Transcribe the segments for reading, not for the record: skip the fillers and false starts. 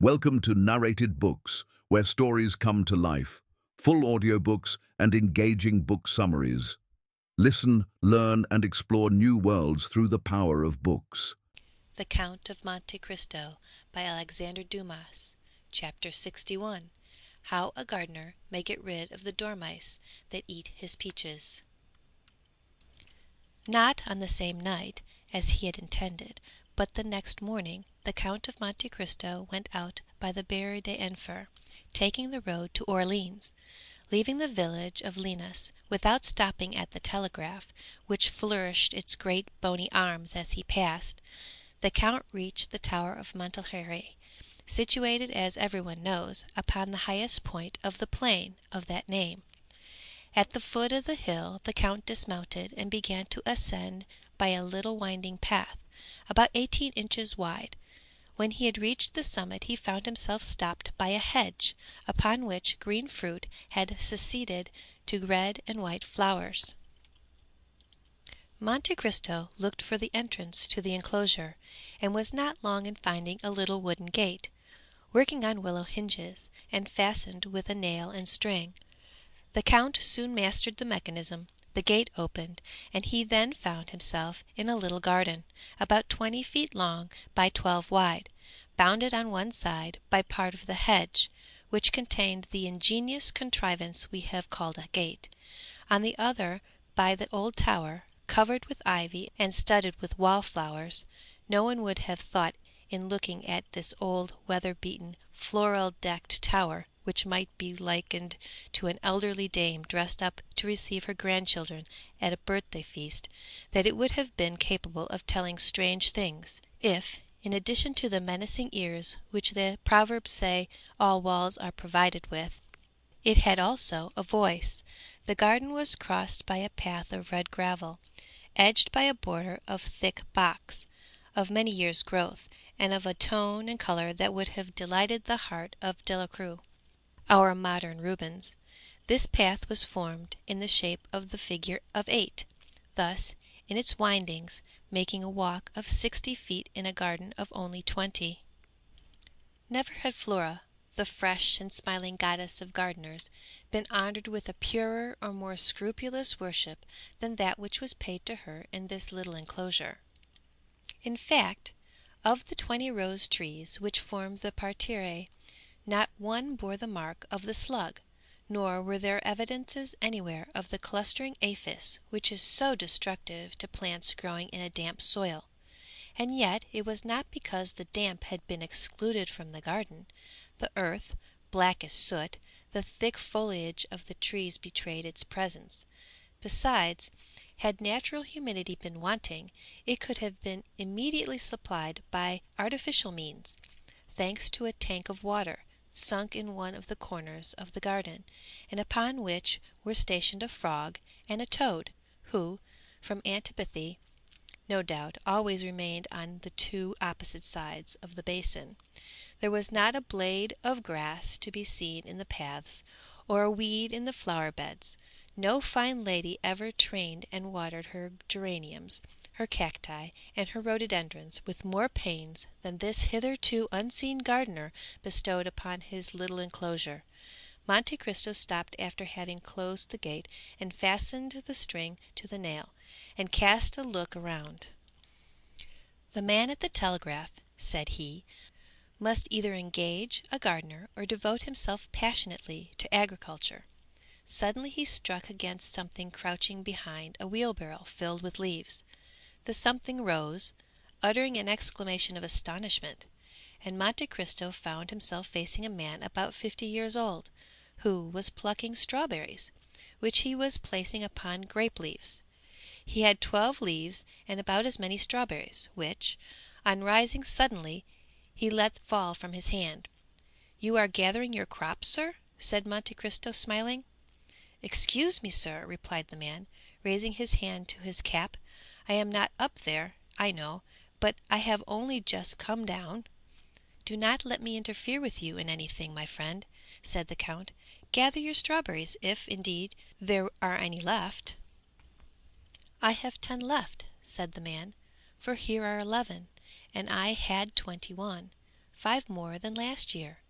Welcome to Narrated Books, where stories come to life, full audiobooks and engaging book summaries. Listen, learn and explore new worlds through the power of books. The Count of Monte Cristo by Alexander Dumas. Chapter 61. How a Gardener may get rid of the dormice that eat his peaches. Not on the same night as he had intended, but the next morning, the Count of Monte Cristo went out by the Barrière d'Enfer, taking the road to Orleans. Leaving the village of Linas without stopping at the telegraph, which flourished its great bony arms as he passed, the Count reached the Tower of Monte, situated, as everyone knows, upon the highest point of the plain of that name. At the foot of the hill the Count dismounted and began to ascend by a little winding path, about 18 inches wide. When he had reached the summit he found himself stopped by a hedge, upon which green fruit had succeeded to red and white flowers. Monte Cristo looked for the entrance to the enclosure, and was not long in finding a little wooden gate, working on willow hinges, and fastened with a nail and string. The Count soon mastered the mechanism, the gate opened, and he then found himself in a little garden, about 20 feet long by 12 wide, bounded on one side by part of the hedge, which contained the ingenious contrivance we have called a gate, on the other by the old tower, covered with ivy and studded with wallflowers. No one would have thought in looking at this old weather-beaten, floral-decked tower, which might be likened to an elderly dame dressed up to receive her grandchildren at a birthday feast, that it would have been capable of telling strange things, if, in addition to the menacing ears which the proverbs say all walls are provided with, it had also a voice. The garden was crossed by a path of red gravel, edged by a border of thick box, of many years' growth, and of a tone and colour that would have delighted the heart of Delacroix, our modern Rubens. This path was formed in the shape of the figure of 8, thus, in its windings, making a walk of 60 feet in a garden of only 20. Never had Flora, the fresh and smiling goddess of gardeners, been honoured with a purer or more scrupulous worship than that which was paid to her in this little enclosure. In fact, of the 20 rose trees which formed the parterre, not one bore the mark of the slug, nor were there evidences anywhere of the clustering aphis which is so destructive to plants growing in a damp soil. And yet it was not because the damp had been excluded from the garden. The earth, black as soot, the thick foliage of the trees betrayed its presence. Besides, had natural humidity been wanting, it could have been immediately supplied by artificial means, thanks to a tank of water sunk in one of the corners of the garden, and upon which were stationed a frog and a toad, who, from antipathy, no doubt, always remained on the 2 opposite sides of the basin. There was not a blade of grass to be seen in the paths, or a weed in the flower beds. No fine lady ever trained and watered her geraniums, her cacti, and her rhododendrons with more pains than this hitherto unseen gardener bestowed upon his little enclosure. Monte Cristo stopped after having closed the gate and fastened the string to the nail, and cast a look around. "The man at the telegraph," said he, "must either engage a gardener or devote himself passionately to agriculture." Suddenly he struck against something crouching behind a wheelbarrow filled with leaves. The something rose, uttering an exclamation of astonishment, and Monte Cristo found himself facing a man about 50 years old, who was plucking strawberries, which he was placing upon grape leaves. He had 12 leaves and about as many strawberries, which, on rising suddenly, he let fall from his hand. "You are gathering your crops, sir?" said Monte Cristo, smiling. "Excuse me, sir," replied the man, raising his hand to his cap. "I am not up there, I know, but I have only just come down." "Do not let me interfere with you in anything, my friend," said the Count. "Gather your strawberries, if, indeed, there are any left." "I have 10 left," said the man, "for here are 11, and I had 21. 5 more than last year.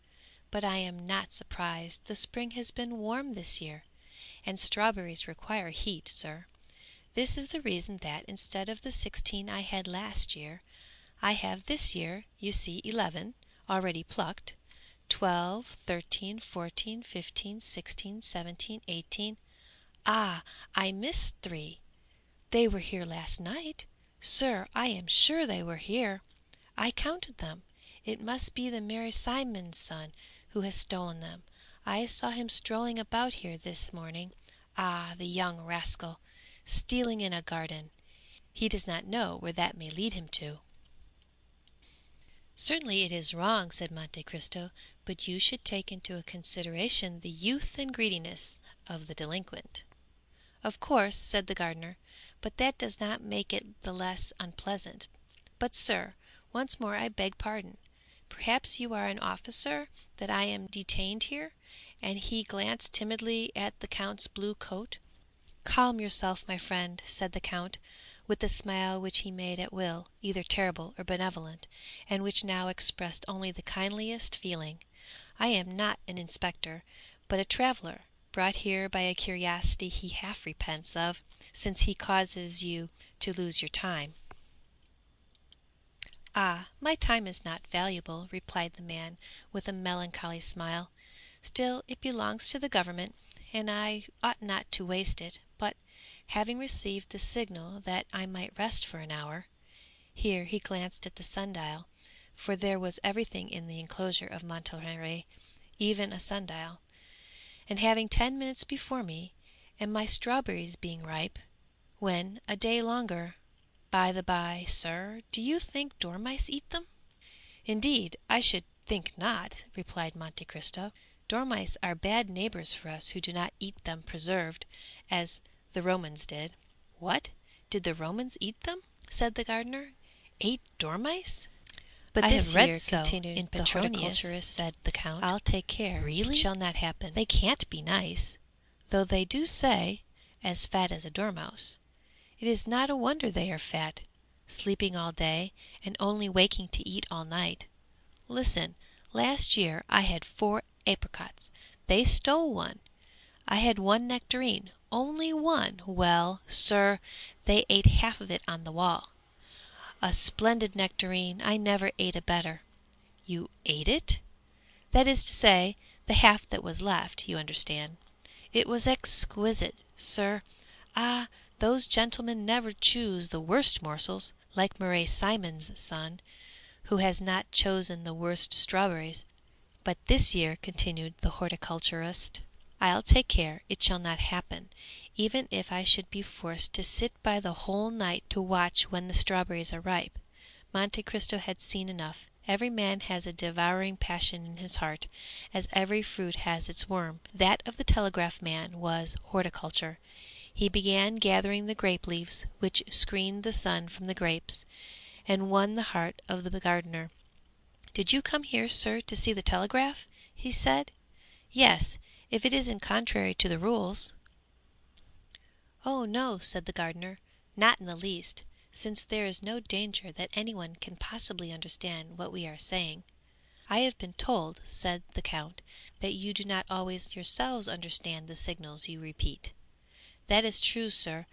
But I am not surprised. The spring has been warm this year, and strawberries require heat, sir. This is the reason that instead of the 16 I had last year, I have this year, you see, 11, already plucked, 12, 13, 14, 15, 16, 17, 18. Ah, I missed 3. They were here last night. Sir, I am sure they were here. I counted them. It must be the Mary Simon's son who has stolen them. I saw him strolling about here this morning. Ah, the young rascal! Stealing in a garden. He does not know where that may lead him to. Certainly it is wrong, said Monte Cristo, but you should take into consideration the youth and greediness of the delinquent. Of course, said the gardener, but that does not make it the less unpleasant. But, sir, once more I beg pardon. Perhaps you are an officer that I am detained here? And he glanced timidly at the Count's blue coat. Calm yourself, my friend, said the Count, with the smile which he made at will, either terrible or benevolent, and which now expressed only the kindliest feeling. I am not an inspector, but a traveller, brought here by a curiosity he half repents of, since he causes you to lose your time. Ah, my time is not valuable, replied the man, with a melancholy smile. Still it belongs to the government, and I ought not to waste it, but, having received the signal that I might rest for an hour, here he glanced at the sundial, for there was everything in the enclosure of Monterey, even a sundial, and having 10 minutes before me, and my strawberries being ripe, when a day longer. By the by, sir, do you think dormice eat them? Indeed, I should think not, replied Monte Cristo. Dormice are bad neighbors for us who do not eat them preserved, as the Romans did. What? Did the Romans eat them? Said the gardener. Ate dormice? But I this have read year, so, continued in the horticulturist, said the Count. I'll take care. Really? It shall not happen. They can't be nice, though they do say, as fat as a dormouse. It is not a wonder they are fat, sleeping all day, and only waking to eat all night. Listen, last year I had 4 apricots. They stole one. I had 1 nectarine, only 1. Well, sir, they ate half of it on the wall. A splendid nectarine, I never ate a better. You ate it? That is to say, the half that was left, you understand. It was exquisite, sir. Ah, those gentlemen never choose the worst morsels, like Mary Simon's son, who has not chosen the worst strawberries. But this year, continued the horticulturist, I'll take care it shall not happen, even if I should be forced to sit by the whole night to watch when the strawberries are ripe. Monte Cristo had seen enough. Every man has a devouring passion in his heart, as every fruit has its worm. That of the telegraph man was horticulture. He began gathering the grape leaves, which screened the sun from the grapes, and won the heart of the gardener. Did you come here, sir, to see the telegraph? He said. Yes, if it isn't contrary to the rules. Oh, no, said the gardener, not in the least, since there is no danger that anyone can possibly understand what we are saying. I have been told, said the Count, that you do not always yourselves understand the signals you repeat. That is true, sir,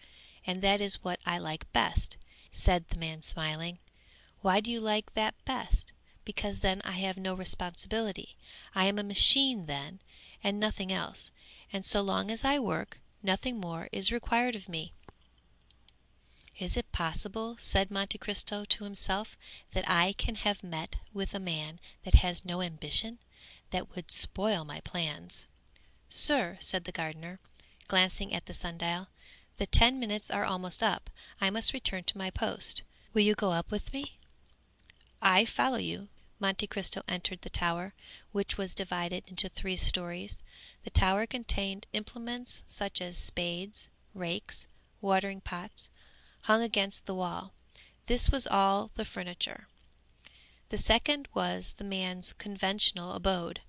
and that is what I like best, said the man smiling. Why do you like that best? Because then I have no responsibility. I am a machine then, and nothing else, and so long as I work, nothing more is required of me. Is it possible, said Monte Cristo to himself, that I can have met with a man that has no ambition, that would spoil my plans? Sir, said the gardener, glancing at the sundial, the 10 minutes are almost up. I must return to my post. Will you go up with me? I follow you. Monte Cristo entered the tower, which was divided into 3 stories. The tower contained implements such as spades, rakes, watering pots, hung against the wall. This was all the furniture. The second was the man's conventional abode,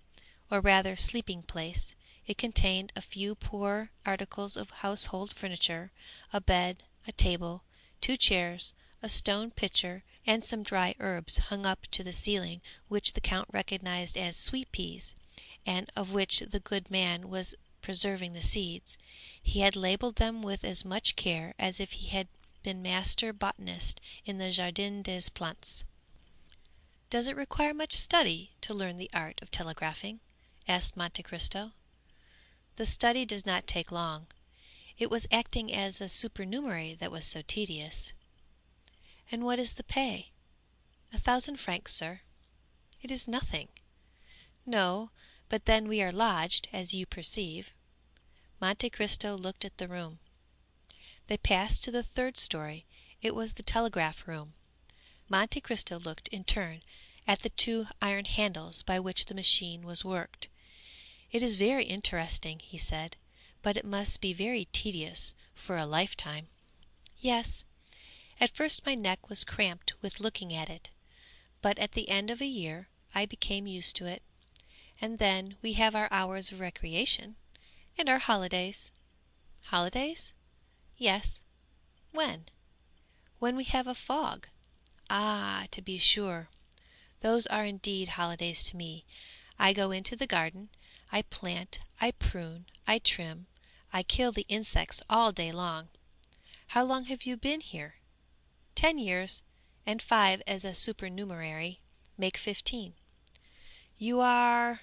or rather sleeping place. It contained a few poor articles of household furniture, a bed, a table, 2 chairs, a stone pitcher, and some dry herbs hung up to the ceiling which the Count recognized as sweet peas, and of which the good man was preserving the seeds. He had labelled them with as much care as if he had been master botanist in the Jardin des Plantes. "Does it require much study to learn the art of telegraphing?" asked Monte Cristo. "The study does not take long. It was acting as a supernumerary that was so tedious." "And what is the pay?" 1,000 francs, sir." "It is nothing." "No, but then we are lodged, as you perceive." Monte Cristo looked at the room. They passed to the third story. It was the telegraph room. Monte Cristo looked in turn at the 2 iron handles by which the machine was worked. "It is very interesting," he said, "but it must be very tedious for a lifetime." "Yes, at first my neck was cramped with looking at it, but at the end of a year I became used to it, and then we have our hours of recreation, and our holidays." "Holidays?" "Yes." "When?" "When we have a fog." "Ah, to be sure! Those are indeed holidays to me. I go into the garden, I plant, I prune, I trim, I kill the insects all day long." "How long have you been here?" 10 years, and 5 as a supernumerary make 15. "You are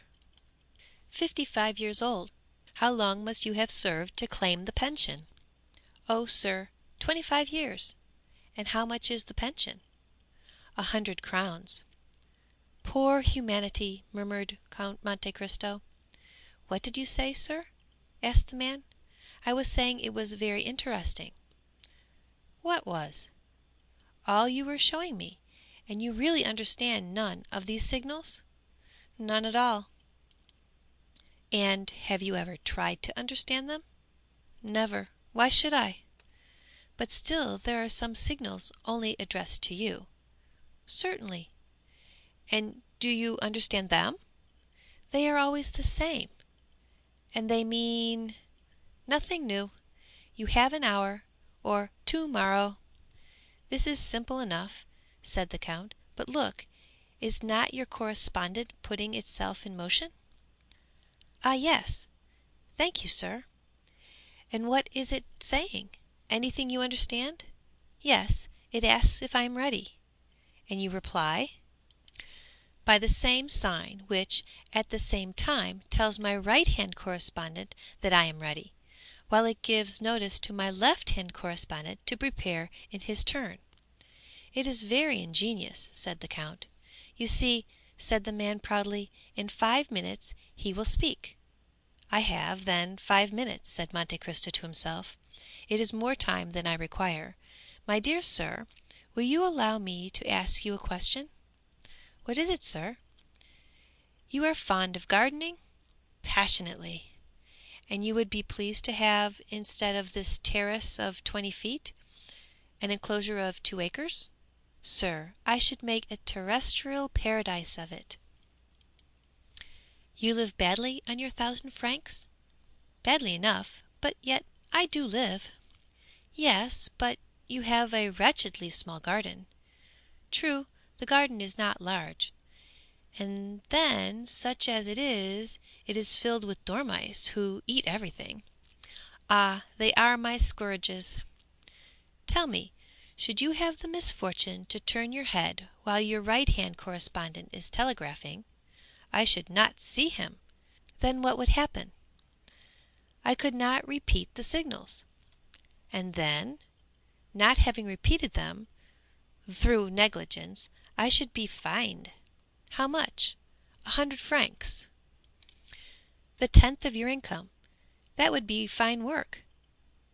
55 years old. How long must you have served to claim the pension?" "Oh, sir, 25 years." "And how much is the pension?" 100 crowns. "Poor humanity!" murmured Count Monte Cristo. "What did you say, sir?" asked the man. "I was saying it was very interesting." "What was?" "All you were showing me. And you really understand none of these signals?" "None at all." "And have you ever tried to understand them?" "Never. Why should I?" "But still there are some signals only addressed to you." "Certainly." "And do you understand them?" "They are always the same." "And they mean?" "Nothing new. You have an hour, or to morrow." "This is simple enough," said the Count, "but look, is not your correspondent putting itself in motion?" "Ah, yes. Thank you, sir." "And what is it saying? Anything you understand?" "Yes, it asks if I am ready." "And you reply?" "By the same sign which, at the same time, tells my right-hand correspondent that I am ready, while it gives notice to my left-hand correspondent to prepare in his turn." "It is very ingenious," said the Count. "You see," said the man proudly, "in 5 minutes he will speak." "I have, then, 5 minutes," said Monte Cristo to himself. "It is more time than I require. My dear sir, will you allow me to ask you a question?" "What is it, sir?" "You are fond of gardening?" "Passionately." "And you would be pleased to have, instead of this terrace of 20 feet, an enclosure of 2 acres?" "Sir, I should make a terrestrial paradise of it." "You live badly on your 1,000 francs?" "Badly enough, but yet I do live." "Yes, but you have a wretchedly small garden." "True, the garden is not large, and then, such as it is filled with dormice, who eat everything." "Ah, they are my scourges." "Tell me, should you have the misfortune to turn your head while your right-hand correspondent is telegraphing, I should not see him. Then what would happen?" "I could not repeat the signals." "And then, not having repeated them, through negligence, I should be fined." "How much?" 100 francs." "The tenth of your income. That would be fine work."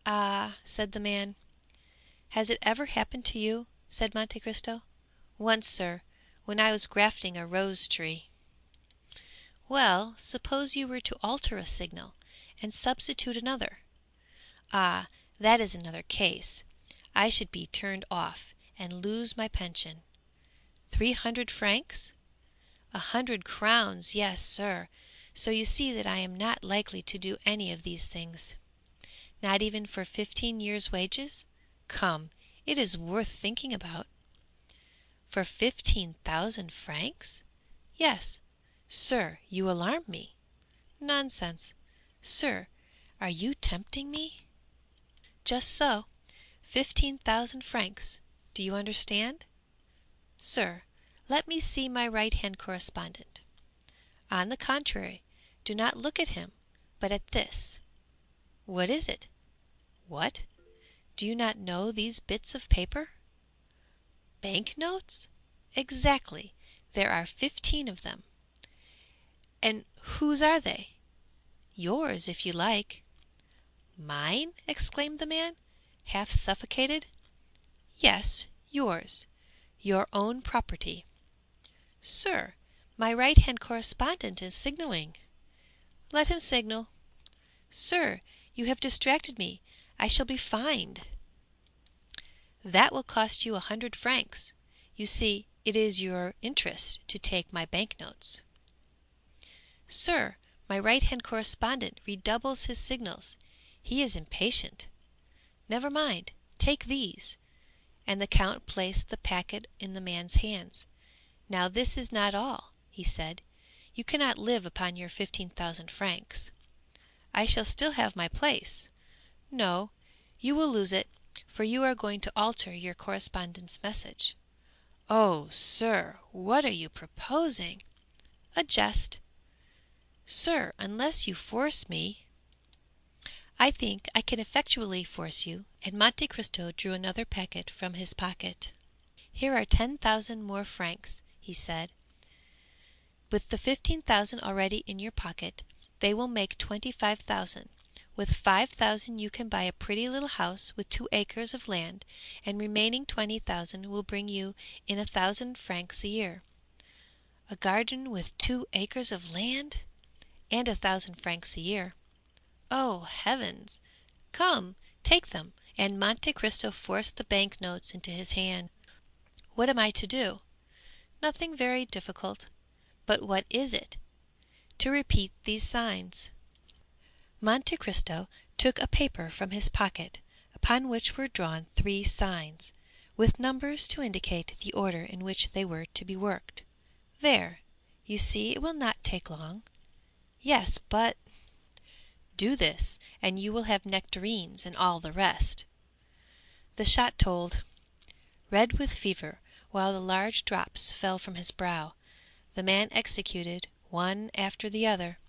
"Ah," said the man. "Has it ever happened to you?" said Monte Cristo. "Once, sir, when I was grafting a rose tree." "Well, suppose you were to alter a signal, and substitute another?" "Ah, that is another case. I should be turned off, and lose my pension." 300 francs?" 100 crowns, yes, sir. So you see that I am not likely to do any of these things." "Not even for 15 years' wages? Come, it is worth thinking about." For 15,000 francs? Yes. Sir, you alarm me. Nonsense. Sir, are you tempting me? Just so. 15,000 francs. Do you understand? Sir, let me see my right-hand correspondent. On the contrary, do not look at him, but at this. What is it? What? Do you not know these bits of paper? Bank notes? Exactly. There are 15 of them. And whose are they? Yours, if you like. Mine? Exclaimed the man, half suffocated. Yes, yours. Your own property. Sir, my right-hand correspondent is signaling. Let him signal. Sir, you have distracted me. I shall be fined. That will cost you 100 francs. You see, it is your interest to take my bank notes. Sir, my right-hand correspondent redoubles his signals. He is impatient. Never mind, take these. And the Count placed the packet in the man's hands. Now this is not all, he said. You cannot live upon your 15,000 francs. I shall still have my place. No, you will lose it, for you are going to alter your correspondent's message. Oh, sir, what are you proposing? A jest. Sir, unless you force me. I think I can effectually force you, and Monte Cristo drew another packet from his pocket. Here are 10,000 more francs, he said. With the 15,000 already in your pocket, they will make 25,000. With 5,000 you can buy a pretty little house with 2 acres of land, and remaining 20,000 will bring you in 1,000 francs a year. A garden with 2 acres of land, and 1,000 francs a year. Oh, heavens! Come, take them, and Monte Cristo forced the bank notes into his hand. What am I to do? Nothing very difficult. But what is it? To repeat these signs. Monte Cristo took a paper from his pocket, upon which were drawn 3 signs, with numbers to indicate the order in which they were to be worked. There, you see it will not take long. Yes, but do this, and you will have nectarines and all the rest. The shot told. Red with fever, while the large drops fell from his brow, the man executed, one after the other,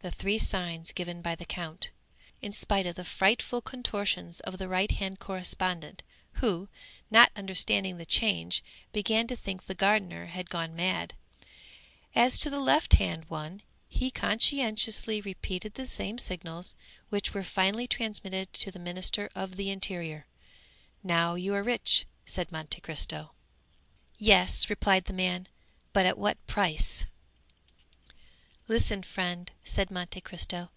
the 3 signs given by the Count, in spite of the frightful contortions of the right-hand correspondent, who, not understanding the change, began to think the gardener had gone mad. As to the left-hand one, he conscientiously repeated the same signals, which were finally transmitted to the Minister of the Interior. Now you are rich, said Monte Cristo. Yes, replied the man, but at what price? Listen, friend, said Monte Cristo.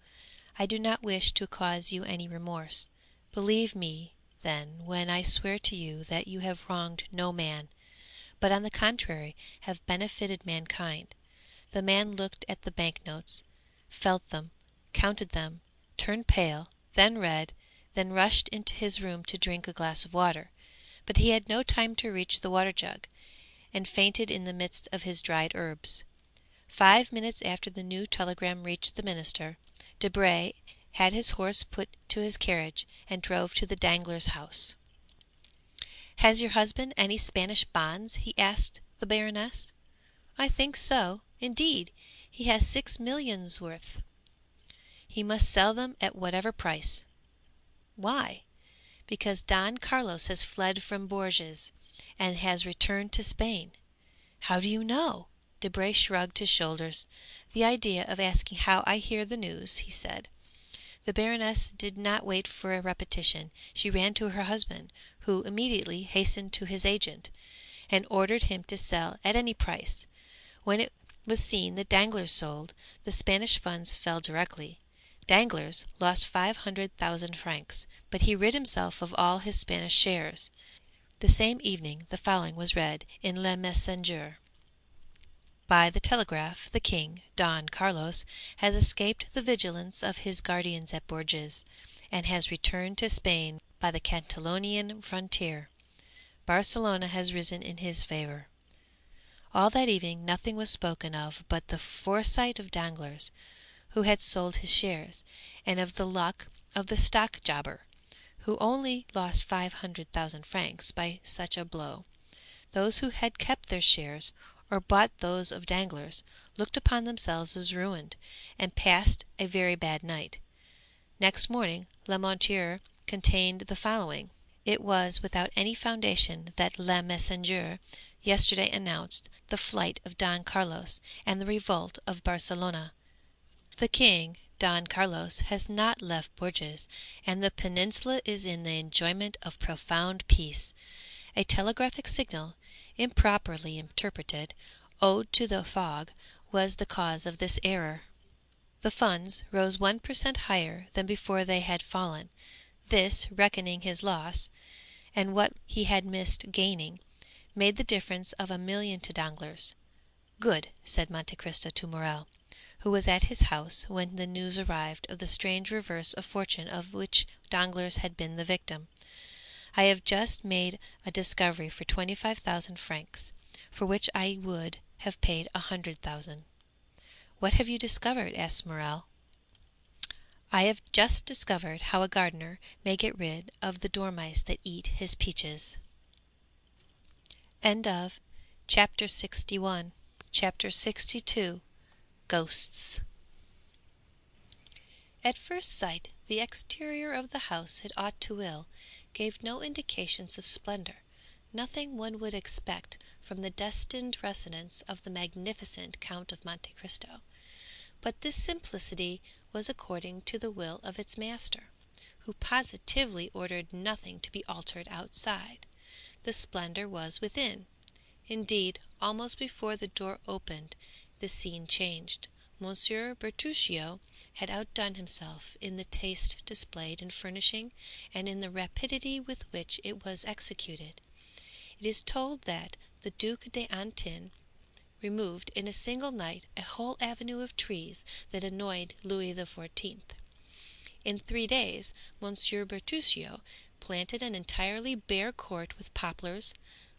I do not wish to cause you any remorse. Believe me, then, when I swear to you that you have wronged no man, but on the contrary have benefited mankind. The man looked at the bank notes, felt them, counted them, turned pale, then red, then rushed into his room to drink a glass of water, but he had no time to reach the water-jug, and fainted in the midst of his dried herbs. 5 minutes after the new telegram reached the minister, Debray had his horse put to his carriage and drove to the Danglars' house. Has your husband any Spanish bonds? He asked the Baroness. I think so. Indeed, he has 6 millions worth. He must sell them at whatever price. Why? Because Don Carlos has fled from Bourges, and has returned to Spain. How do you know? Debray shrugged his shoulders. The idea of asking how I hear the news, he said. The Baroness did not wait for a repetition. She ran to her husband, who immediately hastened to his agent, and ordered him to sell at any price. When it was seen that Danglars sold, the Spanish funds fell directly. Danglars lost 500,000 francs, but he rid himself of all his Spanish shares. The same evening the following was read in Le Messenger. By the telegraph, the king, Don Carlos, has escaped the vigilance of his guardians at Bourges, and has returned to Spain by the Catalonian frontier. Barcelona has risen in his favor. All that evening nothing was spoken of but the foresight of Danglars, who had sold his shares, and of the luck of the stock jobber, who only lost 500,000 francs by such a blow. Those who had kept their shares, or bought those of Danglars, looked upon themselves as ruined, and passed a very bad night. Next morning Le Montier contained the following: "It was without any foundation that Le Messenger yesterday announced the flight of Don Carlos and the revolt of Barcelona. The king, Don Carlos, has not left Bourges, and the peninsula is in the enjoyment of profound peace. A telegraphic signal, improperly interpreted, owed to the fog, was the cause of this error. The funds rose 1% higher than before they had fallen. This, reckoning his loss, and what he had missed gaining, made the difference of 1,000,000 to Danglars." "Good," said Monte Cristo to Morrel, who was at his house when the news arrived of the strange reverse of fortune of which Danglars had been the victim. "I have just made a discovery for 25,000 francs, for which I would have paid 100,000. "What have you discovered?" asked Morrel. "I have just discovered how a gardener may get rid of the dormice that eat his peaches." Chapter 61. Chapter 62. Ghosts. At first sight the exterior of the house at Auteuil gave no indications of splendor, nothing one would expect from the destined residence of the magnificent Count of Monte Cristo. But this simplicity was according to the will of its master, who positively ordered nothing to be altered outside. The splendor was within. Indeed, almost before the door opened, the scene changed. Monsieur Bertuccio had outdone himself in the taste displayed in furnishing and in the rapidity with which it was executed. It is told that the Duc d'Antin removed in a single night a whole avenue of trees that annoyed Louis XIV. In 3 days Monsieur Bertuccio planted an entirely bare court with poplars,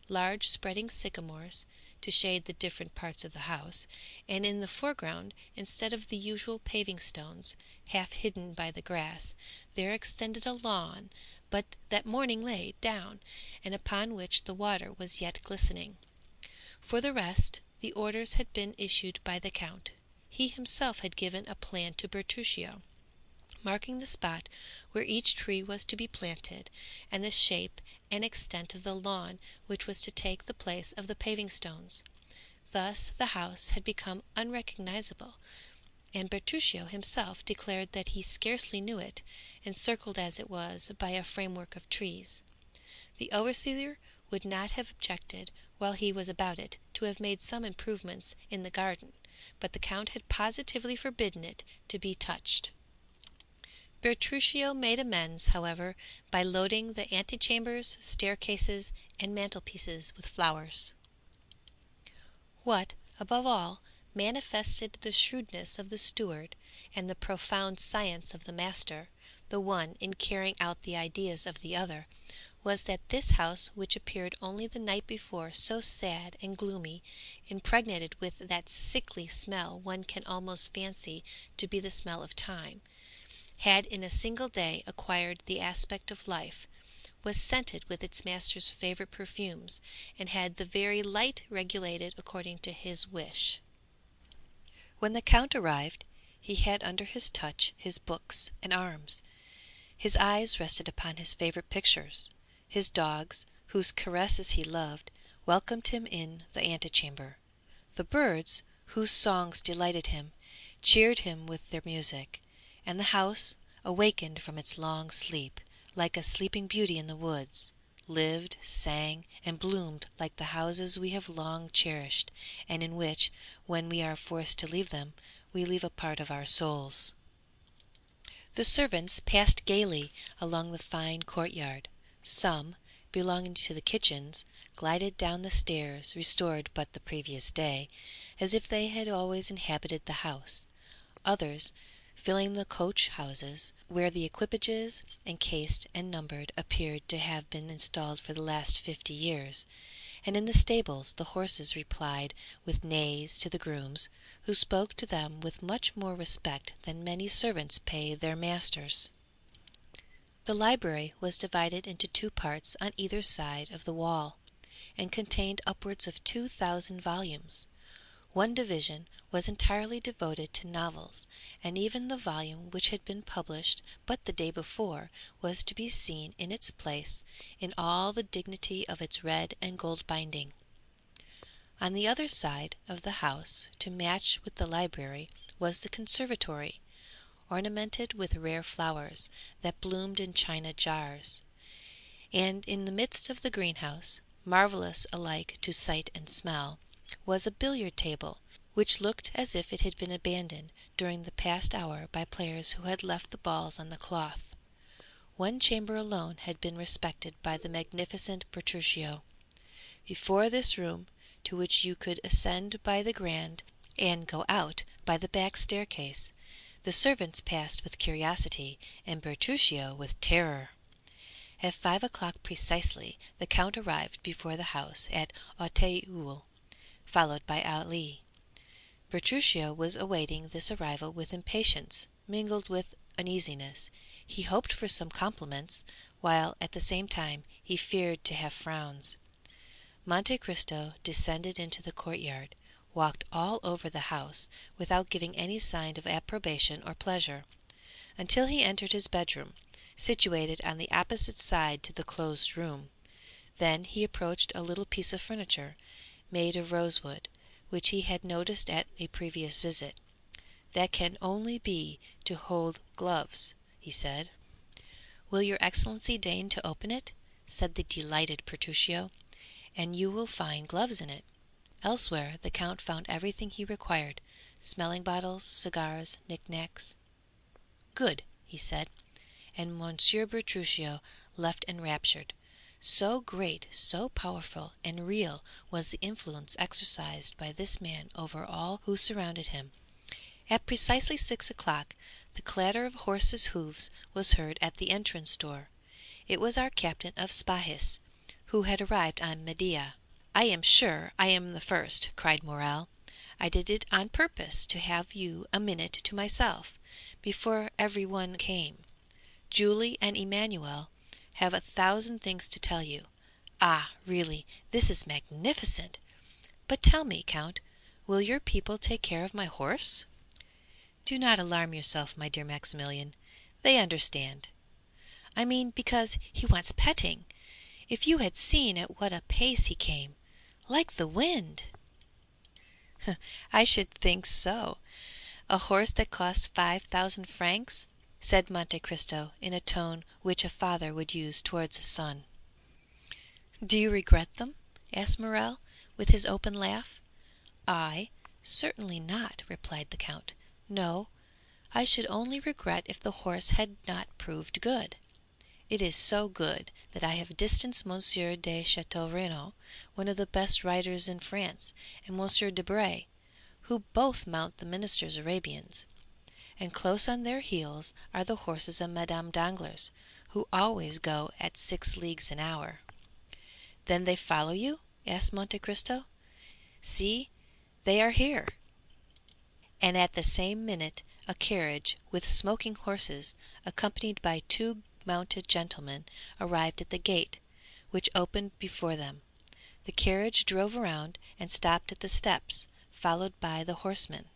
large spreading sycamores, to shade the different parts of the house, and in the foreground, instead of the usual paving stones, half hidden by the grass, there extended a lawn but that morning laid down, and upon which the water was yet glistening. For the rest, the orders had been issued by the count. He himself had given a plan to Bertuccio, marking the spot where each tree was to be planted, and the shape and extent of the lawn which was to take the place of the paving stones. Thus the house had become unrecognizable, and Bertuccio himself declared that he scarcely knew it, encircled as it was by a framework of trees. The overseer would not have objected, while he was about it, to have made some improvements in the garden, but the count had positively forbidden it to be touched. Bertuccio made amends, however, by loading the antechambers, staircases, and mantelpieces with flowers. What, above all, manifested the shrewdness of the steward and the profound science of the master, the one in carrying out the ideas of the other, was that this house, which appeared only the night before so sad and gloomy, impregnated with that sickly smell one can almost fancy to be the smell of time, had in a single day acquired the aspect of life, was scented with its master's favorite perfumes, and had the very light regulated according to his wish. When the count arrived, he had under his touch his books and arms. His eyes rested upon his favorite pictures. His dogs, whose caresses he loved, welcomed him in the antechamber. The birds, whose songs delighted him, cheered him with their music, and the house, awakened from its long sleep, like a sleeping beauty in the woods, lived, sang, and bloomed like the houses we have long cherished, and in which, when we are forced to leave them, we leave a part of our souls. The servants passed gaily along the fine courtyard. Some, belonging to the kitchens, glided down the stairs, restored but the previous day, as if they had always inhabited the house. Others, filling the coach houses, where the equipages, encased and numbered, appeared to have been installed for the last 50 years, and in the stables the horses replied with neighs to the grooms, who spoke to them with much more respect than many servants pay their masters. The library was divided into two parts on either side of the wall, and contained upwards of 2,000 volumes. One division was entirely devoted to novels, and even the volume which had been published but the day before was to be seen in its place in all the dignity of its red and gold binding. On the other side of the house, to match with the library, was the conservatory, ornamented with rare flowers that bloomed in china jars, and in the midst of the greenhouse, marvellous alike to sight and smell, was a billiard table, which looked as if it had been abandoned during the past hour by players who had left the balls on the cloth. One chamber alone had been respected by the magnificent Bertuccio. Before this room, to which you could ascend by the grand and go out by the back staircase, the servants passed with curiosity and Bertuccio with terror. At 5 o'clock precisely the Count arrived before the house at Auteuil, followed by Ali. Bertuccio was awaiting this arrival with impatience, mingled with uneasiness. He hoped for some compliments, while at the same time he feared to have frowns. Monte Cristo descended into the courtyard, walked all over the house, without giving any sign of approbation or pleasure, until he entered his bedroom, situated on the opposite side to the closed room. Then he approached a little piece of furniture, made of rosewood, which he had noticed at a previous visit. "That can only be to hold gloves," he said. "Will your Excellency deign to open it?" said the delighted Bertuccio, "and you will find gloves in it." Elsewhere the Count found everything he required, smelling bottles, cigars, knick-knacks. "Good," he said, and Monsieur Bertuccio left enraptured. So great, so powerful and real was the influence exercised by this man over all who surrounded him. At precisely 6 o'clock the clatter of horses' hoofs was heard at the entrance door. It was our captain of Spahis, who had arrived on Medea. "I am sure I am the first," cried Morel. "I did it on purpose to have you a minute to myself, before every one came. Julie and Emmanuel have 1,000 things to tell you. Ah, really, this is magnificent! But tell me, Count, will your people take care of my horse?" "Do not alarm yourself, my dear Maximilian. They understand. I mean because he wants petting. If you had seen at what a pace he came! Like the wind!" "I should think so. A horse that costs 5,000 francs!" said Monte Cristo in a tone which a father would use towards a son. "Do you regret them?" asked Morel, with his open laugh. "I? Certainly not," replied the Count. "No, I should only regret if the horse had not proved good. It is so good that I have distanced Monsieur de Château one of the best riders in France, and Monsieur Debray, who both mount the minister's Arabians, and close on their heels are the horses of Madame Danglars, who always go at 6 leagues an hour." "Then they follow you?" asked Monte Cristo. "See, they are here." And at the same minute a carriage with smoking horses, accompanied by 2 mounted gentlemen, arrived at the gate, which opened before them. The carriage drove around and stopped at the steps, followed by the horsemen.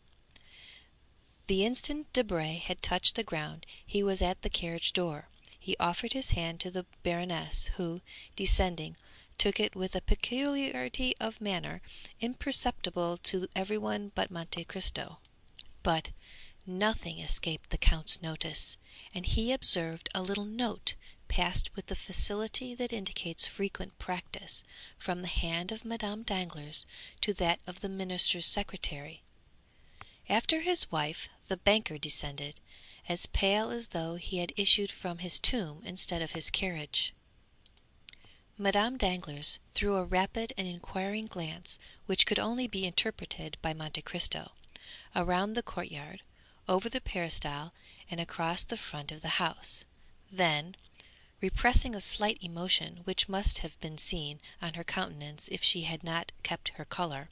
The instant Debray had touched the ground he was at the carriage door. He offered his hand to the Baroness, who, descending, took it with a peculiarity of manner imperceptible to everyone but Monte Cristo. But nothing escaped the Count's notice, and he observed a little note passed with the facility that indicates frequent practice from the hand of Madame Danglars to that of the minister's secretary. After his wife, the banker descended, as pale as though he had issued from his tomb instead of his carriage. Madame Danglars threw a rapid and inquiring glance, which could only be interpreted by Monte Cristo, around the courtyard, over the peristyle, and across the front of the house. Then, repressing a slight emotion which must have been seen on her countenance if she had not kept her colour.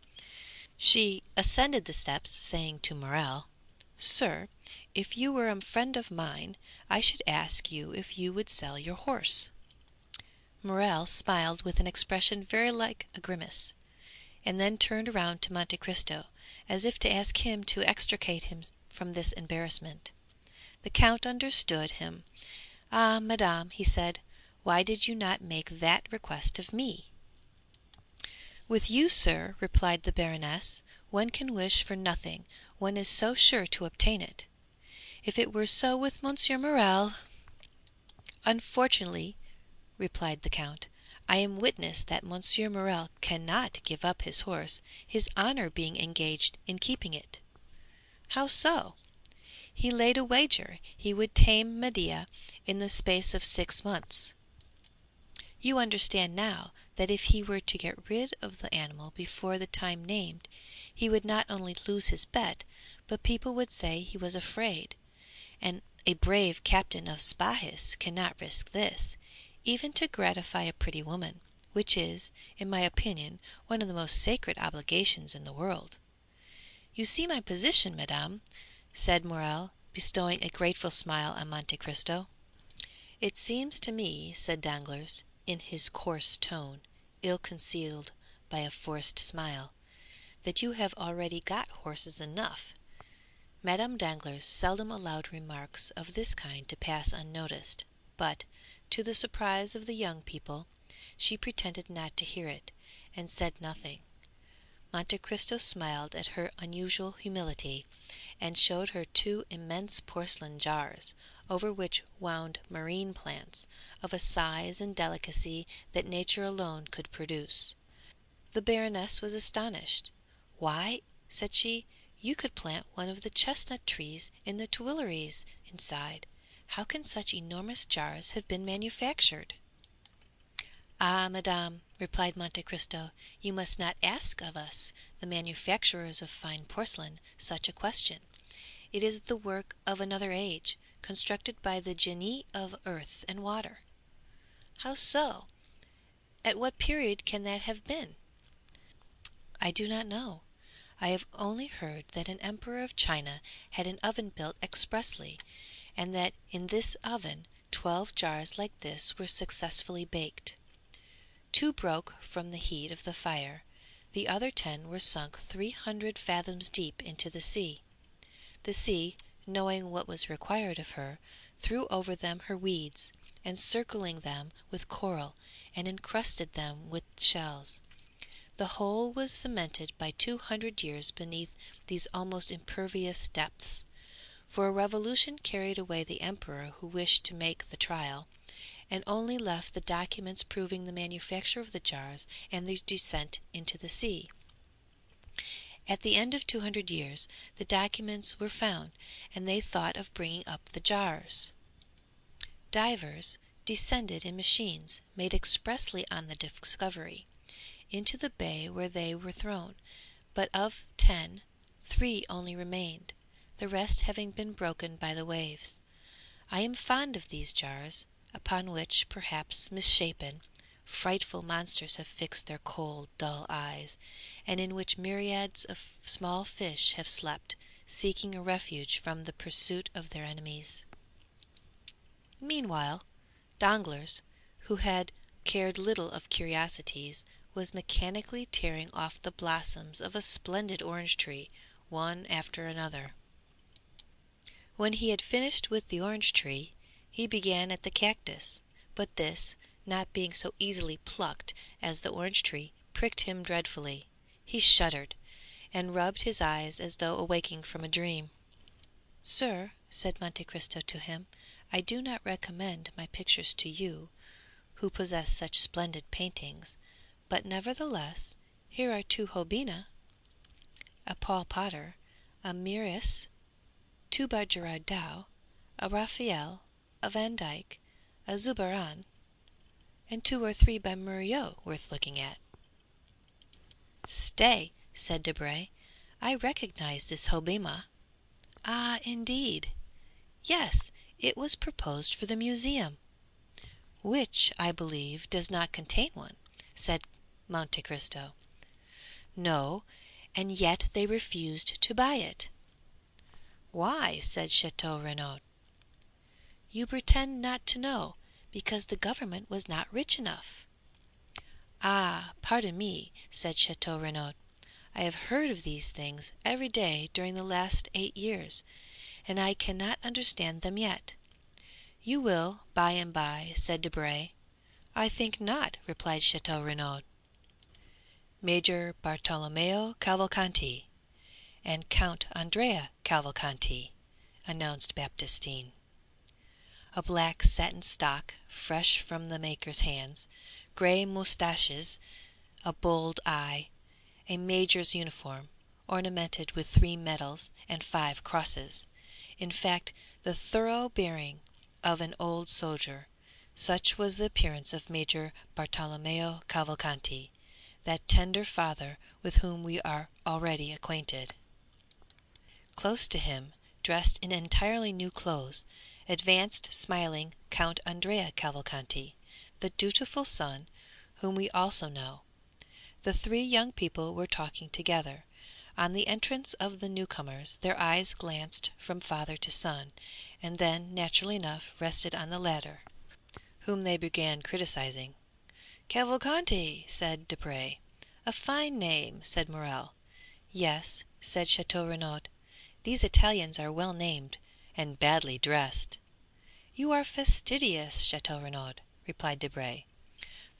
She ascended the steps, saying to Morel, "Sir, if you were a friend of mine, I should ask you if you would sell your horse." Morel smiled with an expression very like a grimace, and then turned round to Monte Cristo, as if to ask him to extricate him from this embarrassment. The Count understood him. "Ah, madame," he said, "why did you not make that request of me?" "With you, sir," replied the Baroness, "one can wish for nothing, one is so sure to obtain it. If it were so with Monsieur Morel—" "Unfortunately," replied the Count, "I am witness that Monsieur Morel cannot give up his horse, his honour being engaged in keeping it." "How so?" "He laid a wager he would tame Medea in the space of 6 months. You understand now that if he were to get rid of the animal before the time named, he would not only lose his bet, but people would say he was afraid, and a brave captain of Spahis cannot risk this, even to gratify a pretty woman, which is, in my opinion, one of the most sacred obligations in the world. You see my position, madame," said Morel, bestowing a grateful smile on Monte Cristo. "It seems to me," said Danglars, in his coarse tone, ill-concealed by a forced smile, "that you have already got horses enough." Madame Danglars seldom allowed remarks of this kind to pass unnoticed, but, to the surprise of the young people, she pretended not to hear it, and said nothing. Monte Cristo smiled at her unusual humility, and showed her 2 immense porcelain jars, over which wound marine plants, of a size and delicacy that nature alone could produce. The Baroness was astonished. "Why," said she, "you could plant one of the chestnut trees in the Tuileries inside. How can such enormous jars have been manufactured?" "Ah, madame," replied Monte Cristo, "you must not ask of us, the manufacturers of fine porcelain, such a question. It is the work of another age, constructed by the genii of earth and water." "How so? At what period can that have been?" "I do not know. I have only heard that an emperor of China had an oven built expressly, and that in this oven 12 jars like this were successfully baked. 2 broke from the heat of the fire, the other 10 were sunk 300 fathoms deep into the sea. The sea, knowing what was required of her, threw over them her weeds, encircling them with coral, and encrusted them with shells. The whole was cemented by 200 years beneath these almost impervious depths, for a revolution carried away the emperor who wished to make the trial, and only left the documents proving the manufacture of the jars and their descent into the sea. At the end of 200 years the documents were found, and they thought of bringing up the jars. Divers descended in machines made expressly on the discovery, into the bay where they were thrown, but of 10, 3 only remained, the rest having been broken by the waves. I am fond of these jars, upon which, perhaps misshapen, frightful monsters have fixed their cold, dull eyes, and in which myriads of small fish have slept, seeking a refuge from the pursuit of their enemies." Meanwhile, Danglars, who had cared little of curiosities, was mechanically tearing off the blossoms of a splendid orange tree, one after another. When he had finished with the orange tree, he began at the cactus, but this, not being so easily plucked as the orange tree, pricked him dreadfully. He shuddered, and rubbed his eyes as though awaking from a dream. "Sir," said Monte Cristo to him, "I do not recommend my pictures to you, who possess such splendid paintings, but nevertheless here are 2 Holbeina, a Paul Potter, a Mieris, 2 by Gerard Dow, a Raphael, a Van Dyck, a Zurbaran, and 2 or 3 by Murillo worth looking at." "Stay," said Debray, "I recognize this Hobbema." "Ah, indeed!" "Yes, it was proposed for the museum." which, I believe, does not contain one," said Monte Cristo. "No, and yet they refused to buy it." "Why?" said Château Renaud. "You pretend not to know, because the government was not rich enough." "Ah, pardon me," said Château Renaud. "I have heard of these things every day during the last 8 years, and I cannot understand them yet." "You will by and by," said Debray. "I think not," replied Château Renaud. "Major Bartolomeo Cavalcanti and Count Andrea Cavalcanti," announced Baptistine. A black satin stock, fresh from the maker's hands, grey moustaches, a bold eye, a major's uniform, ornamented with 3 medals and 5 crosses, in fact, the thorough bearing of an old soldier, such was the appearance of Major Bartolomeo Cavalcanti, that tender father with whom we are already acquainted. Close to him, dressed in entirely new clothes, advanced smiling Count Andrea Cavalcanti, the dutiful son, whom we also know. The 3 young people were talking together. On the entrance of the newcomers their eyes glanced from father to son, and then, naturally enough, rested on the latter, whom they began criticizing. "Cavalcanti," said Debray. "A fine name," said Morel. "Yes," said Château Renaud, "these Italians are well named, and badly dressed." "You are fastidious, Château Renaud," replied Debray.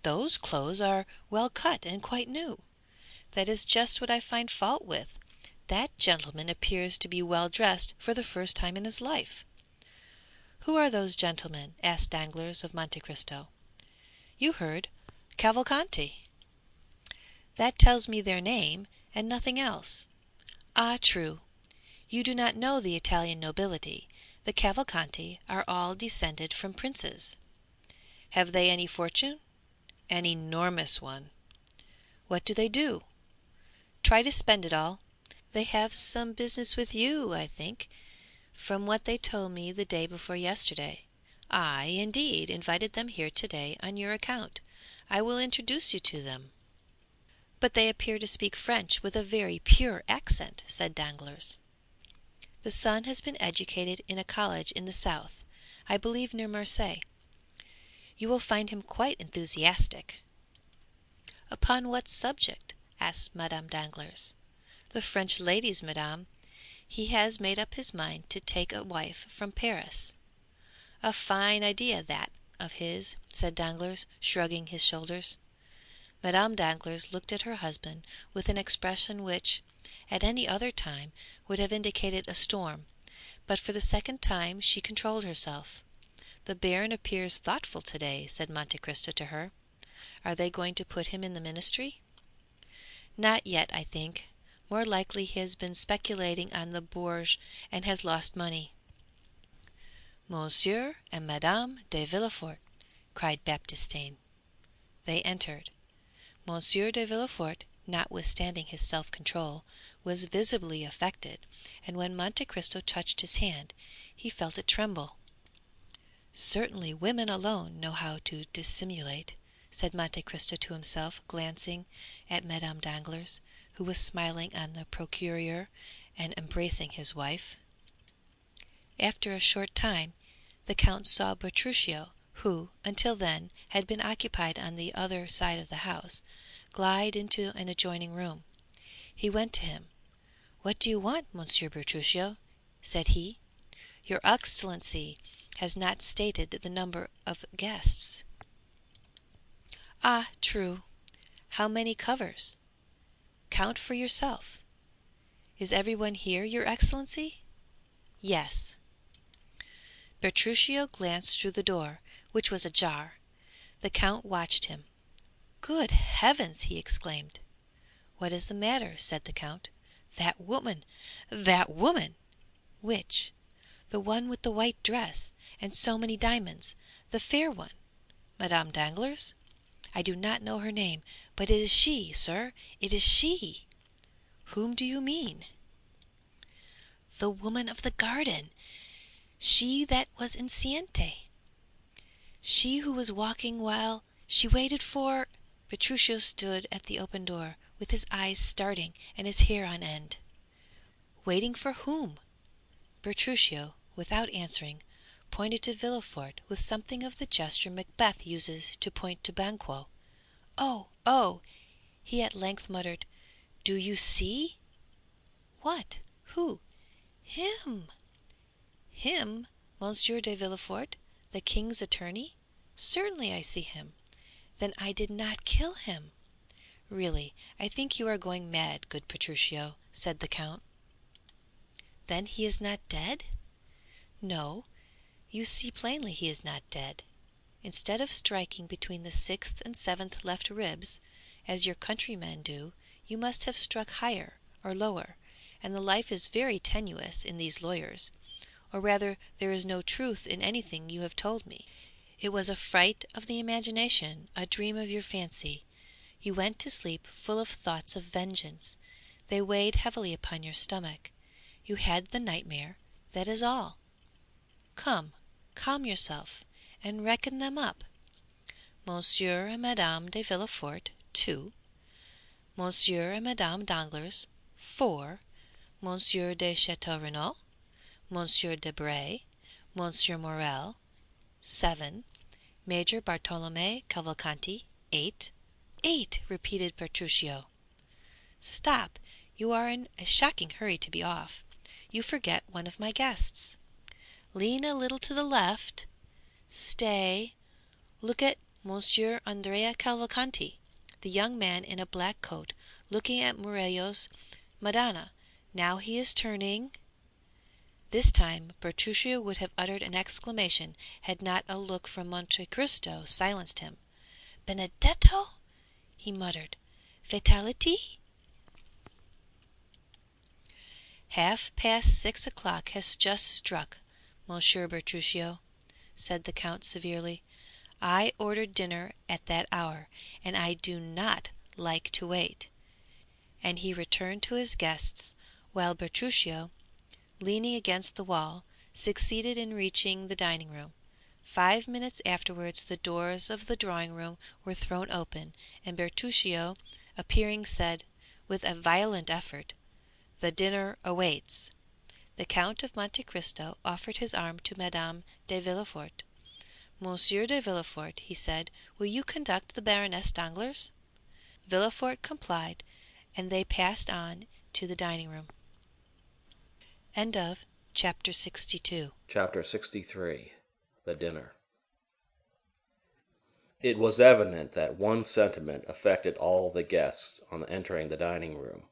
"Those clothes are well cut and quite new." "That is just what I find fault with. That gentleman appears to be well dressed for the first time in his life." "Who are those gentlemen?" asked Danglars of Monte Cristo. "You heard, Cavalcanti." "That tells me their name, and nothing else." "Ah, true. You do not know the Italian nobility. The Cavalcanti are all descended from princes." "Have they any fortune?" "An enormous one." "What do they do?" "Try to spend it all. They have some business with you, I think, from what they told me the day before yesterday. I, indeed, invited them here to-day on your account. I will introduce you to them." "But they appear to speak French with a very pure accent," said Danglars. "The son has been educated in a college in the south, I believe near Marseilles. You will find him quite enthusiastic." "Upon what subject?" asked Madame Danglars. "The French ladies, madame. He has made up his mind to take a wife from Paris." "A fine idea, that of his," said Danglars, shrugging his shoulders. Madame Danglars looked at her husband with an expression which, at any other time, would have indicated a storm, but for the second time she controlled herself. "The baron appears thoughtful to-day," said Monte Cristo to her. "Are they going to put him in the ministry?" "Not yet, I think. More likely he has been speculating on the Bourse and has lost money." "Monsieur and Madame de Villefort," cried Baptistine. They entered. Monsieur de Villefort, notwithstanding his self-control, was visibly affected, and when Monte Cristo touched his hand, he felt it tremble. "Certainly women alone know how to dissimulate," said Monte Cristo to himself, glancing at Madame Danglars, who was smiling on the procureur and embracing his wife. After a short time the count saw Bertuccio, who, until then, had been occupied on the other side of the house, glide into an adjoining room. He went to him. "What do you want, Monsieur Bertuccio?" said he. "Your Excellency has not stated the number of guests." "Ah, true. How many covers?" "Count for yourself." "Is everyone here, your Excellency?" "Yes." Bertuccio glanced through the door, which was ajar. The count watched him. "Good heavens!" he exclaimed. "What is the matter?" said the count. "That woman! That woman!" "Which?" "The one with the white dress, and so many diamonds, the fair one." "Madame Danglars?" "I do not know her name, but it is she, sir, it is she." "Whom do you mean?" "The woman of the garden, she that was in Siente." She who was walking while she waited for. Petruchio stood at the open door, with his eyes starting and his hair on end. Waiting for whom? Petruchio, without answering, pointed to Villefort with something of the gesture Macbeth uses to point to Banquo. "Oh, oh!" he at length muttered. "Do you see?" "What? Who?" "Him." "Him? Monsieur de Villefort, the king's attorney? Certainly I see him." "Then I did not kill him." "Really, I think you are going mad, good Petruchio," said the count. "Then he is not dead?" "No, you see plainly he is not dead. Instead of striking between the sixth and seventh left ribs, as your countrymen do, you must have struck higher or lower, and the life is very tenuous in these lawyers, or rather there is no truth in anything you have told me. It was a fright of the imagination, a dream of your fancy. You went to sleep full of thoughts of vengeance. They weighed heavily upon your stomach. You had the nightmare, that is all. Come, calm yourself, and reckon them up. Monsieur and Madame de Villefort, 2. Monsieur and Madame Danglars, 4. Monsieur de Château Monsieur Debray, Monsieur Morel, 7. Major Bartolome Cavalcanti, 8. 8, repeated Petruchio. Stop! You are in a shocking hurry to be off. You forget one of my guests. Lean a little to the left. Stay. Look at Monsieur Andrea Cavalcanti, the young man in a black coat, looking at Murillo's Madonna. Now he is turning. This time Petruchio would have uttered an exclamation had not a look from Monte Cristo silenced him. Benedetto, he muttered. Fatality? 6:30 has just struck, Monsieur Petruchio, said the count severely. I ordered dinner at that hour, and I do not like to wait. And he returned to his guests, while Petruchio, leaning against the wall, succeeded in reaching the dining-room. 5 minutes afterwards the doors of the drawing-room were thrown open, and Petruchio, appearing, said, with a violent effort, "The dinner awaits." The Count of Monte Cristo offered his arm to Madame de Villefort. "Monsieur de Villefort," he said, "will you conduct the Baroness Danglars?" Villefort complied, and they passed on to the dining-room. Chapter 62. Chapter 63. The Dinner. It was evident that one sentiment affected all the guests on entering the dining-room.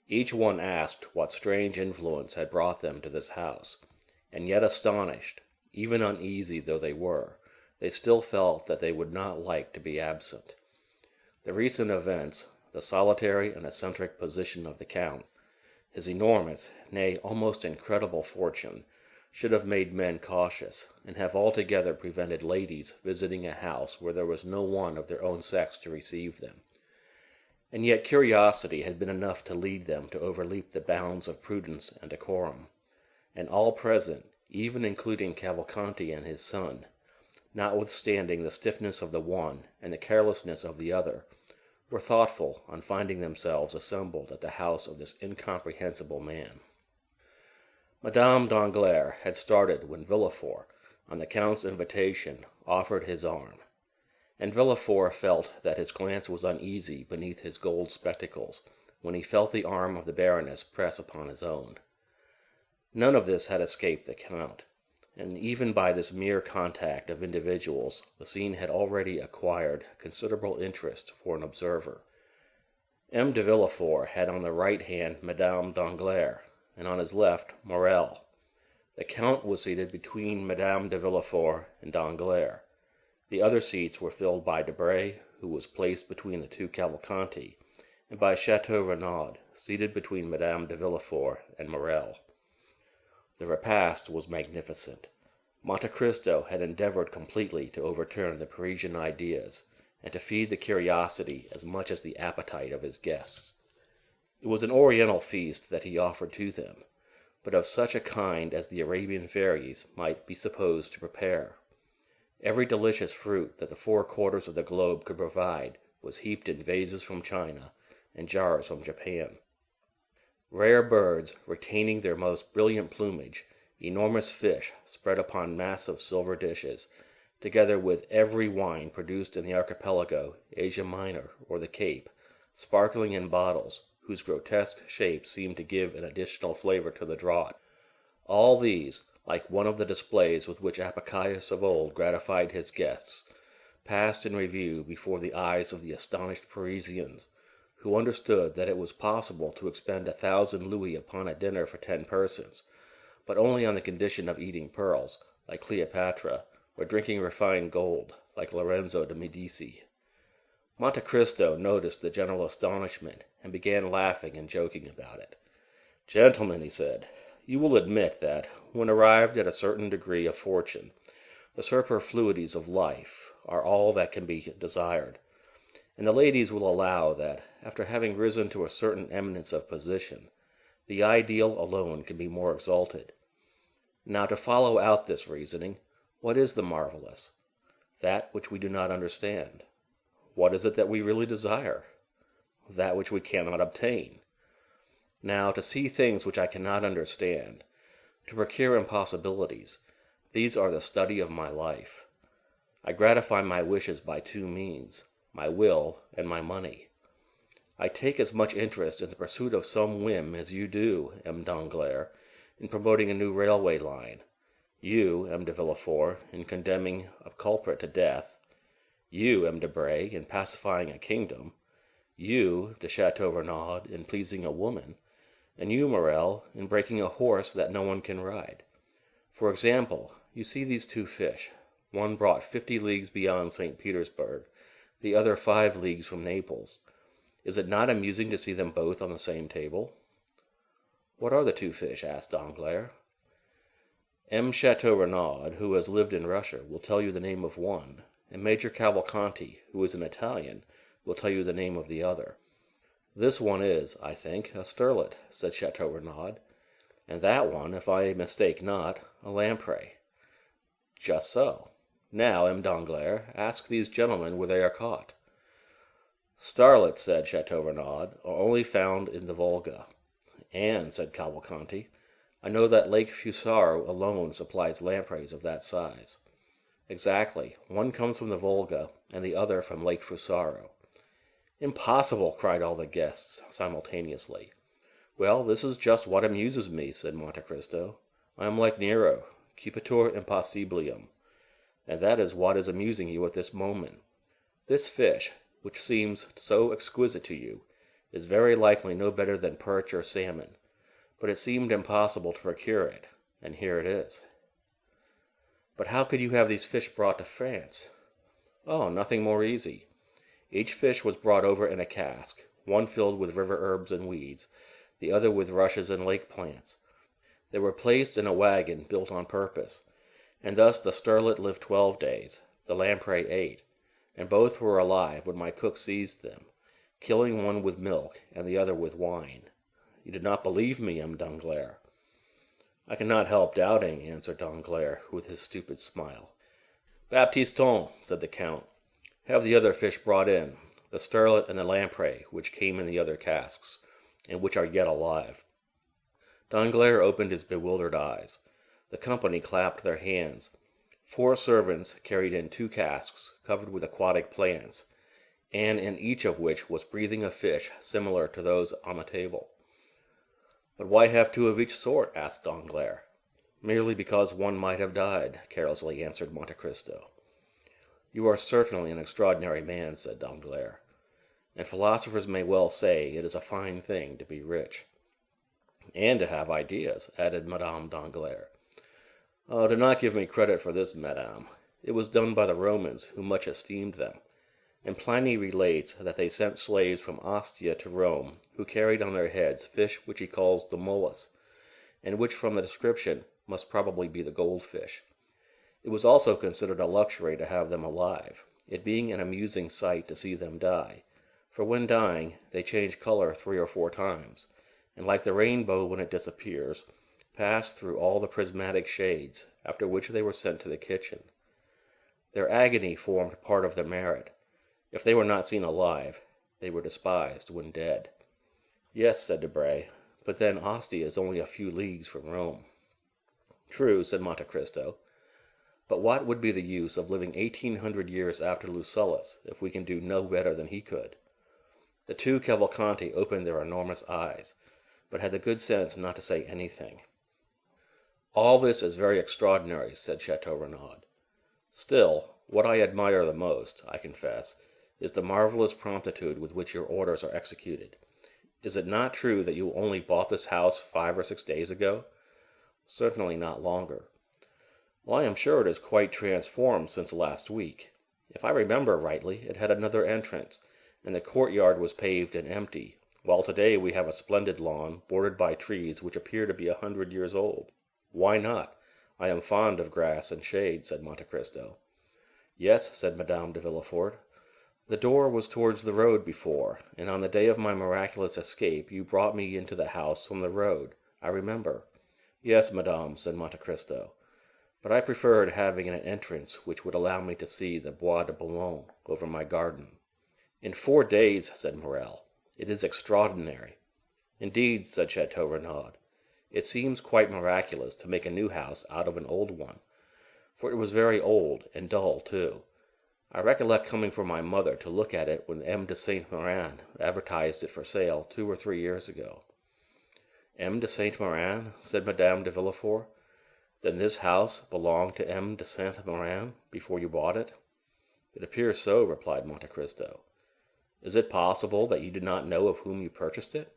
Each one asked what strange influence had brought them to this house, and yet astonished, even uneasy though they were, they still felt that they would not like to be absent. The recent events, the solitary and eccentric position of the Count, his enormous, nay, almost incredible fortune, should have made men cautious, and have altogether prevented ladies visiting a house where there was no one of their own sex to receive them. And yet curiosity had been enough to lead them to overleap the bounds of prudence and decorum, and all present, even including Cavalcanti and his son, notwithstanding the stiffness of the one and the carelessness of the other, were thoughtful on finding themselves assembled at the house of this incomprehensible man. Madame Danglars had started when Villefort, on the Count's invitation, offered his arm, and Villefort felt that his glance was uneasy beneath his gold spectacles when he felt the arm of the Baroness press upon his own. None of this had escaped the Count, and even by this mere contact of individuals the scene had already acquired considerable interest for an observer. M. de Villefort had on the right hand Madame Danglars, and on his left Morrel. The Count was seated between Madame de Villefort and Danglars. The other seats were filled by Debray, who was placed between the two Cavalcanti, and by Château Renaud, seated between Madame de Villefort and Morrel. The repast was magnificent. Monte Cristo had endeavored completely to overturn the Parisian ideas, and to feed the curiosity as much as the appetite of his guests. It was an Oriental feast that he offered to them, but of such a kind as the Arabian fairies might be supposed to prepare. Every delicious fruit that the 4 quarters of the globe could provide was heaped in vases from China and jars from Japan. Rare birds retaining their most brilliant plumage, enormous fish spread upon massive silver dishes, together with every wine produced in the archipelago, Asia Minor, or the Cape, sparkling in bottles whose grotesque shapes seemed to give an additional flavor to the draught. All these, like one of the displays with which Apicius of old gratified his guests, passed in review before the eyes of the astonished Parisians, who understood that it was possible to expend 1,000 louis upon a dinner for 10 persons, but only on the condition of eating pearls, like Cleopatra, or drinking refined gold, like Lorenzo de Medici. Monte Cristo noticed the general astonishment, and began laughing and joking about it. "Gentlemen," he said, "you will admit that, when arrived at a certain degree of fortune, the superfluities of life are all that can be desired, and the ladies will allow that, after having risen to a certain eminence of position, the ideal alone can be more exalted. Now, to follow out this reasoning, what is the marvelous? That which we do not understand. What is it that we really desire? That which we cannot obtain. Now, to see things which I cannot understand, to procure impossibilities, these are the study of my life. I gratify my wishes by 2 means, my will and my money. I take as much interest in the pursuit of some whim as you do, M. Danglars, in promoting a new railway line, you, M. de Villefort, in condemning a culprit to death, you, M. Debray, in pacifying a kingdom, you, de Chateau Renaud, in pleasing a woman, and you, Morel, in breaking a horse that no one can ride. For example, you see these 2 fish, one brought 50 leagues beyond St. Petersburg, the other 5 leagues from Naples. Is it not amusing to see them both on the same table?" "What are the 2 fish?" asked Danglars. M. Chateau Renaud, who has lived in Russia, will tell you the name of one, and Major Cavalcanti, who is an Italian, will tell you the name of the other. "This one is, I think, a sterlet," said Chateau Renaud, "and that one, if I mistake not, a lamprey." "Just so. Now, M. Danglars, ask these gentlemen where they are caught." "Starlets," said Chateau Renaud, "are only found in the Volga." "And," said Cavalcanti, "I know that Lake Fusaro alone supplies lampreys of that size." "Exactly. One comes from the Volga, and the other from Lake Fusaro." "Impossible!" cried all the guests simultaneously. "Well, this is just what amuses me," said Monte Cristo. "I am like Nero, cupitor impossibilium, and that is what is amusing you at this moment. This fish, which seems so exquisite to you, is very likely no better than perch or salmon, but it seemed impossible to procure it, and here it is." "But how could you have these fish brought to France?" "Oh, nothing more easy. Each fish was brought over in a cask, one filled with river herbs and weeds, the other with rushes and lake plants. They were placed in a wagon built on purpose, and thus the sterlet lived 12 days, the lamprey 8, and both were alive when my cook seized them, killing one with milk and the other with wine. You did not believe me, M. Danglars." "I cannot help doubting," answered Danglars, with his stupid smile. "Baptistin," said the count, "have the other fish brought in, the sterlet and the lamprey which came in the other casks, and which are yet alive." Danglars opened his bewildered eyes. The company clapped their hands. 4 servants carried in 2 casks covered with aquatic plants, and in each of which was breathing a fish similar to those on the table. "But why have 2 of each sort?" asked Danglars. "Merely because one might have died," carelessly answered Monte Cristo. "You are certainly an extraordinary man," said Danglars, "and philosophers may well say it is a fine thing to be rich." "And to have ideas," added Madame Danglars. "Oh, do not give me credit for this, madame. It was done by the Romans, who much esteemed them, and Pliny relates that they sent slaves from Ostia to Rome, who carried on their heads fish which he calls the molus, and which from the description must probably be the goldfish. It was also considered a luxury to have them alive, it being an amusing sight to see them die, for when dying they change color 3 or 4 times, and like the rainbow when it disappears, pass through all the prismatic shades, after which they were sent to the kitchen. Their agony formed part of their merit. If they were not seen alive, they were despised when dead. Yes, said Debray, but then Ostia is only a few leagues from Rome. True, said Monte Cristo, but what would be the use of living 1800 years after Lucullus if we can do no better than he could? The two Cavalcanti opened their enormous eyes, but had the good sense not to say anything. All this is very extraordinary, said Chateau Renaud. Still, what I admire the most, I confess, is the marvelous promptitude with which your orders are executed. Is it not true that you only bought this house 5 or 6 days ago? Certainly not longer. Well, I am sure it is quite transformed since last week. If I remember rightly, it had another entrance, and the courtyard was paved and empty, while today we have a splendid lawn, bordered by trees which appear to be 100 years old. Why not? I am fond of grass and shade, said Monte Cristo. Yes, said Madame de Villefort. The door was towards the road before, and on the day of my miraculous escape you brought me into the house from the road. I remember. Yes, madame, said Monte Cristo, but I preferred having an entrance which would allow me to see the Bois de Boulogne over my garden. In 4 days, said Morel. It is extraordinary. Indeed, said Chateau Renaud, it seems quite miraculous to make a new house out of an old one, for it was very old, and dull too. I recollect coming for my mother to look at it when M. de Saint-Méran advertised it for sale 2 or 3 years ago. M. de Saint-Méran, said Madame de Villefort. Then this house belonged to M. de Saint-Méran before you bought it? It appears so, replied Monte Cristo. Is it possible that you did not know of whom you purchased it?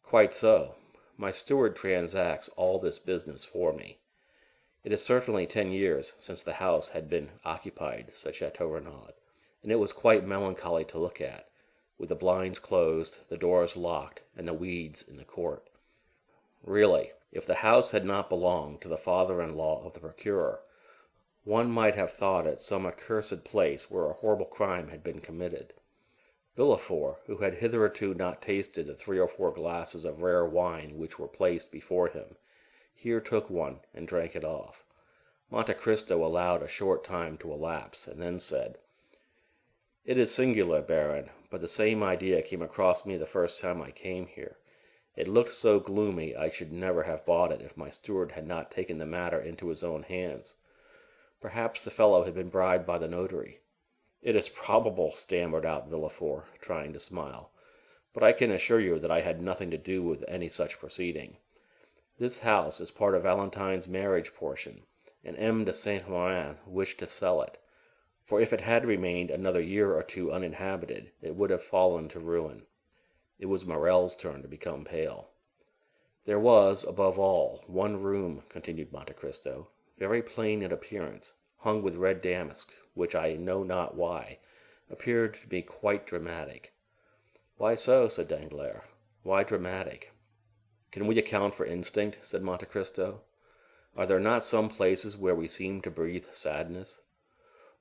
Quite so. My steward transacts all this business for me. It is certainly 10 years since the house had been occupied, said Chateau Renaud, and it was quite melancholy to look at, with the blinds closed, the doors locked, and the weeds in the court. Really, if the house had not belonged to the father-in-law of the procurer, one might have thought it some accursed place where a horrible crime had been committed. Villefort, who had hitherto not tasted the 3 or 4 glasses of rare wine which were placed before him, here took one and drank it off. Monte Cristo allowed a short time to elapse, and then said, "It is singular, Baron, but the same idea came across me the first time I came here. It looked so gloomy I should never have bought it if my steward had not taken the matter into his own hands. Perhaps the fellow had been bribed by the notary." "It is probable," stammered out Villefort, trying to smile, "but I can assure you that I had nothing to do with any such proceeding. This house is part of Valentine's marriage portion, and M. de Saint-Méran wished to sell it, for if it had remained another year or 2 uninhabited, it would have fallen to ruin." It was Morel's turn to become pale. "There was, above all, one room," continued Monte Cristo, "very plain in appearance, hung with red damask, which, I know not why, appeared to me quite dramatic." "Why so?" said Danglars. "Why dramatic?" "Can we account for instinct?" said Monte Cristo. "Are there not some places where we seem to breathe sadness?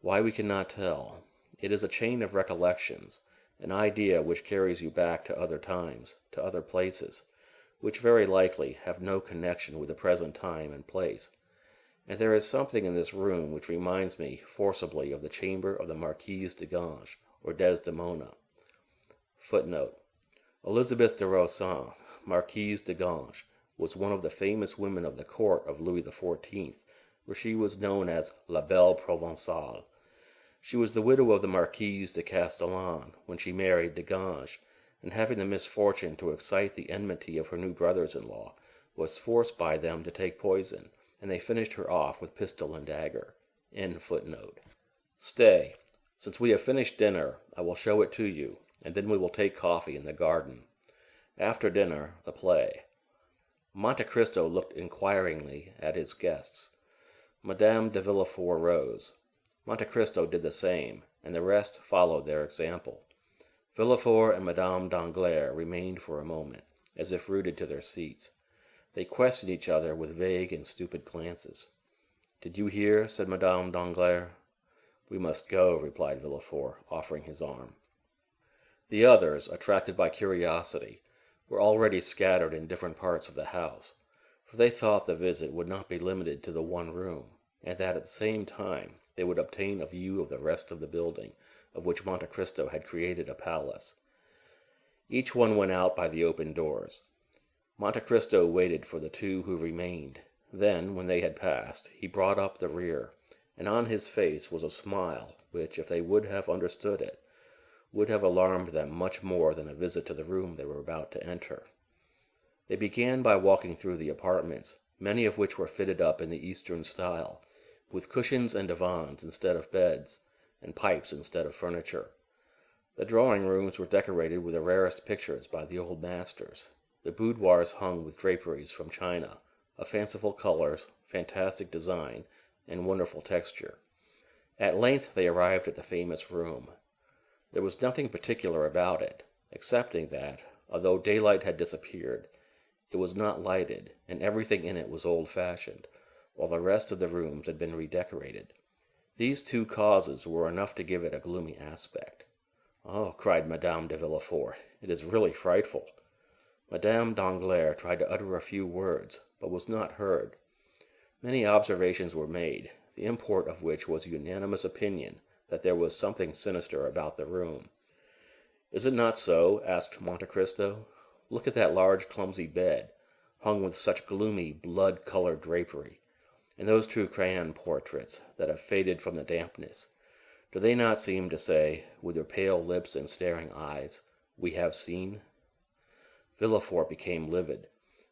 Why, we cannot tell. It is a chain of recollections, an idea which carries you back to other times, to other places, which very likely have no connection with the present time and place. And there is something in this room which reminds me forcibly of the chamber of the Marquise de Ganges, or Desdemona. Footnote: Elizabeth de Rossan, Marquise de Ganges, was one of the famous women of the court of Louis XIV, where she was known as La Belle Provençale. She was the widow of the Marquise de Castellane when she married de Ganges, and having the misfortune to excite the enmity of her new brothers-in-law, was forced by them to take poison, and they finished her off with pistol and dagger. End footnote. Stay, since we have finished dinner, I will show it to you, and then we will take coffee in the garden. After dinner, the play. Monte Cristo looked inquiringly at his guests. Madame de Villefort rose. Monte Cristo did the same, and the rest followed their example. Villefort and Madame Danglars remained for a moment, as if rooted to their seats. They questioned each other with vague and stupid glances. "Did you hear?" said Madame Danglars. "We must go," replied Villefort, offering his arm. The others, attracted by curiosity, were already scattered in different parts of the house, for they thought the visit would not be limited to the one room, and that at the same time they would obtain a view of the rest of the building, of which Monte Cristo had created a palace. Each one went out by the open doors. Monte Cristo waited for the two who remained. Then, when they had passed, he brought up the rear, and on his face was a smile which, if they would have understood it, would have alarmed them much more than a visit to the room they were about to enter. They began by walking through the apartments, many of which were fitted up in the Eastern style, with cushions and divans instead of beds, and pipes instead of furniture. The drawing rooms were decorated with the rarest pictures by the old masters. The boudoirs hung with draperies from China, of fanciful colors, fantastic design, and wonderful texture. At length they arrived at the famous room. There was nothing particular about it, excepting that, although daylight had disappeared, it was not lighted, and everything in it was old-fashioned, while the rest of the rooms had been redecorated. These two causes were enough to give it a gloomy aspect. "Oh," cried Madame de Villefort, "it is really frightful." Madame Danglars tried to utter a few words, but was not heard. Many observations were made, the import of which was unanimous opinion that there was something sinister about the room. "Is it not so?" asked Monte Cristo. "Look at that large clumsy bed, hung with such gloomy blood-colored drapery, and those two crayon portraits that have faded from the dampness. Do they not seem to say, with their pale lips and staring eyes, 'We have seen'?" Villefort became livid.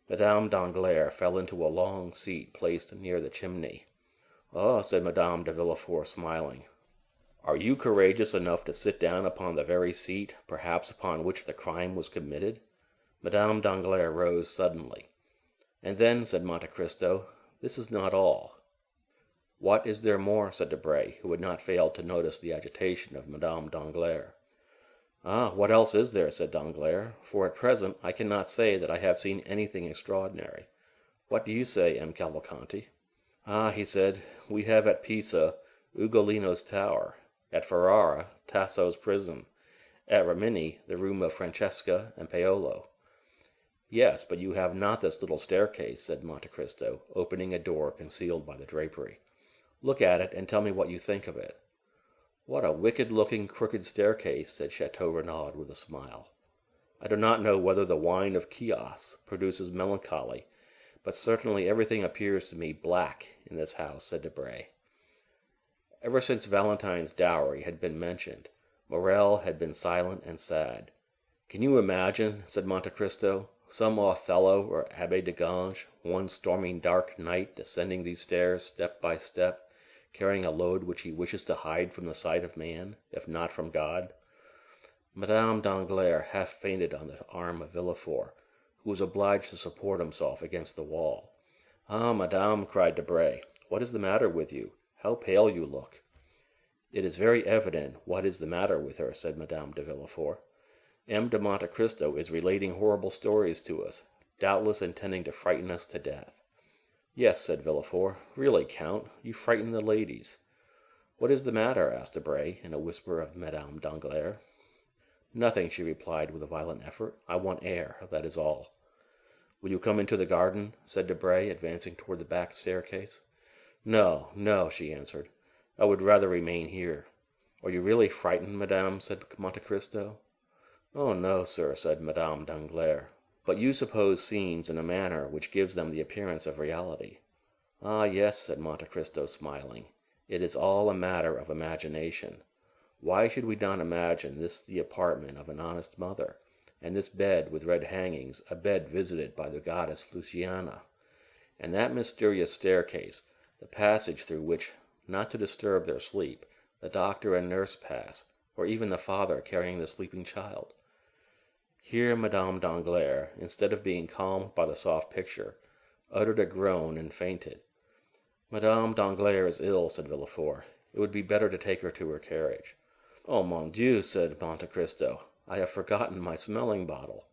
Madame Danglars fell into a long seat placed near the chimney. "Ah," said Madame de Villefort, smiling, "are you courageous enough to sit down upon the very seat, perhaps upon which the crime was committed?" Madame Danglars rose suddenly. "And then," said Monte Cristo, "this is not all." "What is there more?" said Debray, who had not failed to notice the agitation of Madame Danglars. "Ah, what else is there?" said Danglars, "for at present I cannot say that I have seen anything extraordinary. What do you say, M. Cavalcanti?" "Ah," he said, "we have at Pisa Ugolino's tower, at Ferrara Tasso's prison, at Rimini the room of Francesca and Paolo." "Yes, but you have not this little staircase," said Monte Cristo, opening a door concealed by the drapery. "Look at it and tell me what you think of it." "What a wicked-looking, crooked staircase," said Chateau Renaud with a smile. "I do not know whether the wine of Chios produces melancholy, but certainly everything appears to me black in this house," said Debray. Ever since Valentine's dowry had been mentioned, Morrel had been silent and sad. "Can you imagine," said Monte Cristo, "some Othello or Abbé de Ganges, one stormy dark night, descending these stairs step by step, carrying a load which he wishes to hide from the sight of man, if not from God?" Madame Danglars half fainted on the arm of Villefort, who was obliged to support himself against the wall. "Ah, madame," cried Debray, "what is the matter with you? How pale you look!" "It is very evident what is the matter with her," said Madame de Villefort. "M. de Monte Cristo is relating horrible stories to us, doubtless intending to frighten us to death." "Yes," said Villefort. "Really, Count, you frighten the ladies." "What is the matter?" asked Debray, in a whisper of Madame Danglars. "Nothing," she replied with a violent effort. "I want air, that is all." "Will you come into the garden?" said Debray, advancing toward the back staircase. "No, no," she answered. "I would rather remain here." "Are you really frightened, madame?" said Monte Cristo. "Oh, no, sir," said Madame Danglars. "But you suppose scenes in a manner which gives them the appearance of reality." "Ah, yes," said Monte Cristo, smiling. "It is all a matter of imagination. Why should we not imagine this the apartment of an honest mother, and this bed with red hangings a bed visited by the goddess Luciana, and that mysterious staircase the passage through which, not to disturb their sleep, the doctor and nurse pass, or even the father carrying the sleeping child?" Here Madame Danglars, instead of being calmed by the soft picture, uttered a groan and fainted. "Madame Danglars is ill," said Villefort. "It would be better to take her to her carriage." "Oh, mon Dieu," said Monte Cristo, "I have forgotten my smelling bottle."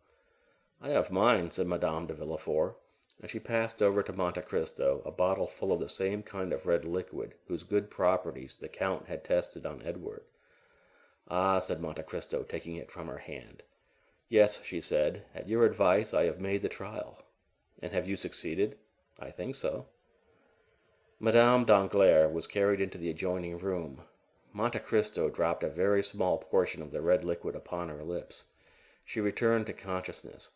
"I have mine," said Madame de Villefort, and she passed over to Monte Cristo a bottle full of the same kind of red liquid whose good properties the count had tested on Edward. "Ah," said Monte Cristo, taking it from her hand. "Yes," she said, "at your advice I have made the trial." "And have you succeeded?" "I think so." Madame Danglars was carried into the adjoining room. Monte Cristo dropped a very small portion of the red liquid upon her lips. She returned to consciousness.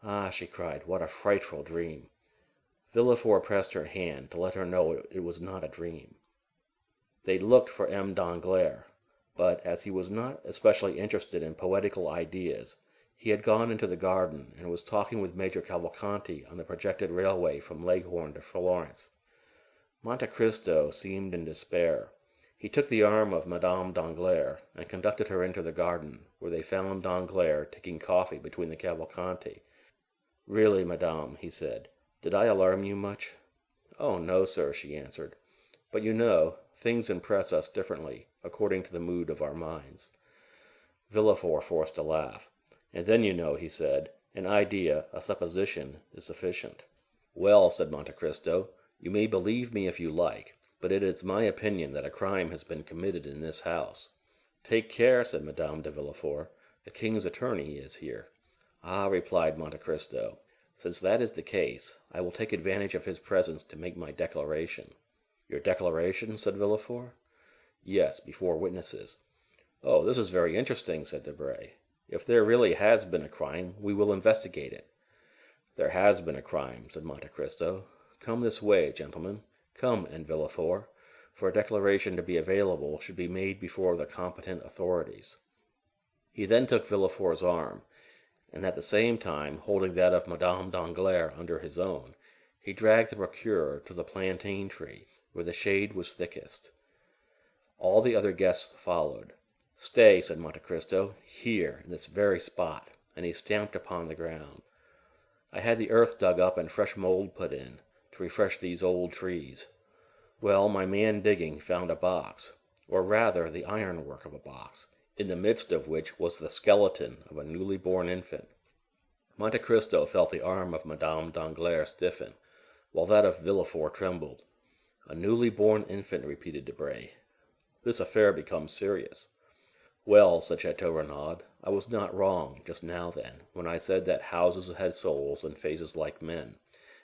"Ah," she cried, "what a frightful dream!" Villefort pressed her hand to let her know it was not a dream. They looked for M. Danglars, but as he was not especially interested in poetical ideas, he had gone into the garden and was talking with Major Cavalcanti on the projected railway from Leghorn to Florence. Monte Cristo seemed in despair. He took the arm of Madame Danglars and conducted her into the garden, where they found Danglars taking coffee between the Cavalcanti. "Really, madame," he said, "did I alarm you much?" "Oh, no, sir," she answered. "But you know, things impress us differently, according to the mood of our minds." Villefort forced a laugh. "And then, you know," he said, "an idea, a supposition, is sufficient." "Well," said Monte Cristo, "you may believe me if you like, but it is my opinion that a crime has been committed in this house." "Take care," said Madame de Villefort, "the king's attorney is here." "Ah," replied Monte Cristo, "since that is the case, I will take advantage of his presence to make my declaration." "Your declaration?" said Villefort. "Yes, before witnesses." "Oh, this is very interesting," said Debray. "If there really has been a crime, we will investigate it." "There has been a crime," said Monte Cristo. "Come this way, gentlemen. Come, and Villefort, for a declaration to be available should be made before the competent authorities." He then took Villefort's arm, and at the same time, holding that of Madame Danglars under his own, he dragged the procureur to the plantain tree, where the shade was thickest. All the other guests followed. "Stay," said Monte Cristo, "here, in this very spot," and he stamped upon the ground. "I had the earth dug up and fresh mold put in, to refresh these old trees. Well, my man digging found a box, or rather the ironwork of a box, in the midst of which was the skeleton of a newly born infant." Monte Cristo felt the arm of Madame Danglars stiffen, while that of Villefort trembled. "A newly born infant," repeated Debray. "This affair becomes serious." "Well," said Château Renaud, "I was not wrong, just now then, when I said that houses had souls and faces like men,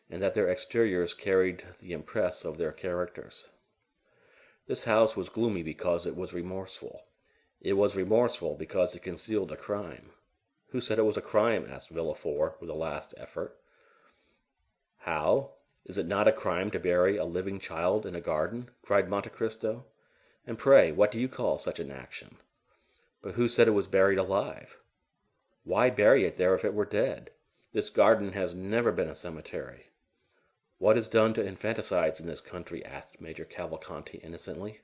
and that their exteriors carried the impress of their characters. This house was gloomy because it was remorseful. It was remorseful because it concealed a crime." "Who said it was a crime?" asked Villefort, with a last effort. "How? Is it not a crime to bury a living child in a garden?" cried Monte Cristo. "And pray, what do you call such an action?" "But who said it was buried alive?" "Why bury it there if it were dead? This garden has never been a cemetery." "What is done to infanticides in this country?" asked Major Cavalcanti innocently.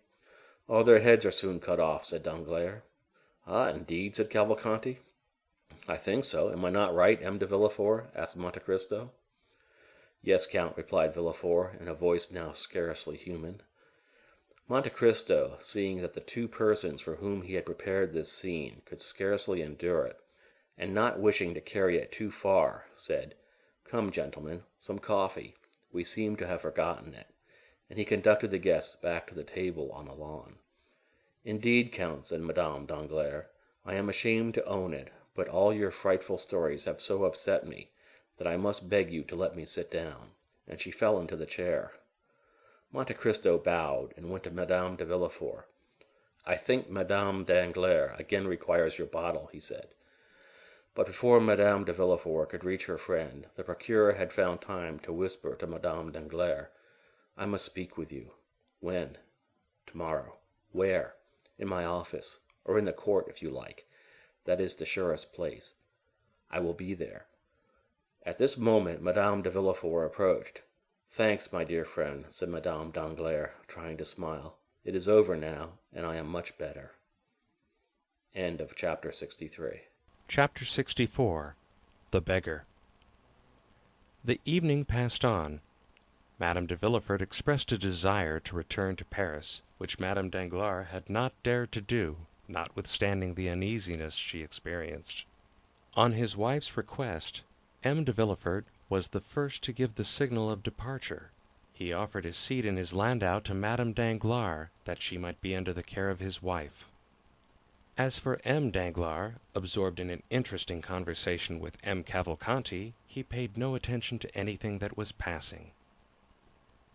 "Oh, their heads are soon cut off," said Danglars. "Ah, indeed?" said Cavalcanti. "I think so. Am I not right, M. de Villefort?" asked Monte Cristo. "Yes, count," replied Villefort, in a voice now scarcely human. Monte Cristo, seeing that the two persons for whom he had prepared this scene could scarcely endure it, and not wishing to carry it too far, said, "Come, gentlemen, some coffee. We seem to have forgotten it," and he conducted the guests back to the table on the lawn. "Indeed, count," said Madame Danglars, "I am ashamed to own it, but all your frightful stories have so upset me that I must beg you to let me sit down," and she fell into the chair. Monte Cristo bowed and went to Madame de Villefort. "I think Madame Danglars again requires your bottle," he said. But before Madame de Villefort could reach her friend, the procureur had found time to whisper to Madame Danglars, "I must speak with you." "When?" "Tomorrow." "Where?" "In my office, or in the court if you like. That is the surest place." "I will be there." At this moment Madame de Villefort approached. "Thanks, my dear friend," said Madame Danglars, trying to smile. "It is over now, and I am much better." End of chapter 63. Chapter 64. The Beggar. The evening passed on. Madame de Villefort expressed a desire to return to Paris, which Madame Danglars had not dared to do, notwithstanding the uneasiness she experienced. On his wife's request, M. de Villefort was the first to give the signal of departure. He offered his seat in his landau to Madame Danglars, that she might be under the care of his wife. As for M. Danglars, absorbed in an interesting conversation with M. Cavalcanti, he paid no attention to anything that was passing.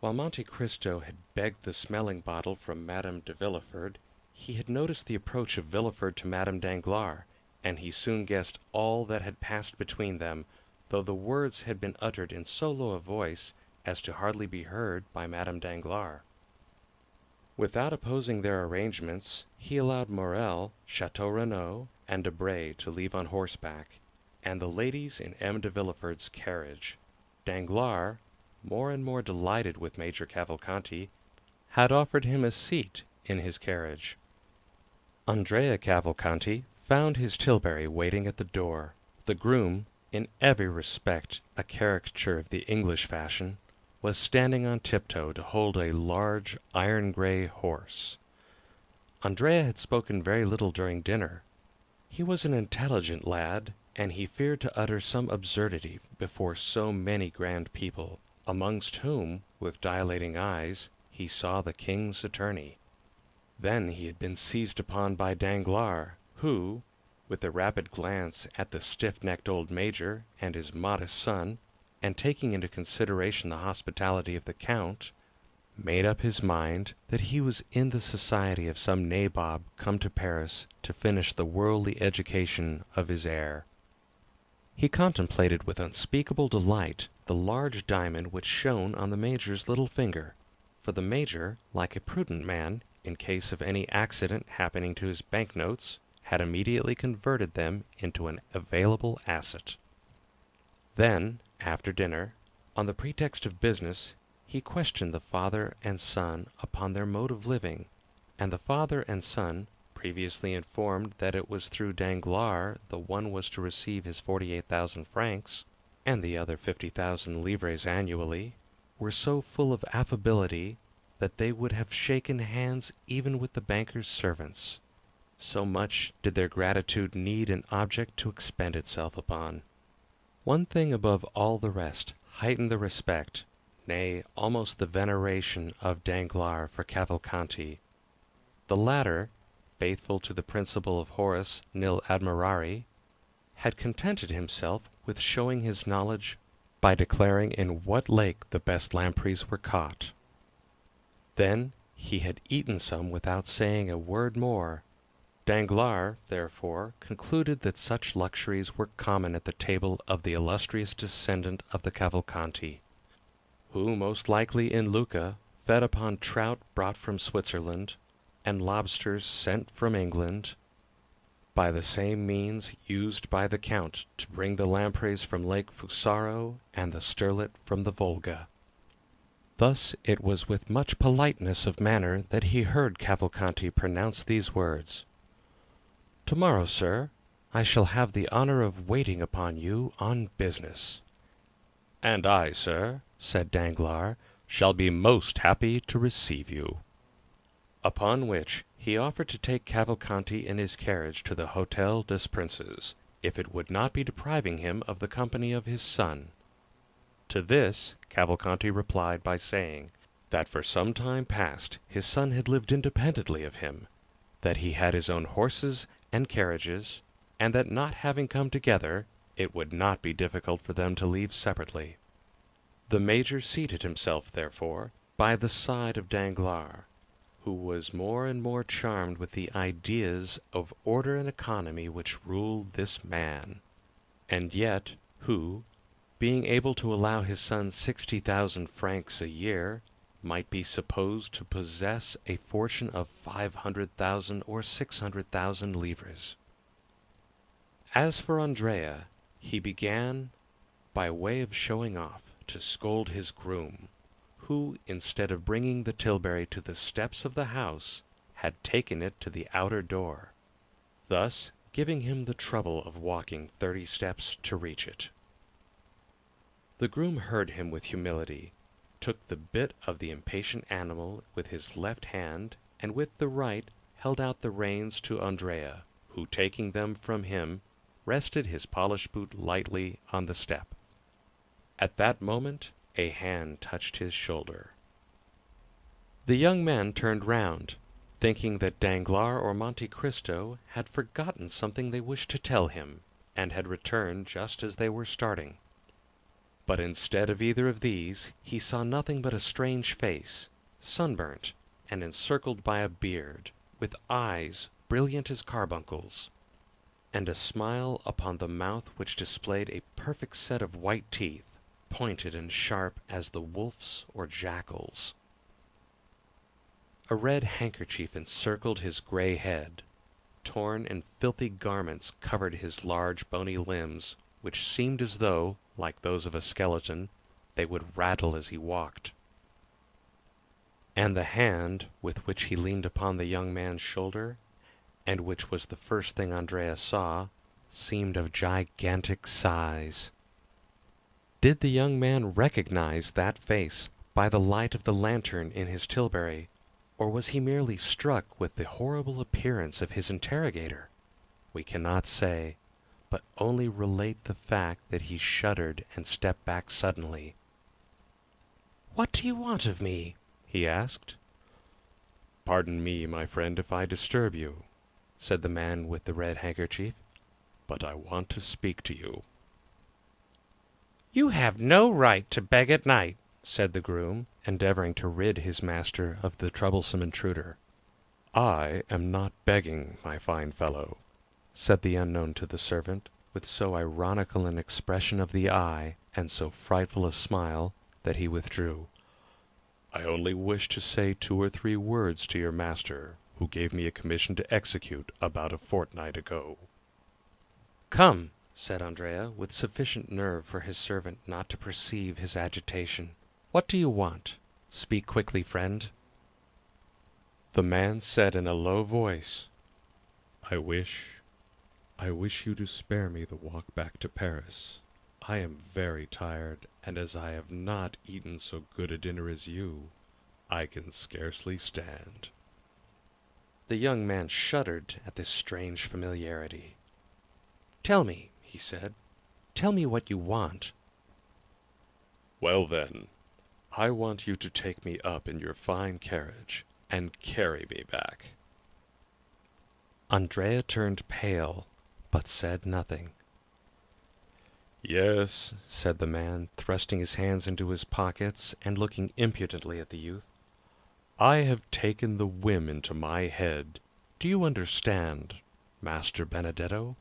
While Monte Cristo had begged the smelling bottle from Madame de Villefort, he had noticed the approach of Villefort to Madame Danglars, and he soon guessed all that had passed between them, though the words had been uttered in so low a voice as to hardly be heard by Madame Danglars. Without opposing their arrangements, he allowed Morrel, Chateau Renaud, and Debray to leave on horseback, and the ladies in M. de Villefort's carriage. Danglars, more and more delighted with Major Cavalcanti, had offered him a seat in his carriage. Andrea Cavalcanti found his tilbury waiting at the door. The groom, in every respect a caricature of the English fashion, was standing on tiptoe to hold a large iron-gray horse. Andrea had spoken very little during dinner. He was an intelligent lad, and he feared to utter some absurdity before so many grand people, amongst whom, with dilating eyes, he saw the king's attorney. Then he had been seized upon by Danglars, who, with a rapid glance at the stiff-necked old major and his modest son, and taking into consideration the hospitality of the Count, made up his mind that he was in the society of some nabob come to Paris to finish the worldly education of his heir. He contemplated with unspeakable delight the large diamond which shone on the major's little finger, for the major, like a prudent man, in case of any accident happening to his banknotes, had immediately converted them into an available asset. Then, after dinner, on the pretext of business, he questioned the father and son upon their mode of living, and the father and son, previously informed that it was through Danglars the one was to receive his 48,000 francs, and the other 50,000 livres annually, were so full of affability that they would have shaken hands even with the banker's servants. So much did their gratitude need an object to expend itself upon. One thing above all the rest heightened the respect, nay, almost the veneration of Danglars for Cavalcanti. The latter, faithful to the principle of Horace nil admirari, had contented himself with showing his knowledge by declaring in what lake the best lampreys were caught. Then he had eaten some without saying a word more. Danglars, therefore, concluded that such luxuries were common at the table of the illustrious descendant of the Cavalcanti, who most likely in Lucca fed upon trout brought from Switzerland, and lobsters sent from England, by the same means used by the Count to bring the lampreys from Lake Fusaro and the sterlet from the Volga. Thus it was with much politeness of manner that he heard Cavalcanti pronounce these words: "Tomorrow, sir, I shall have the honor of waiting upon you on business." "And I, sir," said Danglars, "shall be most happy to receive you." Upon which he offered to take Cavalcanti in his carriage to the Hôtel des Princes, if it would not be depriving him of the company of his son. To this Cavalcanti replied by saying that for some time past his son had lived independently of him, that he had his own horses and carriages, and that not having come together, it would not be difficult for them to leave separately. The major seated himself, therefore, by the side of Danglars, who was more and more charmed with the ideas of order and economy which ruled this man, and yet who, being able to allow his son 60,000 francs a year, might be supposed to possess a fortune of 500,000 or 600,000 livres. As for Andrea, he began, by way of showing off, to scold his groom, who, instead of bringing the tilbury to the steps of the house, had taken it to the outer door, thus giving him the trouble of walking 30 steps to reach it. The groom heard him with humility, took the bit of the impatient animal with his left hand, and with the right held out the reins to Andrea, who, taking them from him, rested his polished boot lightly on the step. At that moment a hand touched his shoulder. The young man turned round, thinking that Danglars or Monte Cristo had forgotten something they wished to tell him, and had returned just as they were starting. But instead of either of these, he saw nothing but a strange face, sunburnt, and encircled by a beard, with eyes brilliant as carbuncles, and a smile upon the mouth which displayed a perfect set of white teeth, pointed and sharp as the wolf's or jackal's. A red handkerchief encircled his grey head. Torn and filthy garments covered his large bony limbs, which seemed as though, like those of a skeleton, they would rattle as he walked. And the hand with which he leaned upon the young man's shoulder, and which was the first thing Andrea saw, seemed of gigantic size. Did the young man recognize that face by the light of the lantern in his tilbury, or was he merely struck with the horrible appearance of his interrogator? We cannot say, but only relate the fact that he shuddered and stepped back suddenly. "What do you want of me?" he asked. "Pardon me, my friend, if I disturb you," said the man with the red handkerchief, "but I want to speak to you." "You have no right to beg at night," said the groom, endeavoring to rid his master of the troublesome intruder. "I am not begging, my fine fellow," said the unknown to the servant, with so ironical an expression of the eye, and so frightful a smile, that he withdrew. "I only wish to say 2 or 3 words to your master, who gave me a commission to execute about a fortnight ago." "Come," said Andrea, with sufficient nerve for his servant not to perceive his agitation. "What do you want? Speak quickly, friend." The man said in a low voice, I wish you to spare me the walk back to Paris. I am very tired, and as I have not eaten so good a dinner as you, I can scarcely stand." The young man shuddered at this strange familiarity. "Tell me," he said, "tell me what you want." "Well, then, I want you to take me up in your fine carriage and carry me back." Andrea turned pale, but said nothing. "Yes," said the man, thrusting his hands into his pockets and looking impudently at the youth, "I have taken the whim into my head. Do you understand, Master Benedetto?"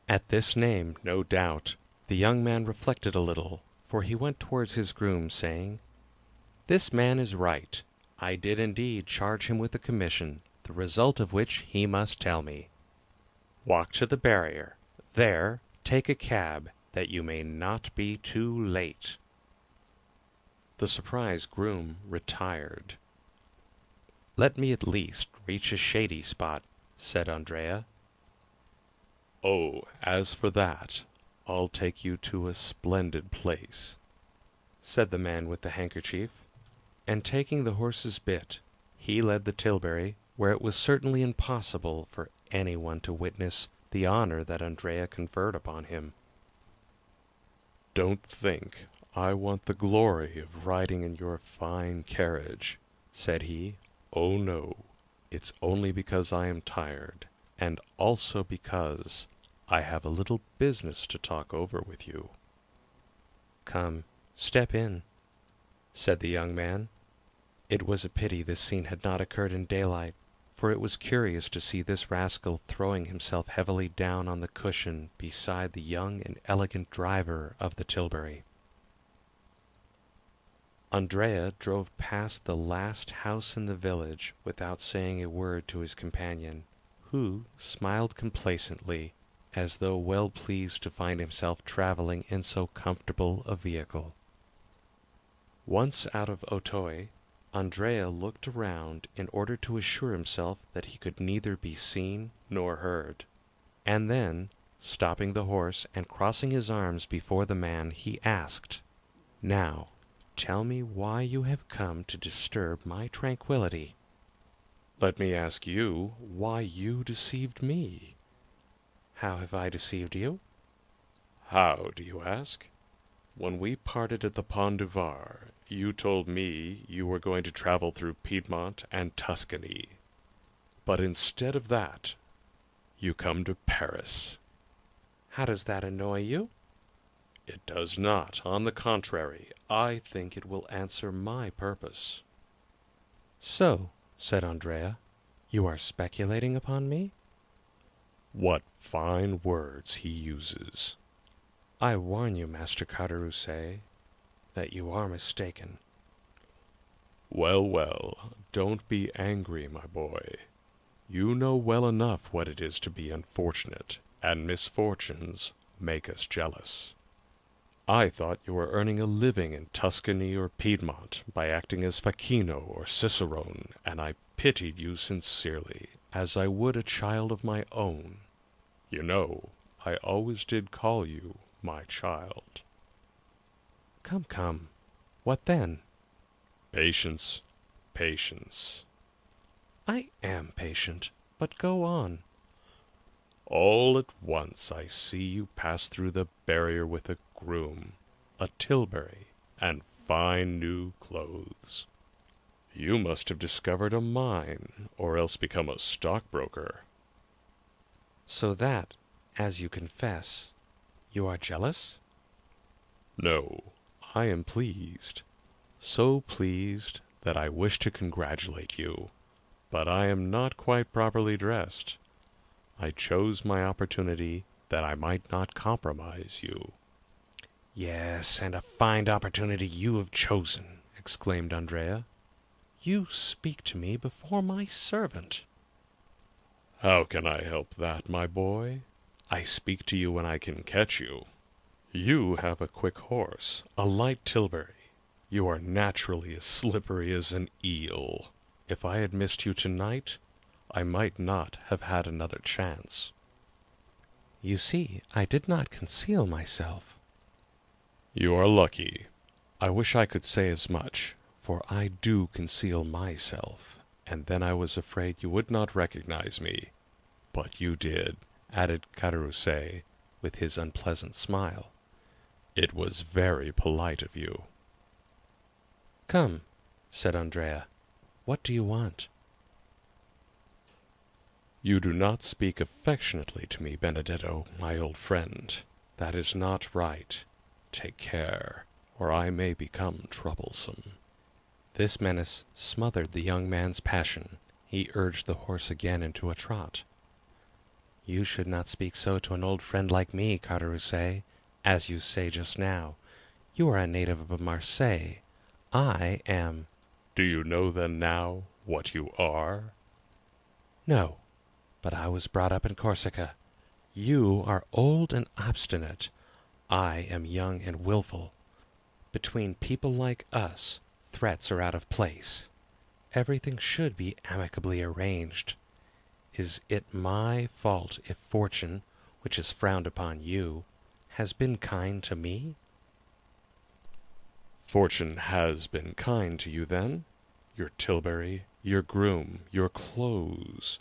At this name, no doubt, the young man reflected a little, for he went towards his groom, saying, "This man is right. I did indeed charge him with a commission, the result of which he must tell me. Walk to the barrier. There, take a cab, that you may not be too late." The surprised groom retired. "Let me at least reach a shady spot," said Andrea. "Oh, as for that, I'll take you to a splendid place," said the man with the handkerchief, and taking the horse's bit, he led the tilbury where it was certainly impossible for anyone to witness the honor that Andrea conferred upon him. "Don't think I want the glory of riding in your fine carriage," said he. "Oh, no, it's only because I am tired, and also because I have a little business to talk over with you." "Come, step in," said the young man. It was a pity this scene had not occurred in daylight, for it was curious to see this rascal throwing himself heavily down on the cushion beside the young and elegant driver of the tilbury. Andrea drove past the last house in the village without saying a word to his companion, who smiled complacently, as though well pleased to find himself travelling in so comfortable a vehicle. Once out of Auteuil, Andrea looked around in order to assure himself that he could neither be seen nor heard, and then, stopping the horse and crossing his arms before the man, he asked, "Now, tell me why you have come to disturb my tranquillity." "Let me ask you why you deceived me." "How have I deceived you?" "How, do you ask? When we parted at the Pont du Var, you told me you were going to travel through Piedmont and Tuscany. But instead of that, you come to Paris." "How does that annoy you?" It does not. On the contrary, I think it will answer my purpose. So, said Andrea, you are speculating upon me? What fine words he uses. I warn you, Master Caderousse, that you are mistaken. Well, well, don't be angry, my boy. You know well enough what it is to be unfortunate, and misfortunes make us jealous. I thought you were earning a living in Tuscany or Piedmont by acting as Facchino or Cicerone, and I pitied you sincerely, as I would a child of my own. You know, I always did call you my child. Come, come. What then? Patience, patience. I am patient, but go on. All at once I see you pass through the barrier with a groom, a tilbury, and fine new clothes. You must have discovered a mine, or else become a stockbroker. So that, as you confess, you are jealous? No, I am pleased. So pleased that I wish to congratulate you, but I am not quite properly dressed. I chose my opportunity that I might not compromise you. Yes, and a fine opportunity you have chosen, exclaimed Andrea. You speak to me before my servant. How can I help that, my boy? I speak to you when I can catch you. You have a quick horse, a light tilbury. You are naturally as slippery as an eel. If I had missed you tonight, I might not have had another chance. You see, I did not conceal myself. You are lucky. I wish I could say as much, for I do conceal myself, and then I was afraid you would not recognize me. But you did, added Caderousse, with his unpleasant smile. It was very polite of you. Come, said Andrea, what do you want? You do not speak affectionately to me, Benedetto, my old friend. That is not right. Take care, or I may become troublesome. This menace smothered the young man's passion. He urged the horse again into a trot. You should not speak so to an old friend like me, Caderousse, as you say just now. You are a native of Marseille. I am— Do you know then now what you are? No, but I was brought up in Corsica. You are old and obstinate. I am young and wilful. Between people like us, threats are out of place. Everything should be amicably arranged. Is it my fault if fortune, which is frowned upon you, has been kind to me? Fortune has been kind to you, then? Your tilbury, your groom, your clothes,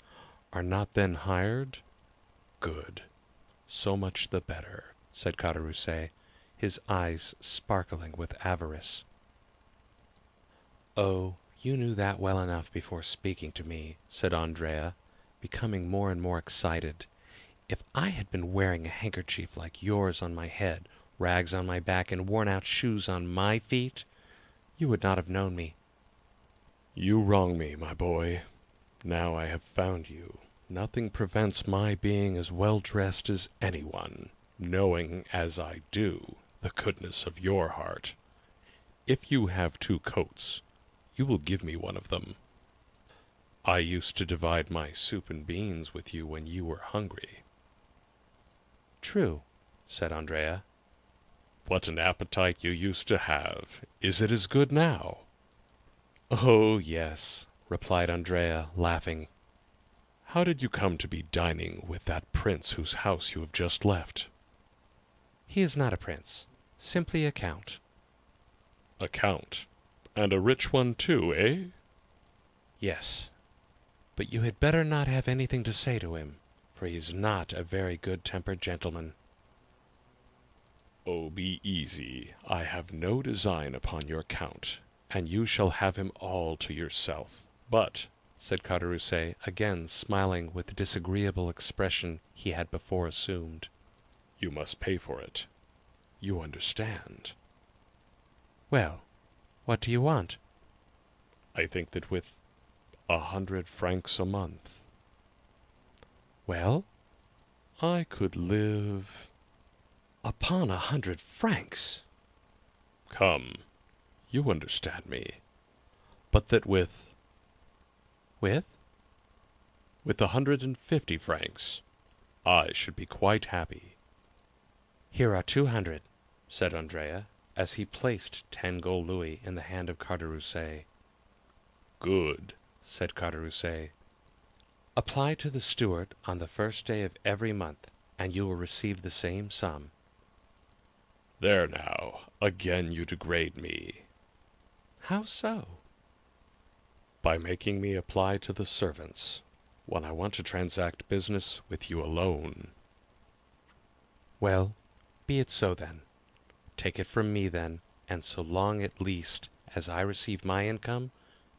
are not then hired? Good. So much the better, said Caderousse, his eyes sparkling with avarice. Oh, you knew that well enough before speaking to me, said Andrea, becoming more and more excited. If I had been wearing a handkerchief like yours on my head, rags on my back, and worn-out shoes on my feet, you would not have known me. You wrong me, my boy. Now I have found you. Nothing prevents my being as well dressed as anyone, knowing, as I do, the goodness of your heart. If you have 2 coats, you will give me one of them. I used to divide my soup and beans with you when you were hungry. True, said Andrea. What an appetite you used to have! Is it as good now? Oh, yes, replied Andrea, laughing. How did you come to be dining with that prince whose house you have just left? He is not a prince, simply a count. A count? And a rich one too, eh? Yes, but you had better not have anything to say to him, for he is not a very good-tempered gentleman. Oh, be easy. I have no design upon your count, and you shall have him all to yourself. But, said Caderousse, again smiling with the disagreeable expression he had before assumed, you must pay for it. You understand. Well, what do you want? I think that with 100 francs a month, well, I could live upon 100 francs. Come, you understand me. But that with 150 francs, I should be quite happy. Here are 200, said Andrea, as he placed 10 gold louis in the hand of Carderousse. Good, said Carderousse. Apply to the steward on the first day of every month, and you will receive the same sum. There now, again you degrade me. How so? By making me apply to the servants, when I want to transact business with you alone. Well, be it so then. Take it from me then, and so long at least as I receive my income,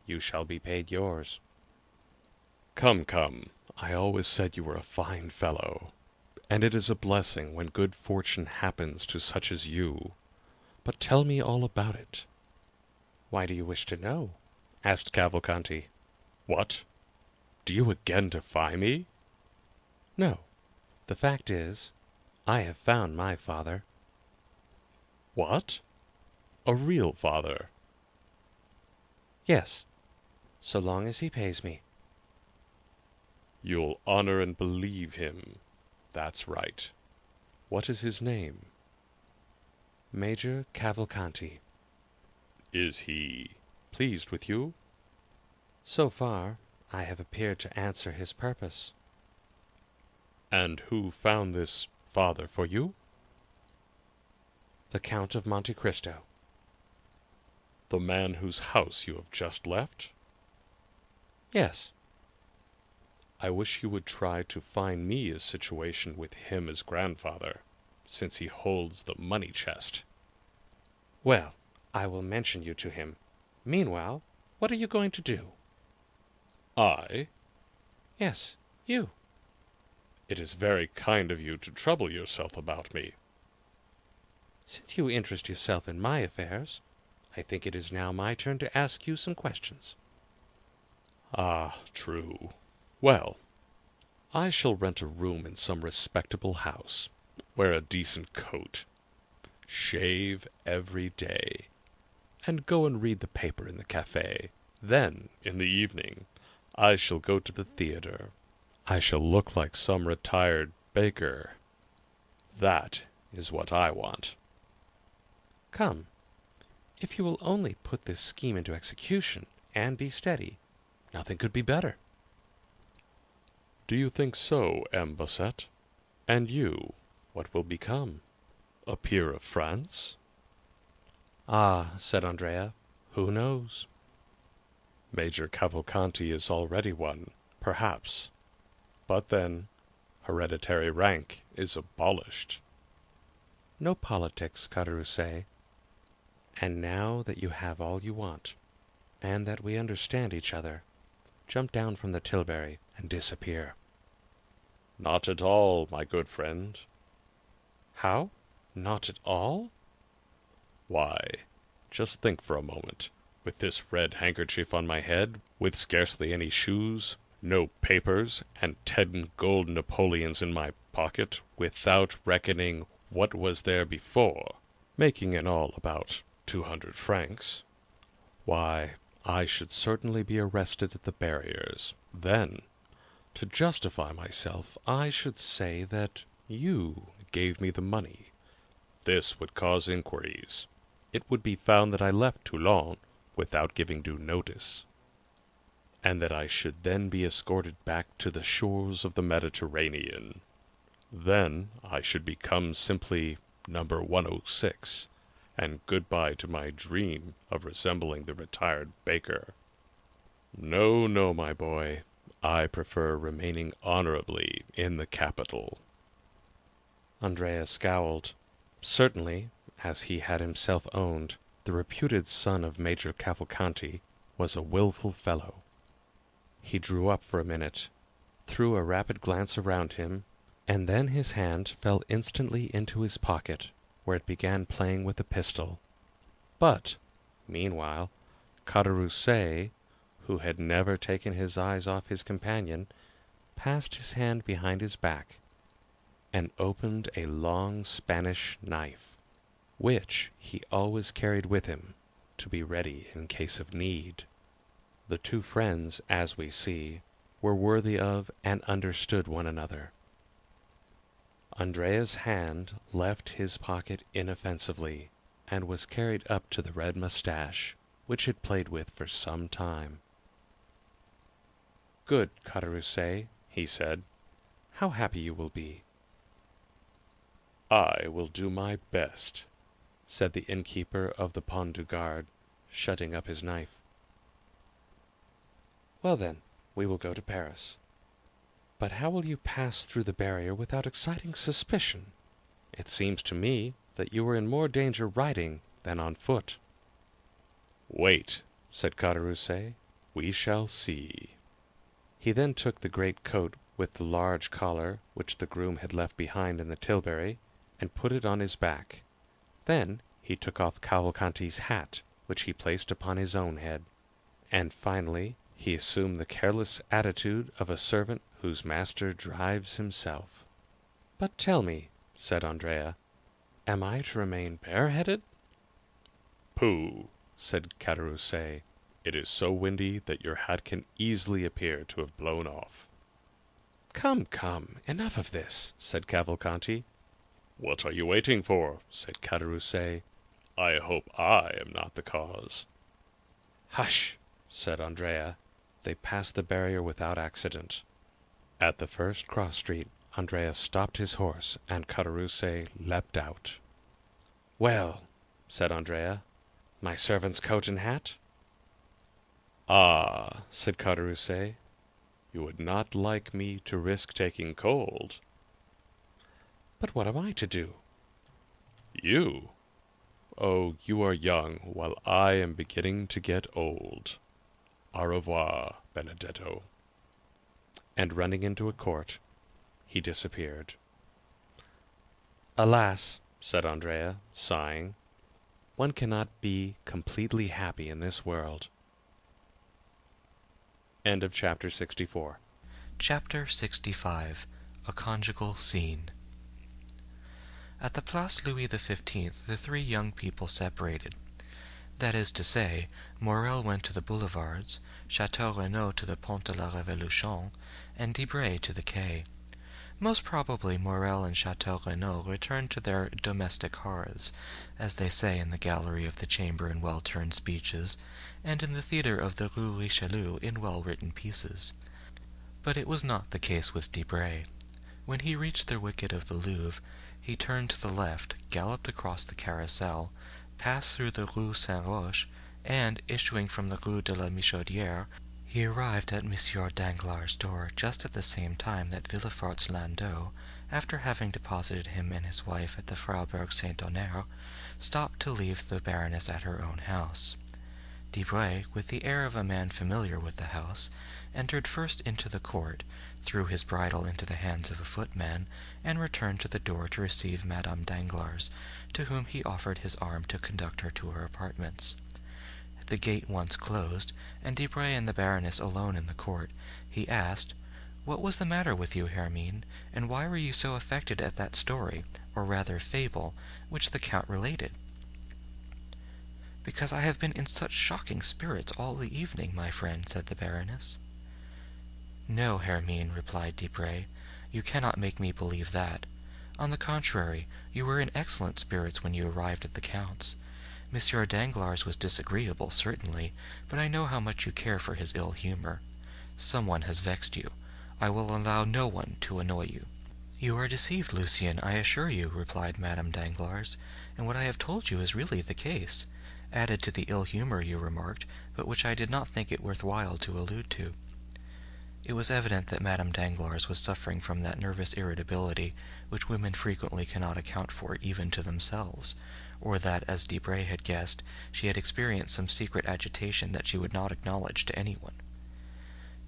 you shall be paid yours. Come, come, I always said you were a fine fellow, and it is a blessing when good fortune happens to such as you. But tell me all about it. Why do you wish to know? Asked Cavalcanti. What? Do you again defy me? No. The fact is, I have found my father. What? A real father? Yes, so long as he pays me. You'll honor and believe him. That's right. What is his name? Major Cavalcanti. Is he pleased with you? So far, I have appeared to answer his purpose. And who found this father for you? The Count of Monte Cristo. The man whose house you have just left? Yes. I wish you would try to find me a situation with him as grandfather, since he holds the money chest. Well, I will mention you to him. Meanwhile, what are you going to do? I? Yes, you. It is very kind of you to trouble yourself about me. Since you interest yourself in my affairs, I think it is now my turn to ask you some questions. Ah, true. Well, I shall rent a room in some respectable house, wear a decent coat, shave every day, and go and read the paper in the cafe. Then, in the evening, I shall go to the theatre. I shall look like some retired baker. That is what I want. Come, if you will only put this scheme into execution, and be steady, nothing could be better. Do you think so, M. Basset? And you, what will become? A peer of France? Ah, said Andrea, who knows? Major Cavalcanti is already one, perhaps. But then, hereditary rank is abolished. No politics, Carderousse. And now that you have all you want, and that we understand each other, jump down from the tilbury and disappear. Not at all, my good friend. How? Not at all? Why, just think for a moment. With this red handkerchief on my head, with scarcely any shoes, no papers, and 10 gold Napoleons in my pocket, without reckoning what was there before, making in all about 200 francs. Why, I should certainly be arrested at the barriers. Then, to justify myself, I should say that you gave me the money. This would cause inquiries. It would be found that I left Toulon without giving due notice, and that I should then be escorted back to the shores of the Mediterranean. Then I should become simply number 106, and goodbye to my dream of resembling the retired baker. No, no, my boy, I prefer remaining honorably in the capital. Andrea scowled. Certainly, as he had himself owned, the reputed son of Major Cavalcanti was a willful fellow. He drew up for a minute, threw a rapid glance around him, and then his hand fell instantly into his pocket, where it began playing with a pistol. But, meanwhile, Caderousse, who had never taken his eyes off his companion, passed his hand behind his back and opened a long Spanish knife, which he always carried with him to be ready in case of need. The two friends, as we see, were worthy of and understood one another. Andrea's hand left his pocket inoffensively, and was carried up to the red mustache, which it played with for some time. "Good, Caderousse," he said. "How happy you will be." "I will do my best," said the innkeeper of the Pont du Gard, shutting up his knife. "Well then, we will go to Paris. But how will you pass through the barrier without exciting suspicion? It seems to me that you are in more danger riding than on foot." "Wait," said Caderousse, "we shall see." He then took the great coat with the large collar which the groom had left behind in the tilbury, and put it on his back. Then he took off Cavalcanti's hat, which he placed upon his own head, and finally he assumed the careless attitude of a servant whose master drives himself. "But tell me," said Andrea, "am I to remain bareheaded?" "Pooh," said Caderousse, "it is so windy that your hat can easily appear to have blown off." "Come, come, enough of this," said Cavalcanti. "What are you waiting for?" said Caderousse. "I hope I am not the cause." "Hush!" said Andrea. They passed the barrier without accident. At the first cross street, Andrea stopped his horse, and Caderousse leapt out. "Well," said Andrea, "my servant's coat and hat?" "Ah," said Caderousse, "you would not like me to risk taking cold." "But what am I to do?" "You? Oh, you are young, while I am beginning to get old. Au revoir, Benedetto." And running into a court, he disappeared. "Alas," said Andrea, sighing, "one cannot be completely happy in this world." End of chapter 64. Chapter 65. A Conjugal Scene. At the Place Louis XV the three young people separated. That is to say, Morel went to the boulevards, Château Renaud to the Pont de la Révolution, and Debray to the quay. Most probably Morel and Château Renaud returned to their domestic hearths, as they say in the gallery of the Chamber in well-turned speeches, and in the theatre of the Rue Richelieu in well-written pieces. But it was not the case with Debray. When he reached the wicket of the Louvre, he turned to the left, galloped across the Carrousel, passed through the Rue Saint-Roch, and, issuing from the Rue de la Michodière, he arrived at Monsieur Danglars' door just at the same time that Villefort's landau, after having deposited him and his wife at the Faubourg Saint-Honoré, stopped to leave the Baroness at her own house. Debray, with the air of a man familiar with the house, entered first into the court, threw his bridle into the hands of a footman, and returned to the door to receive Madame Danglars, to whom he offered his arm to conduct her to her apartments. The gate once closed, and Debray and the Baroness alone in the court, he asked, "What was the matter with you, Hermine, and why were you so affected at that story, or rather fable, which the Count related?" "Because I have been in such shocking spirits all the evening, my friend," said the Baroness. "No, Hermine," replied Debray, "you cannot make me believe that. On the contrary, you were in excellent spirits when you arrived at the Count's. Monsieur Danglars was disagreeable, certainly, but I know how much you care for his ill humor. Someone has vexed you. I will allow no one to annoy you." "You are deceived, Lucien, I assure you," replied Madame Danglars, "and what I have told you is really the case, added to the ill humor you remarked, but which I did not think it worth while to allude to." It was evident that Madame Danglars was suffering from that nervous irritability which women frequently cannot account for even to themselves, or that, as Debray had guessed, she had experienced some secret agitation that she would not acknowledge to anyone.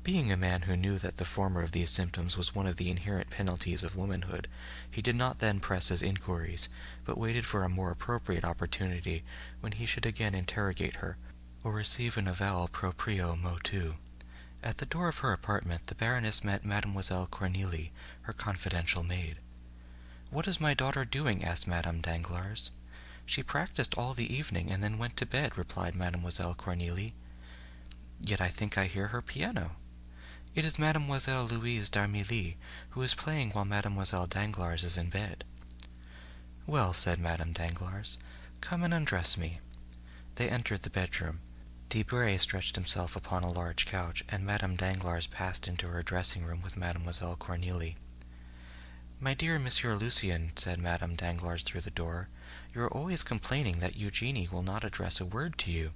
Being a man who knew that the former of these symptoms was one of the inherent penalties of womanhood, he did not then press his inquiries, but waited for a more appropriate opportunity when he should again interrogate her, or receive an avowal proprio motu. At the door of her apartment the Baroness met Mademoiselle Cornélie, her confidential maid. "What is my daughter doing?" asked Madame Danglars. "She practiced all the evening, and then went to bed," replied Mademoiselle Cornélie. "Yet I think I hear her piano." "It is Mademoiselle Louise d'Armilly, who is playing while Mademoiselle Danglars is in bed." "Well," said Madame Danglars, "come and undress me." They entered the bedroom. Debray stretched himself upon a large couch, and Madame Danglars passed into her dressing-room with Mademoiselle Cornélie. "My dear Monsieur Lucien," said Madame Danglars through the door, "you are always complaining that Eugénie will not address a word to you."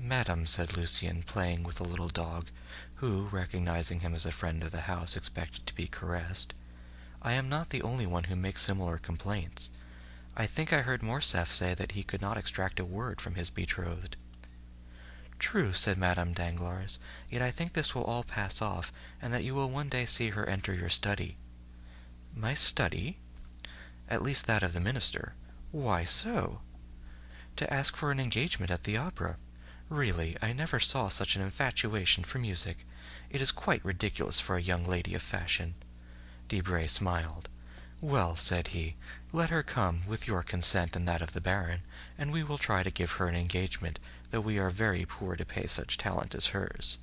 "Madame," said Lucien, playing with the little dog, who, recognizing him as a friend of the house, expected to be caressed, "I am not the only one who makes similar complaints. I think I heard Morcerf say that he could not extract a word from his betrothed." "True," said Madame Danglars, "yet I think this will all pass off, and that you will one day see her enter your study." "My study?" "At least that of the minister." "Why so?" "To ask for an engagement at the opera. Really, I never saw such an infatuation for music. It is quite ridiculous for a young lady of fashion." Debray smiled. "Well," said he, "let her come, with your consent and that of the baron, and we will try to give her an engagement, though we are very poor to pay such talent as hers."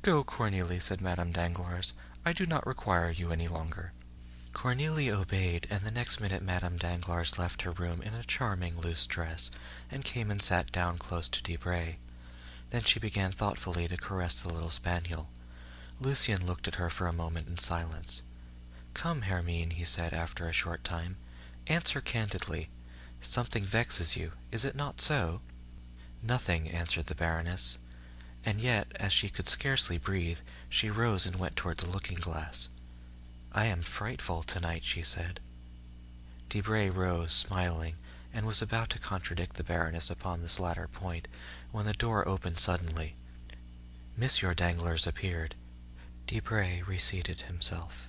"Go, Cornélie," said Madame Danglars. "I do not require you any longer." Cornélie obeyed, and the next minute Madame Danglars left her room in a charming loose dress, and came and sat down close to Debray. Then she began thoughtfully to caress the little spaniel. Lucien looked at her for a moment in silence. "Come, Hermine," he said after a short time, "answer candidly. Something vexes you, is it not so?" "Nothing," answered the Baroness. And yet, as she could scarcely breathe, she rose and went towards a looking-glass. "I am frightful tonight," she said. Debray rose, smiling, and was about to contradict the Baroness upon this latter point, when the door opened suddenly. Monsieur Danglars appeared. Debray reseated himself.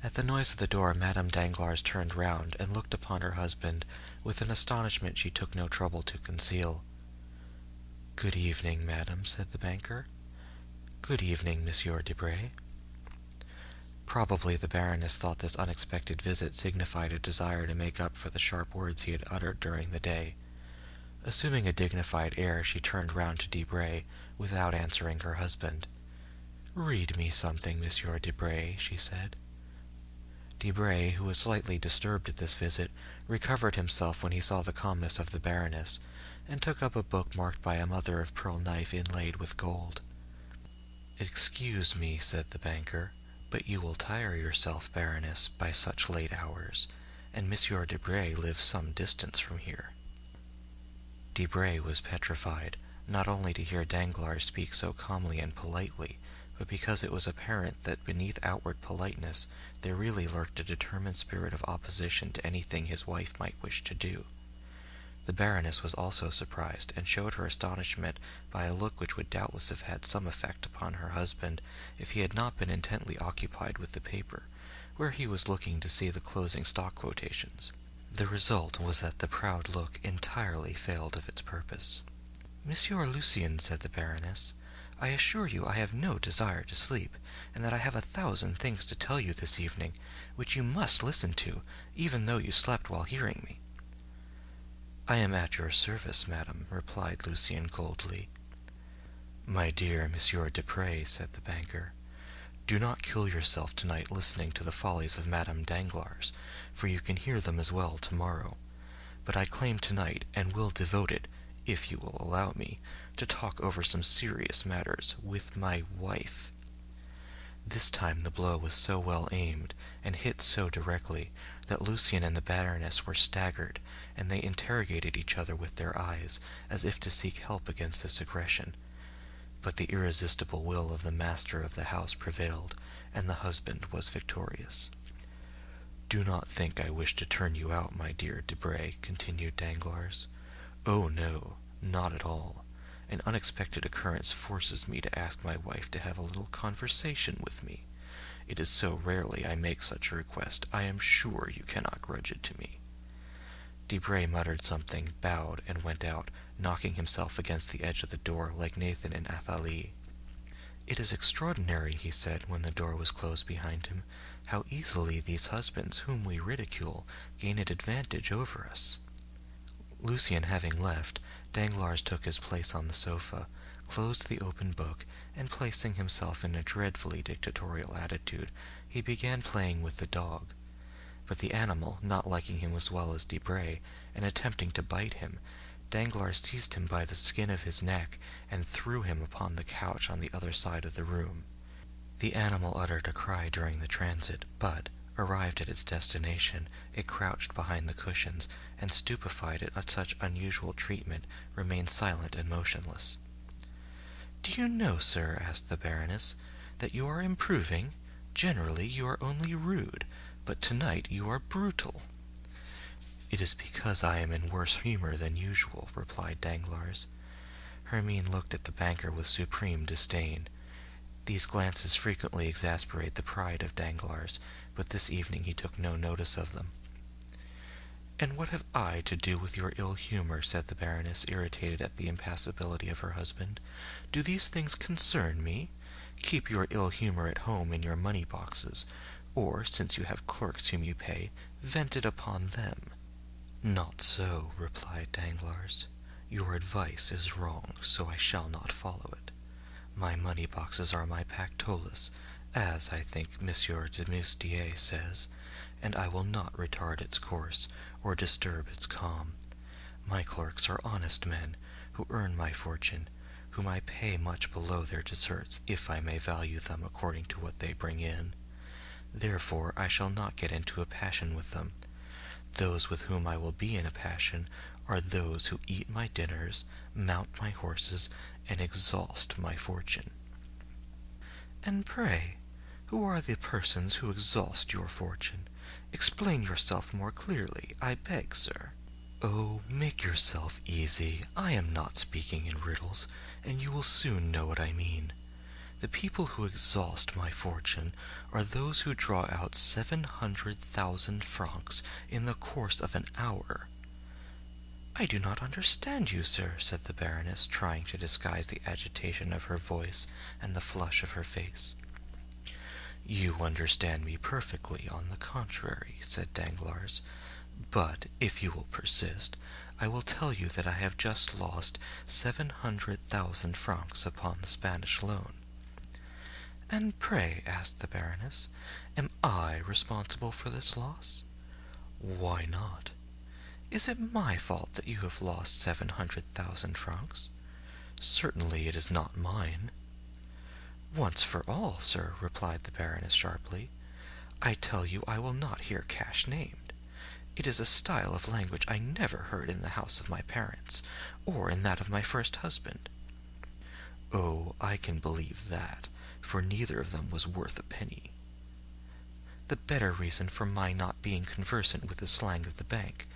At the noise of the door, Madame Danglars turned round and looked upon her husband with an astonishment she took no trouble to conceal. "Good evening, madame," said the banker. "Good evening, Monsieur Debray." Probably the Baroness thought this unexpected visit signified a desire to make up for the sharp words he had uttered during the day. Assuming a dignified air, she turned round to Debray, without answering her husband. "Read me something, Monsieur Debray," she said. Debray, who was slightly disturbed at this visit, recovered himself when he saw the calmness of the Baroness, and took up a book marked by a mother-of-pearl knife inlaid with gold. "Excuse me," said the banker, "but you will tire yourself, Baroness, by such late hours, and Monsieur Debray lives some distance from here." Debray was petrified, not only to hear Danglars speak so calmly and politely, but because it was apparent that beneath outward politeness there really lurked a determined spirit of opposition to anything his wife might wish to do. The Baroness was also surprised, and showed her astonishment by a look which would doubtless have had some effect upon her husband if he had not been intently occupied with the paper, where he was looking to see the closing stock quotations. The result was that the proud look entirely failed of its purpose. "Monsieur Lucien," said the Baroness, "I assure you I have no desire to sleep, and that I have 1,000 things to tell you this evening, which you must listen to, even though you slept while hearing me." "I am at your service, madame," replied Lucien coldly. "My dear Monsieur Debray," said the banker, "do not kill yourself tonight listening to the follies of Madame Danglars, for you can hear them as well tomorrow. But I claim tonight, and will devote it, if you will allow me, to talk over some serious matters with my wife." This time the blow was so well aimed, and hit so directly, that Lucien and the Baroness were staggered, and they interrogated each other with their eyes, as if to seek help against this aggression. But the irresistible will of the master of the house prevailed, and the husband was victorious. "Do not think I wish to turn you out, my dear Debray," continued Danglars. "Oh, no, not at all. An unexpected occurrence forces me to ask my wife to have a little conversation with me. It is so rarely I make such a request, I am sure you cannot grudge it to me." Debray muttered something, bowed, and went out, knocking himself against the edge of the door like Nathan and Athalie. "It is extraordinary," he said, when the door was closed behind him, "how easily these husbands whom we ridicule gain an advantage over us." Lucien having left, Danglars took his place on the sofa, closed the open book, and placing himself in a dreadfully dictatorial attitude, he began playing with the dog. But the animal, not liking him as well as Debray, and attempting to bite him, Danglars seized him by the skin of his neck and threw him upon the couch on the other side of the room. The animal uttered a cry during the transit, but, arrived at its destination, it crouched behind the cushions, and, stupefied at such unusual treatment, remained silent and motionless. "Do you know, sir," asked the Baroness, "that you are improving? Generally you are only rude, but tonight you are brutal." "It is because I am in worse humor than usual," replied Danglars. Hermine looked at the banker with supreme disdain. These glances frequently exasperate the pride of Danglars, but this evening he took no notice of them. "And what have I to do with your ill humor?" said the Baroness, irritated at the impassibility of her husband. "Do these things concern me? Keep your ill humor at home in your money boxes, or, since you have clerks whom you pay, vent it upon them." "Not so," replied Danglars. "Your advice is wrong, so I shall not follow it. My money boxes are my Pactolus, as I think Monsieur de Moustier says, and I will not retard its course, or disturb its calm. My clerks are honest men, who earn my fortune, whom I pay much below their deserts, if I may value them according to what they bring in. Therefore I shall not get into a passion with them. Those with whom I will be in a passion are those who eat my dinners, mount my horses, and exhaust my fortune." "And pray, who are the persons who exhaust your fortune? Explain yourself more clearly, I beg, sir." "Oh, make yourself easy. I am not speaking in riddles, and you will soon know what I mean. The people who exhaust my fortune are those who draw out 700,000 francs in the course of an hour." "I do not understand you, sir," said the Baroness, trying to disguise the agitation of her voice and the flush of her face. "You understand me perfectly, on the contrary," said Danglars. "But, if you will persist, I will tell you that I have just lost 700,000 francs upon the Spanish loan." "And pray," asked the Baroness, "am I responsible for this loss?" "Why not?" "Is it my fault that you have lost 700,000 francs?" "Certainly it is not mine." "Once for all, sir," replied the Baroness sharply, "I tell you I will not hear cash named. It is a style of language I never heard in the house of my parents, or in that of my first husband." "Oh, I can believe that, for neither of them was worth a penny." "The better reason for my not being conversant with the slang of the bank,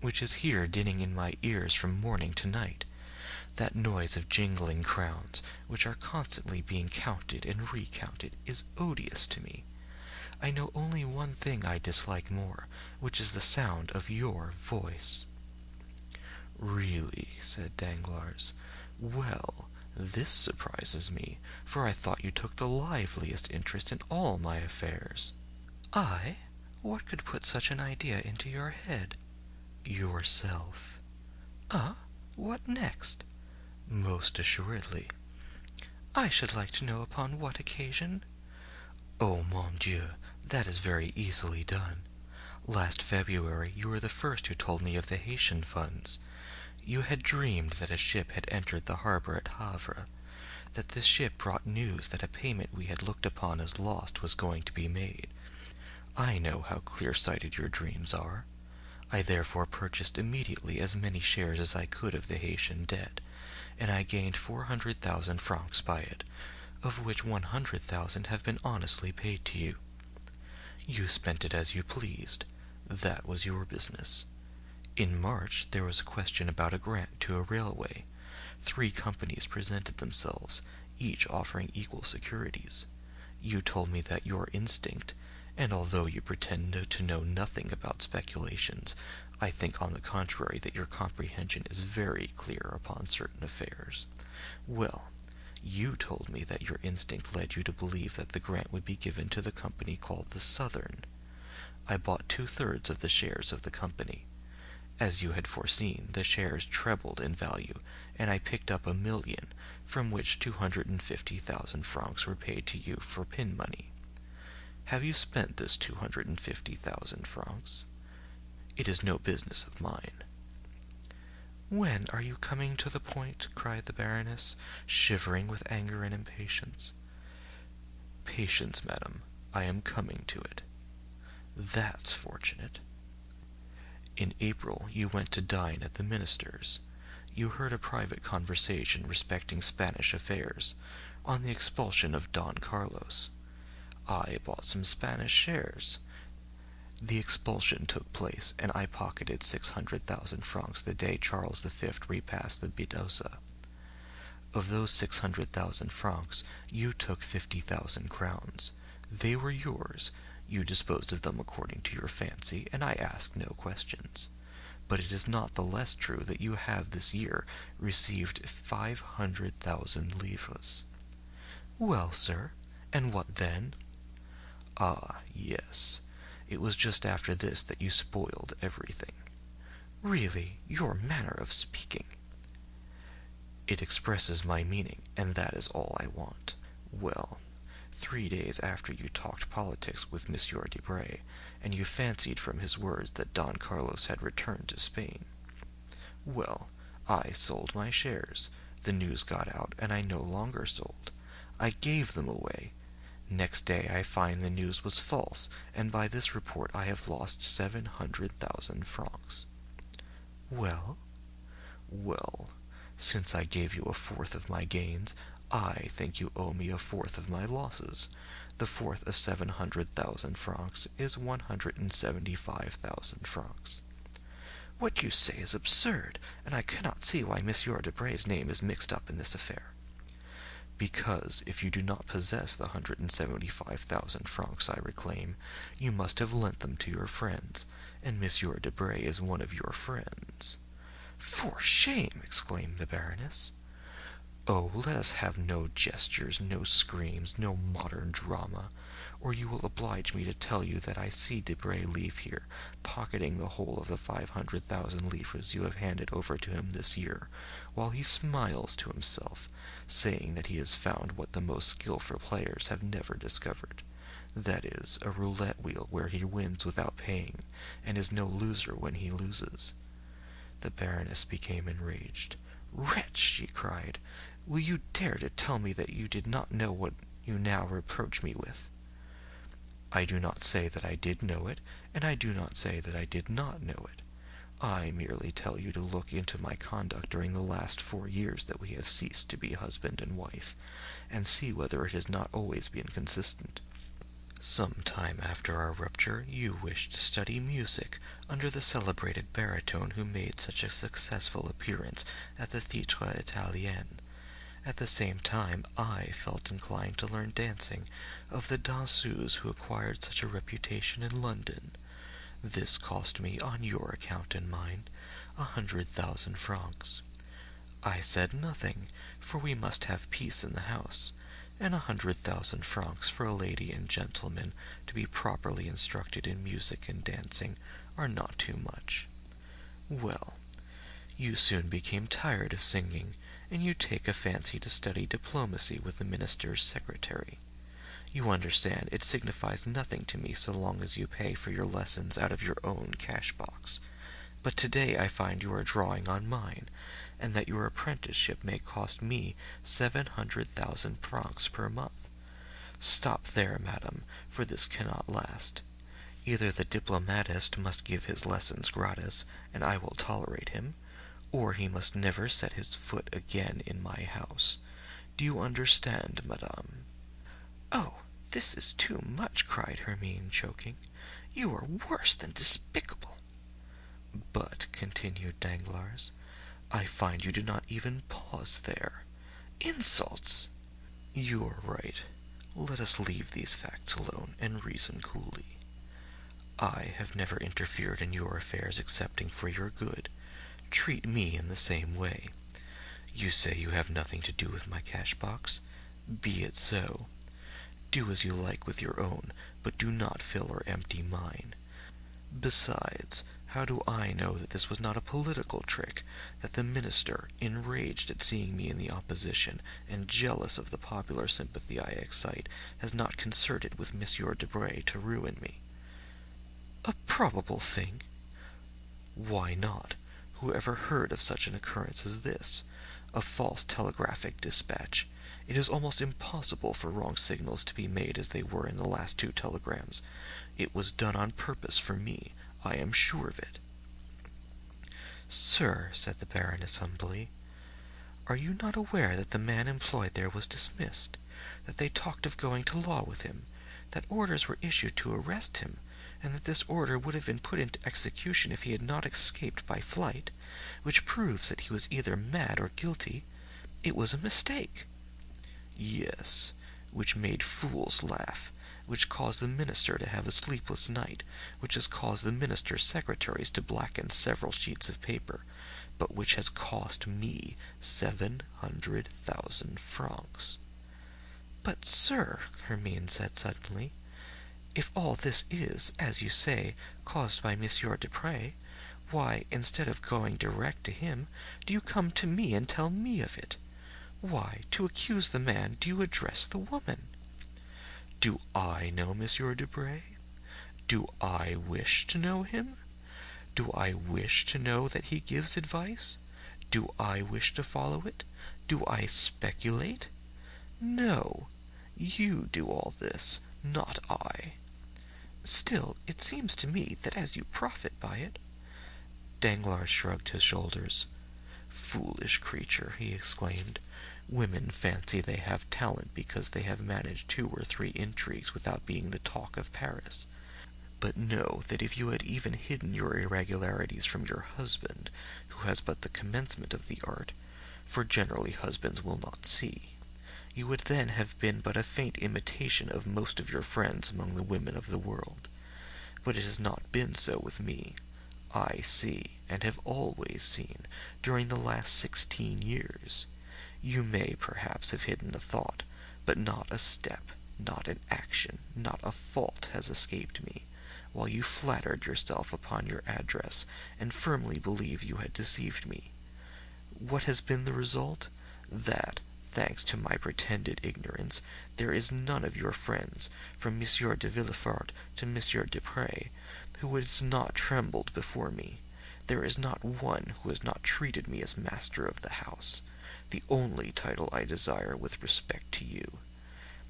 which is here dinning in my ears from morning to night. That noise of jingling crowns, which are constantly being counted and recounted, is odious to me. I know only one thing I dislike more, which is the sound of your voice." "Really," said Danglars. "Well, this surprises me, for I thought you took the liveliest interest in all my affairs." "I? What could put such an idea into your head?" "Yourself." "Ah, what next?" "Most assuredly." "I should like to know upon what occasion." "Oh, mon Dieu, that is very easily done. Last February you were the first who told me of the Haytian funds. You had dreamed that a ship had entered the harbor at Havre, that this ship brought news that a payment we had looked upon as lost was going to be made. I know how clear-sighted your dreams are. I therefore purchased immediately as many shares as I could of the Haytian debt, and I gained 400,000 francs by it, of which 100,000 have been honestly paid to you. You spent it as you pleased. That was your business. In March there was a question about a grant to a railway. 3 companies presented themselves, each offering equal securities. You told me that your instinct, and although you pretend to know nothing about speculations, I think on the contrary that your comprehension is very clear upon certain affairs. Well, you told me that your instinct led you to believe that the grant would be given to the company called the Southern. I bought 2/3 of the shares of the company. As you had foreseen, the shares trebled in value, and I picked up 1,000,000, from which 250,000 francs were paid to you for pin money. Have you spent this 250,000 francs? It is no business of mine." "When are you coming to the point?" cried the Baroness, shivering with anger and impatience. "Patience, madam, I am coming to it." "That's fortunate." "In April you went to dine at the minister's. You heard a private conversation respecting Spanish affairs, on the expulsion of Don Carlos. I bought some Spanish shares. The expulsion took place, and I pocketed 600,000 francs the day Charles V repassed the Bidosa. Of those 600,000 francs, you took 50,000 crowns. They were yours. You disposed of them according to your fancy, and I asked no questions. But it is not the less true that you have this year received 500,000 livres. Well, sir, and what then? Ah, yes, it was just after this that you spoiled everything. Really, your manner of speaking. It expresses my meaning, and that is all I want. Well, 3 days after you talked politics with Monsieur Debray, and you fancied from his words that Don Carlos had returned to Spain. Well, I sold my shares. The news got out, and I no longer sold. I gave them away. Next day I find the news was false, and by this report I have lost 700,000 francs. Well? Well, since I gave you 1/4 of my gains, I think you owe me 1/4 of my losses. The 1/4 of 700,000 francs is 175,000 francs. What you say is absurd, and I cannot see why Monsieur Debray's name is mixed up in this affair. Because if you do not possess the 175,000 francs I reclaim, you must have lent them to your friends, and Monsieur Debray is one of your friends. For shame! Exclaimed the Baroness. Oh, let us have no gestures, no screams, no modern drama, or you will oblige me to tell you that I see Debray leave here, pocketing the whole of the 500,000 livres you have handed over to him this year, while he smiles to himself, saying that he has found what the most skilful players have never discovered, that is, a roulette wheel where he wins without paying, and is no loser when he loses. The Baroness became enraged. "Wretch!" she cried, "will you dare to tell me that you did not know what you now reproach me with?" "I do not say that I did know it, and I do not say that I did not know it. I merely tell you to look into my conduct during the last 4 years that we have ceased to be husband and wife, and see whether it has not always been consistent. Some time after our rupture, you wished to study music under the celebrated baritone who made such a successful appearance at the Théâtre Italien. At the same time, I felt inclined to learn dancing of the danseuses who acquired such a reputation in London. This cost me, on your account and mine, 100,000 francs. I said nothing, for we must have peace in the house, and 100,000 francs for a lady and gentleman to be properly instructed in music and dancing are not too much. Well, you soon became tired of singing, and you take a fancy to study diplomacy with the minister's secretary. You understand, it signifies nothing to me so long as you pay for your lessons out of your own cash-box. But today I find you are drawing on mine, and that your apprenticeship may cost me 700,000 francs per month. Stop there, madam, for this cannot last. Either the diplomatist must give his lessons gratis, and I will tolerate him, or he must never set his foot again in my house. Do you understand, madame?" "Oh, this is too much," cried Hermine, choking. "You are worse than despicable." "But," continued Danglars, I find you do not even pause there. Insults! You are right. Let us leave these facts alone and reason coolly. I have never interfered in your affairs excepting for your good. Treat me in the same way. You say you have nothing to do with my cash box? Be it so. Do as you like with your own, but do not fill or empty mine. Besides, how do I know that this was not a political trick, that the minister, enraged at seeing me in the opposition, and jealous of the popular sympathy I excite, has not concerted with Monsieur Debray to ruin me? A probable thing. Why not? Who ever heard of such an occurrence as this? A false telegraphic dispatch. It is almost impossible for wrong signals to be made as they were in the last 2 telegrams. It was done on purpose for me. I am sure of it. Sir, said the Baroness humbly, are you not aware that the man employed there was dismissed, that they talked of going to law with him, that orders were issued to arrest him, and that this order would have been put into execution if he had not escaped by flight, which proves that he was either mad or guilty? It was a mistake. Yes, which made fools laugh, which caused the minister to have a sleepless night, which has caused the minister's secretaries to blacken several sheets of paper, but which has cost me 700,000 francs. But, sir, Hermine said suddenly, if all this is, as you say, caused by Monsieur Debray, why, instead of going direct to him, do you come to me and tell me of it? Why, to accuse the man, do you address the woman? Do I know Monsieur Debray? Do I wish to know him? Do I wish to know that he gives advice? Do I wish to follow it? Do I speculate? No, you do all this, not I. Still, it seems to me that as you profit by it... Danglars shrugged his shoulders. Foolish creature, he exclaimed. Women fancy they have talent because they have managed 2 or 3 intrigues without being the talk of Paris. But know that if you had even hidden your irregularities from your husband, who has but the commencement of the art, for generally husbands will not see, you would then have been but a faint imitation of most of your friends among the women of the world. But it has not been so with me. I see, and have always seen, during the last 16 years. You may perhaps have hidden a thought, but not a step, not an action, not a fault has escaped me, while you flattered yourself upon your address, and firmly believed you had deceived me. What has been the result? That, thanks to my pretended ignorance, there is none of your friends, from Monsieur de Villefort to Monsieur Debray, who has not trembled before me. There is not one who has not treated me as master of the house, the only title I desire with respect to you.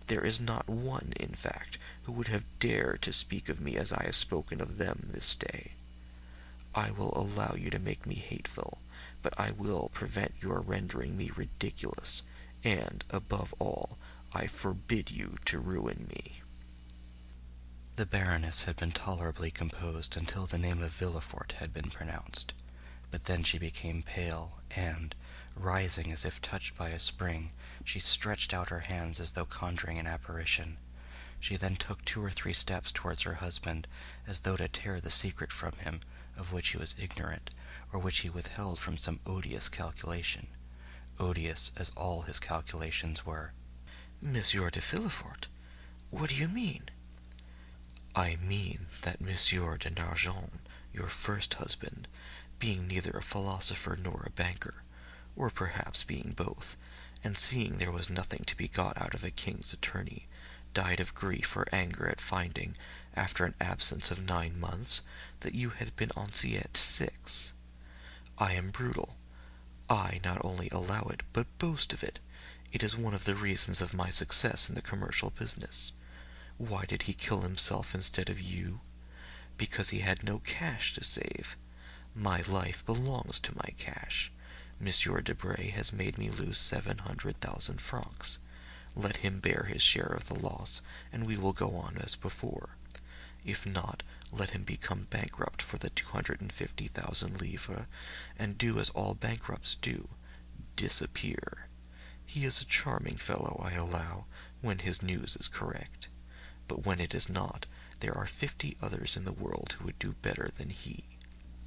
There is not one, in fact, who would have dared to speak of me as I have spoken of them this day. I will allow you to make me hateful, but I will prevent your rendering me ridiculous, and, above all, I forbid you to ruin me. The Baroness had been tolerably composed until the name of Villefort had been pronounced, but then she became pale, and, rising as if touched by a spring, she stretched out her hands as though conjuring an apparition. She then took 2 or 3 steps towards her husband, as though to tear the secret from him, of which he was ignorant, or which he withheld from some odious calculation, odious as all his calculations were. Monsieur de Villefort, what do you mean? I mean that Monsieur de Nargent, your first husband, being neither a philosopher nor a banker, or perhaps being both, and seeing there was nothing to be got out of a king's attorney, died of grief or anger at finding, after an absence of 9 months, that you had been anciette 6. I am brutal. I not only allow it, but boast of it. It is one of the reasons of my success in the commercial business. Why did he kill himself instead of you? Because he had no cash to save. My life belongs to my cash. Monsieur Debray has made me lose 700,000 francs. Let him bear his share of the loss, and we will go on as before. If not, Let him become bankrupt for the 250,000 livres, and do as all bankrupts do, disappear. He is a charming fellow, I allow, when his news is correct. But when it is not, there are 50 others in the world who would do better than he."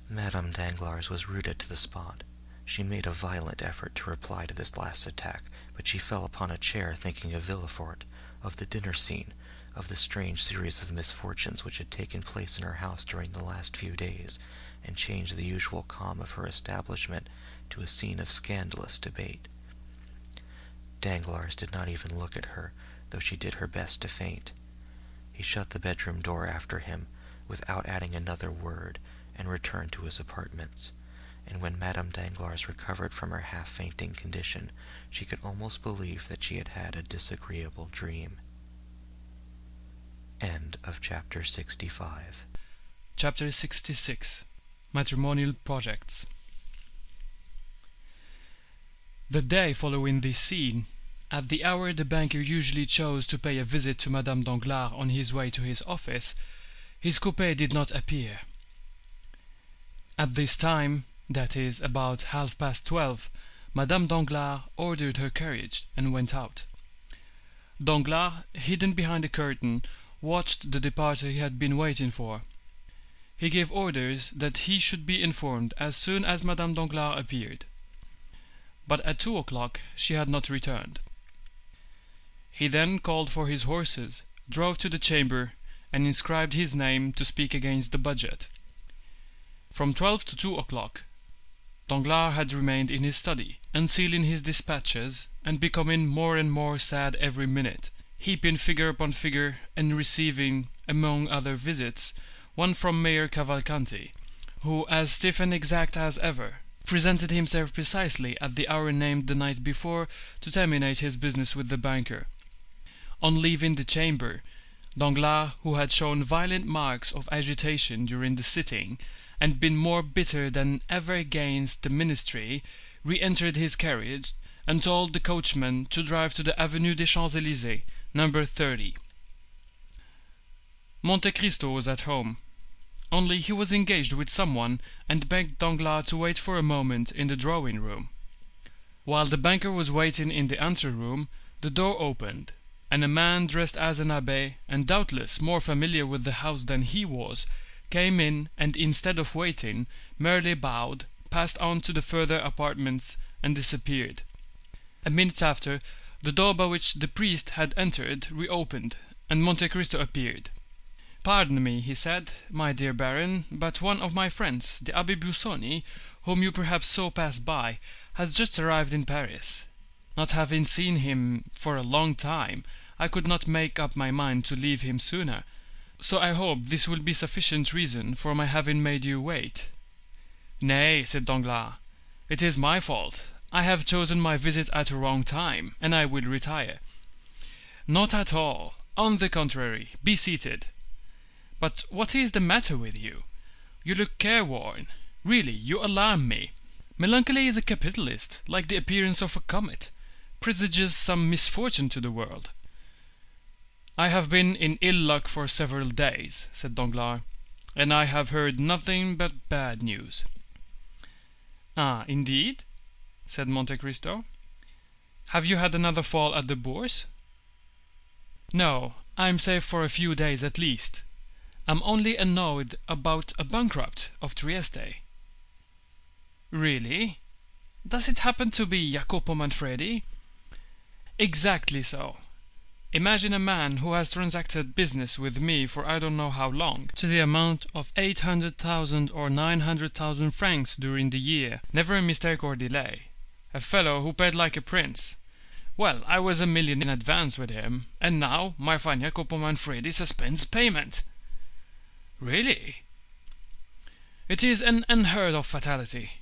Madame Danglars was rooted to the spot. She made a violent effort to reply to this last attack, but she fell upon a chair thinking of Villefort, of the dinner scene, of the strange series of misfortunes which had taken place in her house during the last few days, and changed the usual calm of her establishment to a scene of scandalous debate. Danglars did not even look at her, though she did her best to faint. He shut the bedroom door after him, without adding another word, and returned to his apartments. And when Madame Danglars recovered from her half-fainting condition, she could almost believe that she had had a disagreeable dream. End of chapter 65. Chapter 66. Matrimonial Projects. The day following this scene, at the hour the banker usually chose to pay a visit to Madame Danglars on his way to his office, his coupé did not appear. At this time, that is, about 12:30, Madame Danglars ordered her carriage and went out. Danglars, hidden behind a curtain, watched the departure he had been waiting for. He gave orders that he should be informed as soon as Madame Danglars appeared. But at 2 o'clock she had not returned. He then called for his horses, drove to the chamber, and inscribed his name to speak against the budget. From 12 to 2 o'clock, Danglars had remained in his study, unsealing his dispatches, and becoming more and more sad every minute, heaping figure upon figure, and receiving, among other visits, one from Mayor Cavalcanti, who, as stiff and exact as ever, presented himself precisely at the hour named the night before to terminate his business with the banker. On leaving the chamber, Danglars, who had shown violent marks of agitation during the sitting, and been more bitter than ever against the ministry, re-entered his carriage, and told the coachman to drive to the Avenue des Champs-Élysées, number 30. Monte Cristo was at home, only he was engaged with someone, and begged Danglars to wait for a moment in the drawing-room. While the banker was waiting in the ante-room, the door opened, and a man dressed as an abbé, and doubtless more familiar with the house than he was, came in, and instead of waiting, merely bowed, passed on to the further apartments, and disappeared. A minute after, the door by which the priest had entered reopened, and Monte Cristo appeared. "Pardon me," he said, "my dear Baron, but one of my friends, the Abbé Busoni, whom you perhaps saw pass by, has just arrived in Paris. Not having seen him for a long time, I could not make up my mind to leave him sooner, so I hope this will be sufficient reason for my having made you wait." "Nay," said Danglars, "it is my fault. I have chosen my visit at a wrong time, and I will retire." "Not at all. On the contrary, be seated. But what is the matter with you? You look careworn. Really, you alarm me. Melancholy is a capitalist, like the appearance of a comet, presages some misfortune to the world." "I have been in ill luck for several days," said Danglars, "and I have heard nothing but bad news." "Ah, indeed?" said Monte Cristo. "Have you had another fall at the Bourse?" "No, I'm safe for a few days at least. I'm only annoyed about a bankrupt of Trieste." "Really? Does it happen to be Jacopo Manfredi?" "Exactly so. Imagine a man who has transacted business with me for I don't know how long, to the amount of 800,000 or 900,000 francs during the year, never a mistake or delay. A fellow who paid like a prince. Well, I was a million in advance with him, and now my fine Jacopo Manfredi suspends payment." "Really?" "It is an unheard of fatality.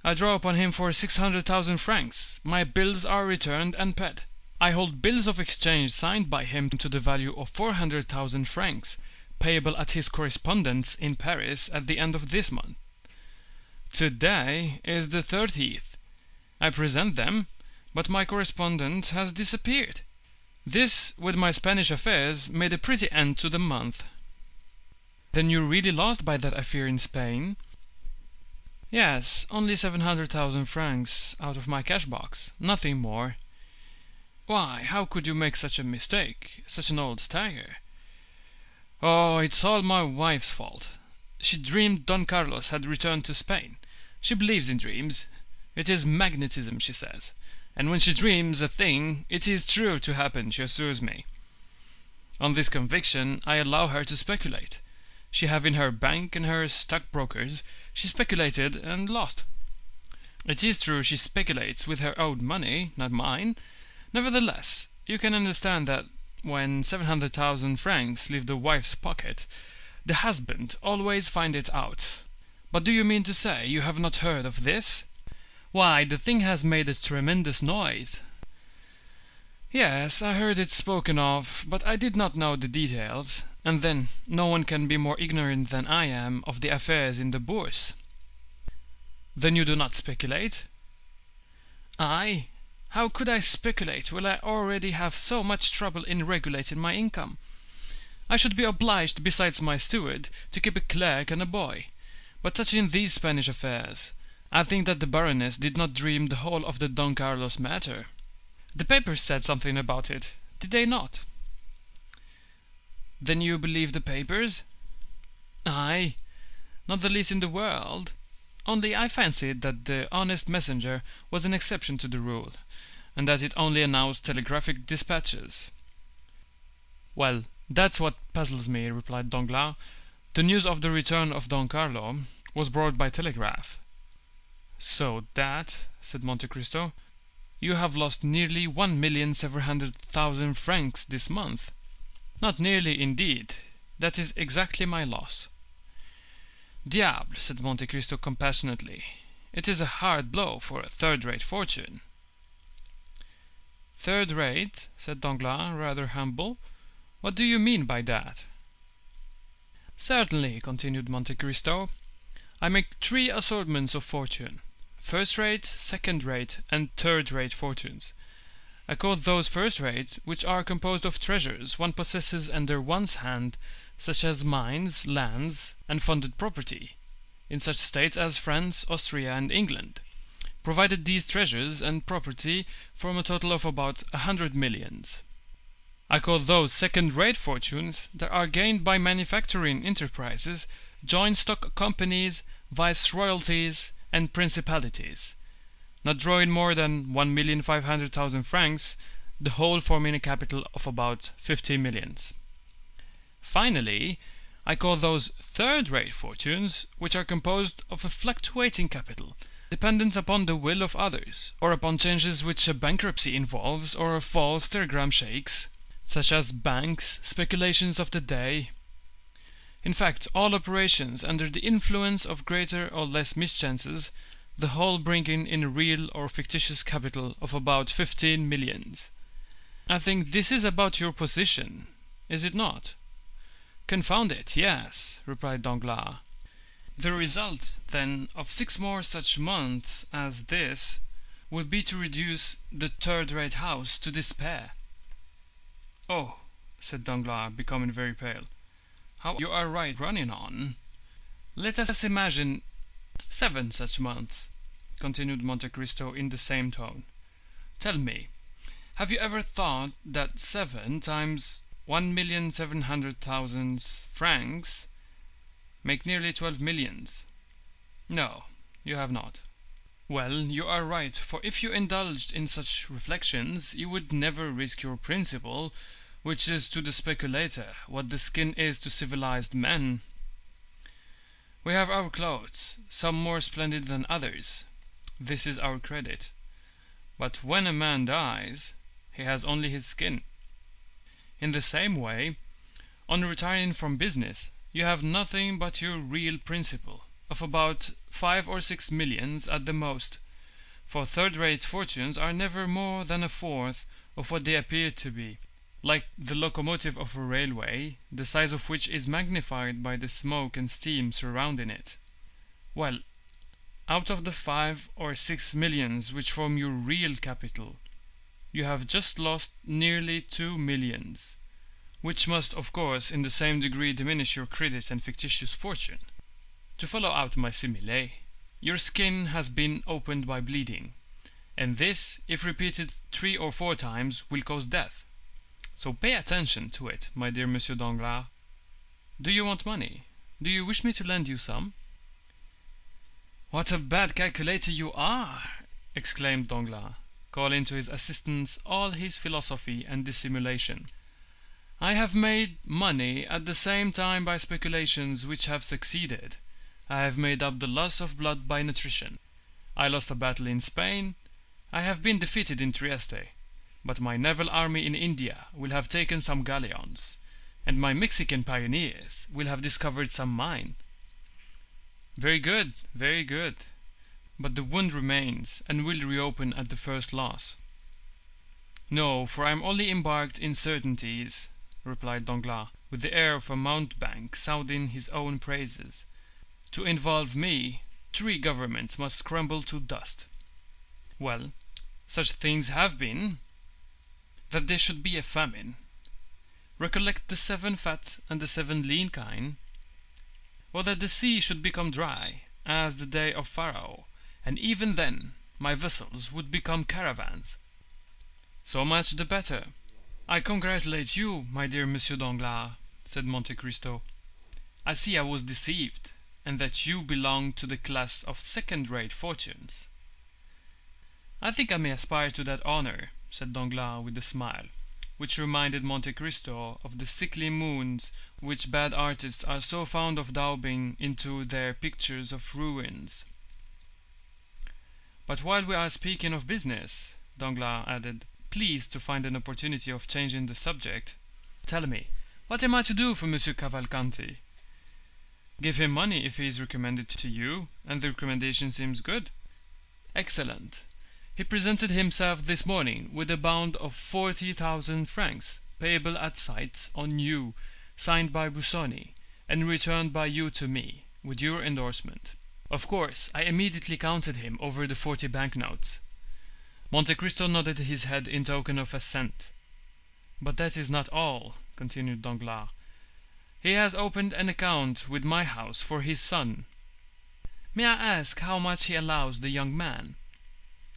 I draw upon him for 600,000 francs. My bills are returned and paid. I hold bills of exchange signed by him to the value of 400,000 francs, payable at his correspondent's in Paris at the end of this month. Today is the 30th. I present them, but my correspondent has disappeared. This, with my Spanish affairs, made a pretty end to the month." Then you really lost by that affair in Spain? Yes, only 700,000 francs out of my cash box, nothing more. Why, how could you make such a mistake, such an old stagger? Oh, it's all my wife's fault. She dreamed Don Carlos had returned to Spain. She believes in dreams. It is magnetism, she says. And when she dreams a thing, it is true to happen, she assures me. On this conviction, I allow her to speculate. She have in her bank and her stockbrokers. She speculated and lost. It is true she speculates with her own money, not mine. Nevertheless, you can understand that when 700,000 francs leave the wife's pocket, the husband always finds it out. But do you mean to say you have not heard of this? Why, the thing has made a tremendous noise. Yes, I heard it spoken of, but I did not know the details. And then, no one can be more ignorant than I am of the affairs in the Bourse. Then you do not speculate? I? How could I speculate when I already have so much trouble in regulating my income? I should be obliged, besides my steward, to keep a clerk and a boy. But touching these Spanish affairs, I think that the Baroness did not dream the whole of the Don Carlos matter. The papers said something about it, did they not? Then you believe the papers? Aye, not the least in the world. Only I fancied that the honest messenger was an exception to the rule, and that it only announced telegraphic dispatches. Well, that's what puzzles me, replied Danglars. The news of the return of Don Carlo was brought by telegraph. So that, said Monte Cristo, you have lost nearly 1,700,000 francs this month. Not nearly, indeed. That is exactly my loss. Diable, said Monte Cristo compassionately. It is a hard blow for a third-rate fortune. Third-rate, said Danglars, rather humble. What do you mean by that? Certainly, continued Monte Cristo, I make 3 assortments of fortune: first-rate, second-rate, and third-rate fortunes. I call those first-rate which are composed of treasures one possesses under one's hand, such as mines, lands, and funded property, in such states as France, Austria, and England, provided these treasures and property form a total of about 100 millions. I call those second-rate fortunes that are gained by manufacturing enterprises, joint stock companies, viceroyalties, and principalities, not drawing more than 1,500,000 francs, the whole forming a capital of about 50 millions. Finally, I call those third-rate fortunes which are composed of a fluctuating capital, dependent upon the will of others, or upon changes which a bankruptcy involves, or a false telegram shakes, such as banks, speculations of the day. In fact, all operations under the influence of greater or less mischances, the whole bringing in a real or fictitious capital of about 15 millions. I think this is about your position, is it not? Confound it, yes, replied Danglars. The result, then, of 6 more such months as this would be to reduce the third-rate house to despair. Oh, said Danglars, becoming very pale, how you are right running on. Let us imagine 7 such months, continued Monte Cristo in the same tone. Tell me, have you ever thought that 7 times 1,700,000 francs make nearly 12 millions? No, you have not. Well, you are right, for if you indulged in such reflections, you would never risk your principle, which is to the speculator what the skin is to civilized men. We have our clothes, some more splendid than others. This is our credit. But when a man dies, he has only his skin. In the same way, on retiring from business, you have nothing but your real principal, of about 5 or 6 millions at the most, for third-rate fortunes are never more than a fourth of what they appear to be, like the locomotive of a railway, the size of which is magnified by the smoke and steam surrounding it. Well, out of the 5 or 6 millions which form your real capital, you have just lost nearly 2 millions. which must, of course, in the same degree diminish your credit and fictitious fortune. To follow out my simile, your skin has been opened by bleeding, and this, if repeated 3 or 4 times, will cause death. So pay attention to it, my dear Monsieur Danglars. Do you want money? Do you wish me to lend you some?" "What a bad calculator you are!" exclaimed Danglars, calling to his assistance all his philosophy and dissimulation. "I have made money at the same time by speculations which have succeeded. I have made up the loss of blood by nutrition. I lost a battle in Spain. I have been defeated in Trieste. But my naval army in India will have taken some galleons, and my Mexican pioneers will have discovered some mine." "Very good, very good. But the wound remains, and will reopen at the first loss." "No, for I am only embarked in certainties," replied Danglars, with the air of a mountebank sounding his own praises. "To involve me, 3 governments must crumble to dust." "Well, such things have been. That there should be a famine. Recollect the 7 fat and the 7 lean kine. Or that the sea should become dry, as the day of Pharaoh, and even then my vessels would become caravans." "So much the better. I congratulate you, my dear Monsieur Danglars," said Monte Cristo. "I see I was deceived, and that you belong to the class of second-rate fortunes." "I think I may aspire to that honor," said Danglars with a smile, which reminded Monte Cristo of the sickly moons which bad artists are so fond of daubing into their pictures of ruins. "But while we are speaking of business," Danglars added, pleased to find an opportunity of changing the subject, "tell me, what am I to do for Monsieur Cavalcanti?" "Give him money if he is recommended to you, and the recommendation seems good." "Excellent. He presented himself this morning with a bond of 40,000 francs, payable at sight on you, signed by Busoni, and returned by you to me, with your endorsement. Of course, I immediately counted him over the 40 banknotes." Monte Cristo nodded his head in token of assent. "But that is not all," continued Danglars. "He has opened an account with my house for his son. May I ask how much he allows the young man?"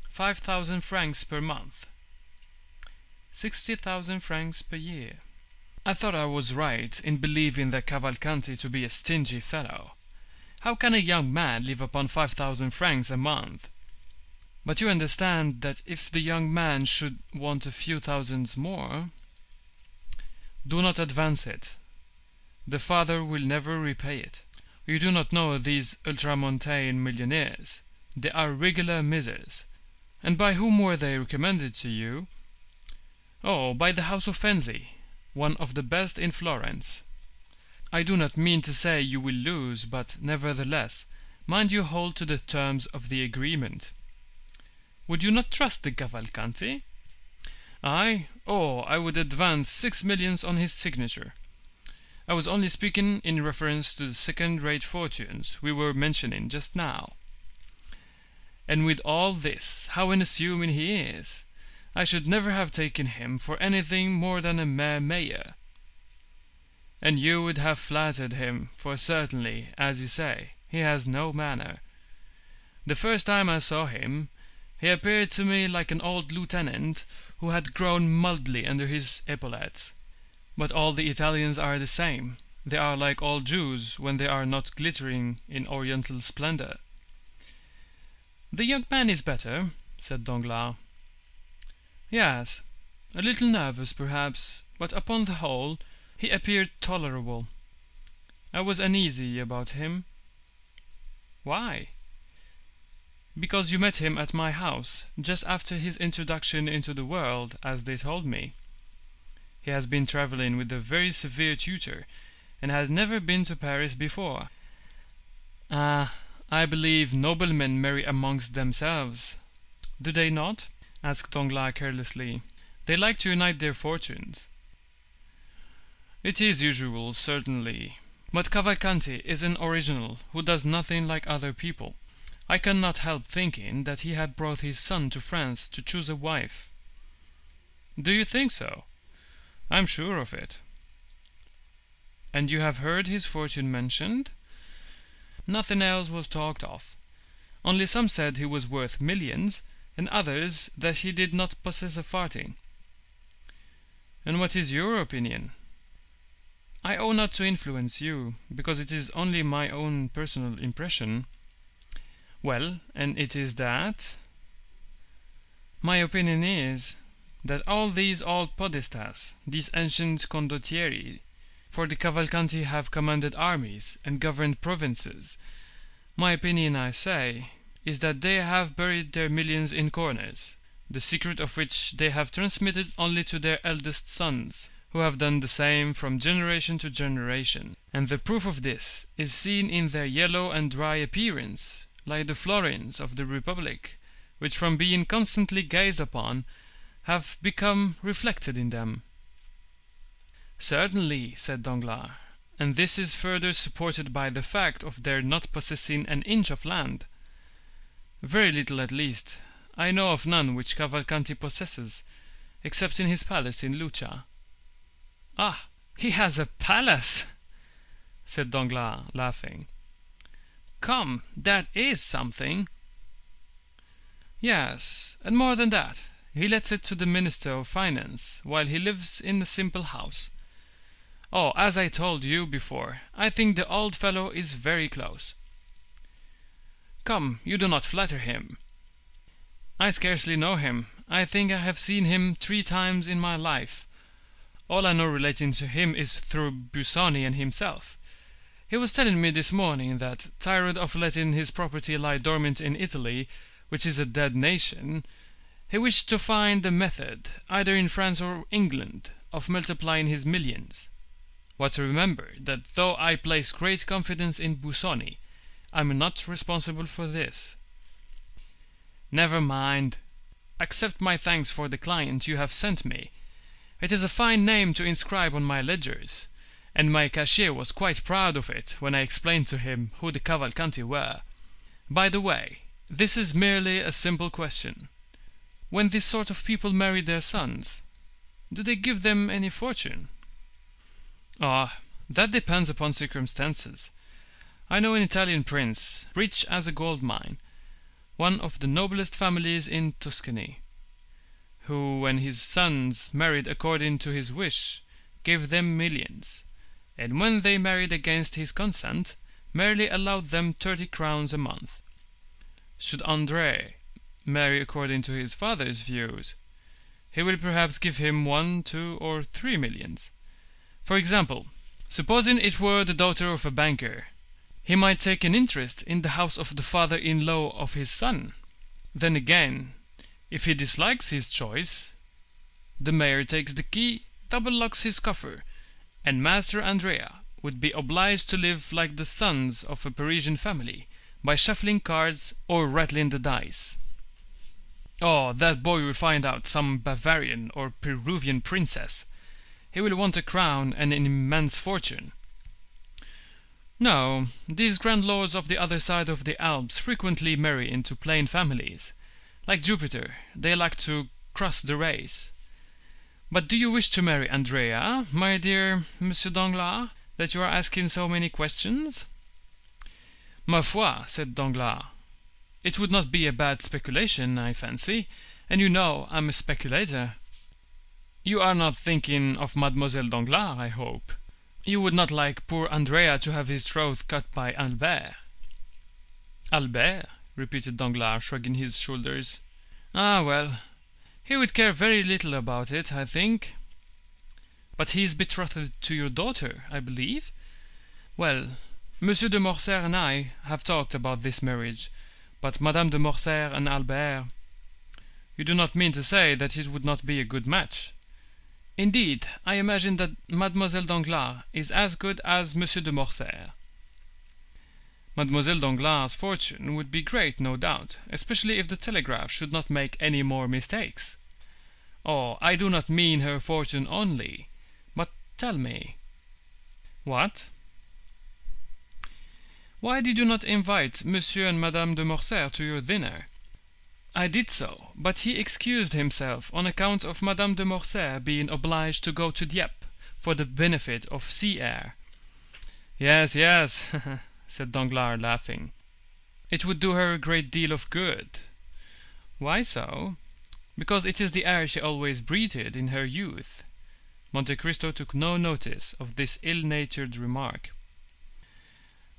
5,000 francs per month. 60,000 francs per year. I thought I was right in believing that Cavalcanti to be a stingy fellow. How can a young man live upon 5,000 francs a month? But you understand that if the young man should want a few thousands more, do not advance it. The father will never repay it. You do not know these ultramontane millionaires. They are regular misers. And by whom were they recommended to you? Oh, by the house of Fenzi, one of the best in Florence. I do not mean to say you will lose, but nevertheless, mind you hold to the terms of the agreement. Would you not trust the Cavalcanti? I would advance 6 millions on his signature. I was only speaking in reference to the second-rate fortunes we were mentioning just now. And with all this, how unassuming he is! I should never have taken him for anything more than a mere mayor. And you would have flattered him, for certainly, as you say, he has no manner. The first time I saw him, he appeared to me like an old lieutenant who had grown mildly under his epaulettes. But all the Italians are the same. They are like all Jews when they are not glittering in oriental splendor. "The young man is better," said Danglars. "Yes, a little nervous, perhaps, but upon the whole he appeared tolerable. I was uneasy about him." "Why?" "Because you met him at my house, just after his introduction into the world, as they told me. He has been travelling with a very severe tutor, and had never been to Paris before." "Ah, I believe noblemen marry amongst themselves." "Do they not?" asked Danglars carelessly. "They like to unite their fortunes." "It is usual, certainly. But Cavalcanti is an original who does nothing like other people. I cannot help thinking that he had brought his son to France to choose a wife." "Do you think so?" "I'm sure of it." And you have heard his fortune mentioned? Nothing else was talked of. Only some said he was worth millions, and others that he did not possess a farthing. And what is your opinion? I ought not to influence you, because it is only my own personal impression. Well, and it is that? My opinion is that all these old podestas, these ancient condottieri, for the Cavalcanti have commanded armies and governed provinces. My opinion, I say, is that they have buried their millions in corners, the secret of which they have transmitted only to their eldest sons, who have done the same from generation to generation, and the proof of this is seen in their yellow and dry appearance, like the florins of the Republic, which from being constantly gazed upon, have become reflected in them. Certainly, said Danglars, and this is further supported by the fact of their not possessing an inch of land. Very little at least. I know of none which Cavalcanti possesses, except in his palace in Lucca. Ah, he has a palace, said Danglars, laughing. Come, that is something. Yes, and more than that, he lets it to the Minister of Finance, while he lives in a simple house. Oh, as I told you before, I think the old fellow is very close. Come, you do not flatter him. I scarcely know him. I think I have seen him 3 times in my life. All I know relating to him is through Busoni and himself. He was telling me this morning that, tired of letting his property lie dormant in Italy, which is a dead nation, he wished to find a method, either in France or England, of multiplying his millions. But remember that though I place great confidence in Busoni, I am not responsible for this. Never mind. Accept my thanks for the client you have sent me. It is a fine name to inscribe on my ledgers, and my cashier was quite proud of it when I explained to him who the Cavalcanti were. By the way, this is merely a simple question. When this sort of people marry their sons, do they give them any fortune? Ah, that depends upon circumstances. I know an Italian prince, rich as a gold mine, one of the noblest families in Tuscany, who, when his sons married according to his wish, gave them millions, and when they married against his consent, merely allowed them 30 crowns a month. Should André marry according to his father's views, he will perhaps give him 1, 2, or 3 millions. For example, supposing it were the daughter of a banker, he might take an interest in the house of the father-in-law of his son. Then again, if he dislikes his choice, the mayor takes the key, double-locks his coffer, and Master Andrea would be obliged to live like the sons of a Parisian family, by shuffling cards or rattling the dice. Oh, that boy will find out some Bavarian or Peruvian princess. He will want a crown and an immense fortune. No, these grand lords of the other side of the Alps frequently marry into plain families. Like Jupiter, they like to cross the race. But do you wish to marry Andrea, my dear Monsieur Danglars, that you are asking so many questions? Ma foi, said Danglars, it would not be a bad speculation, I fancy, and you know I'm a speculator. You are not thinking of Mademoiselle Danglars, I hope. You would not like poor Andrea to have his throat cut by Albert. Albert? Repeated Danglars, shrugging his shoulders. Ah, well, he would care very little about it, I think. But he is betrothed to your daughter, I believe? Well, Monsieur de Morcerf and I have talked about this marriage, but Madame de Morcerf and Albert... You do not mean to say that it would not be a good match? Indeed, I imagine that Mademoiselle Danglars is as good as Monsieur de Morcerf. Mademoiselle Danglars' fortune would be great, no doubt, especially if the telegraph should not make any more mistakes. Oh, I do not mean her fortune only, but tell me. What? Why did you not invite Monsieur and Madame de Morcerf to your dinner? I did so, but he excused himself on account of Madame de Morcerf being obliged to go to Dieppe for the benefit of sea air. Yes, yes, said Danglars, laughing. It would do her a great deal of good. Why so? Because it is the air she always breathed in her youth. Monte Cristo took no notice of this ill-natured remark.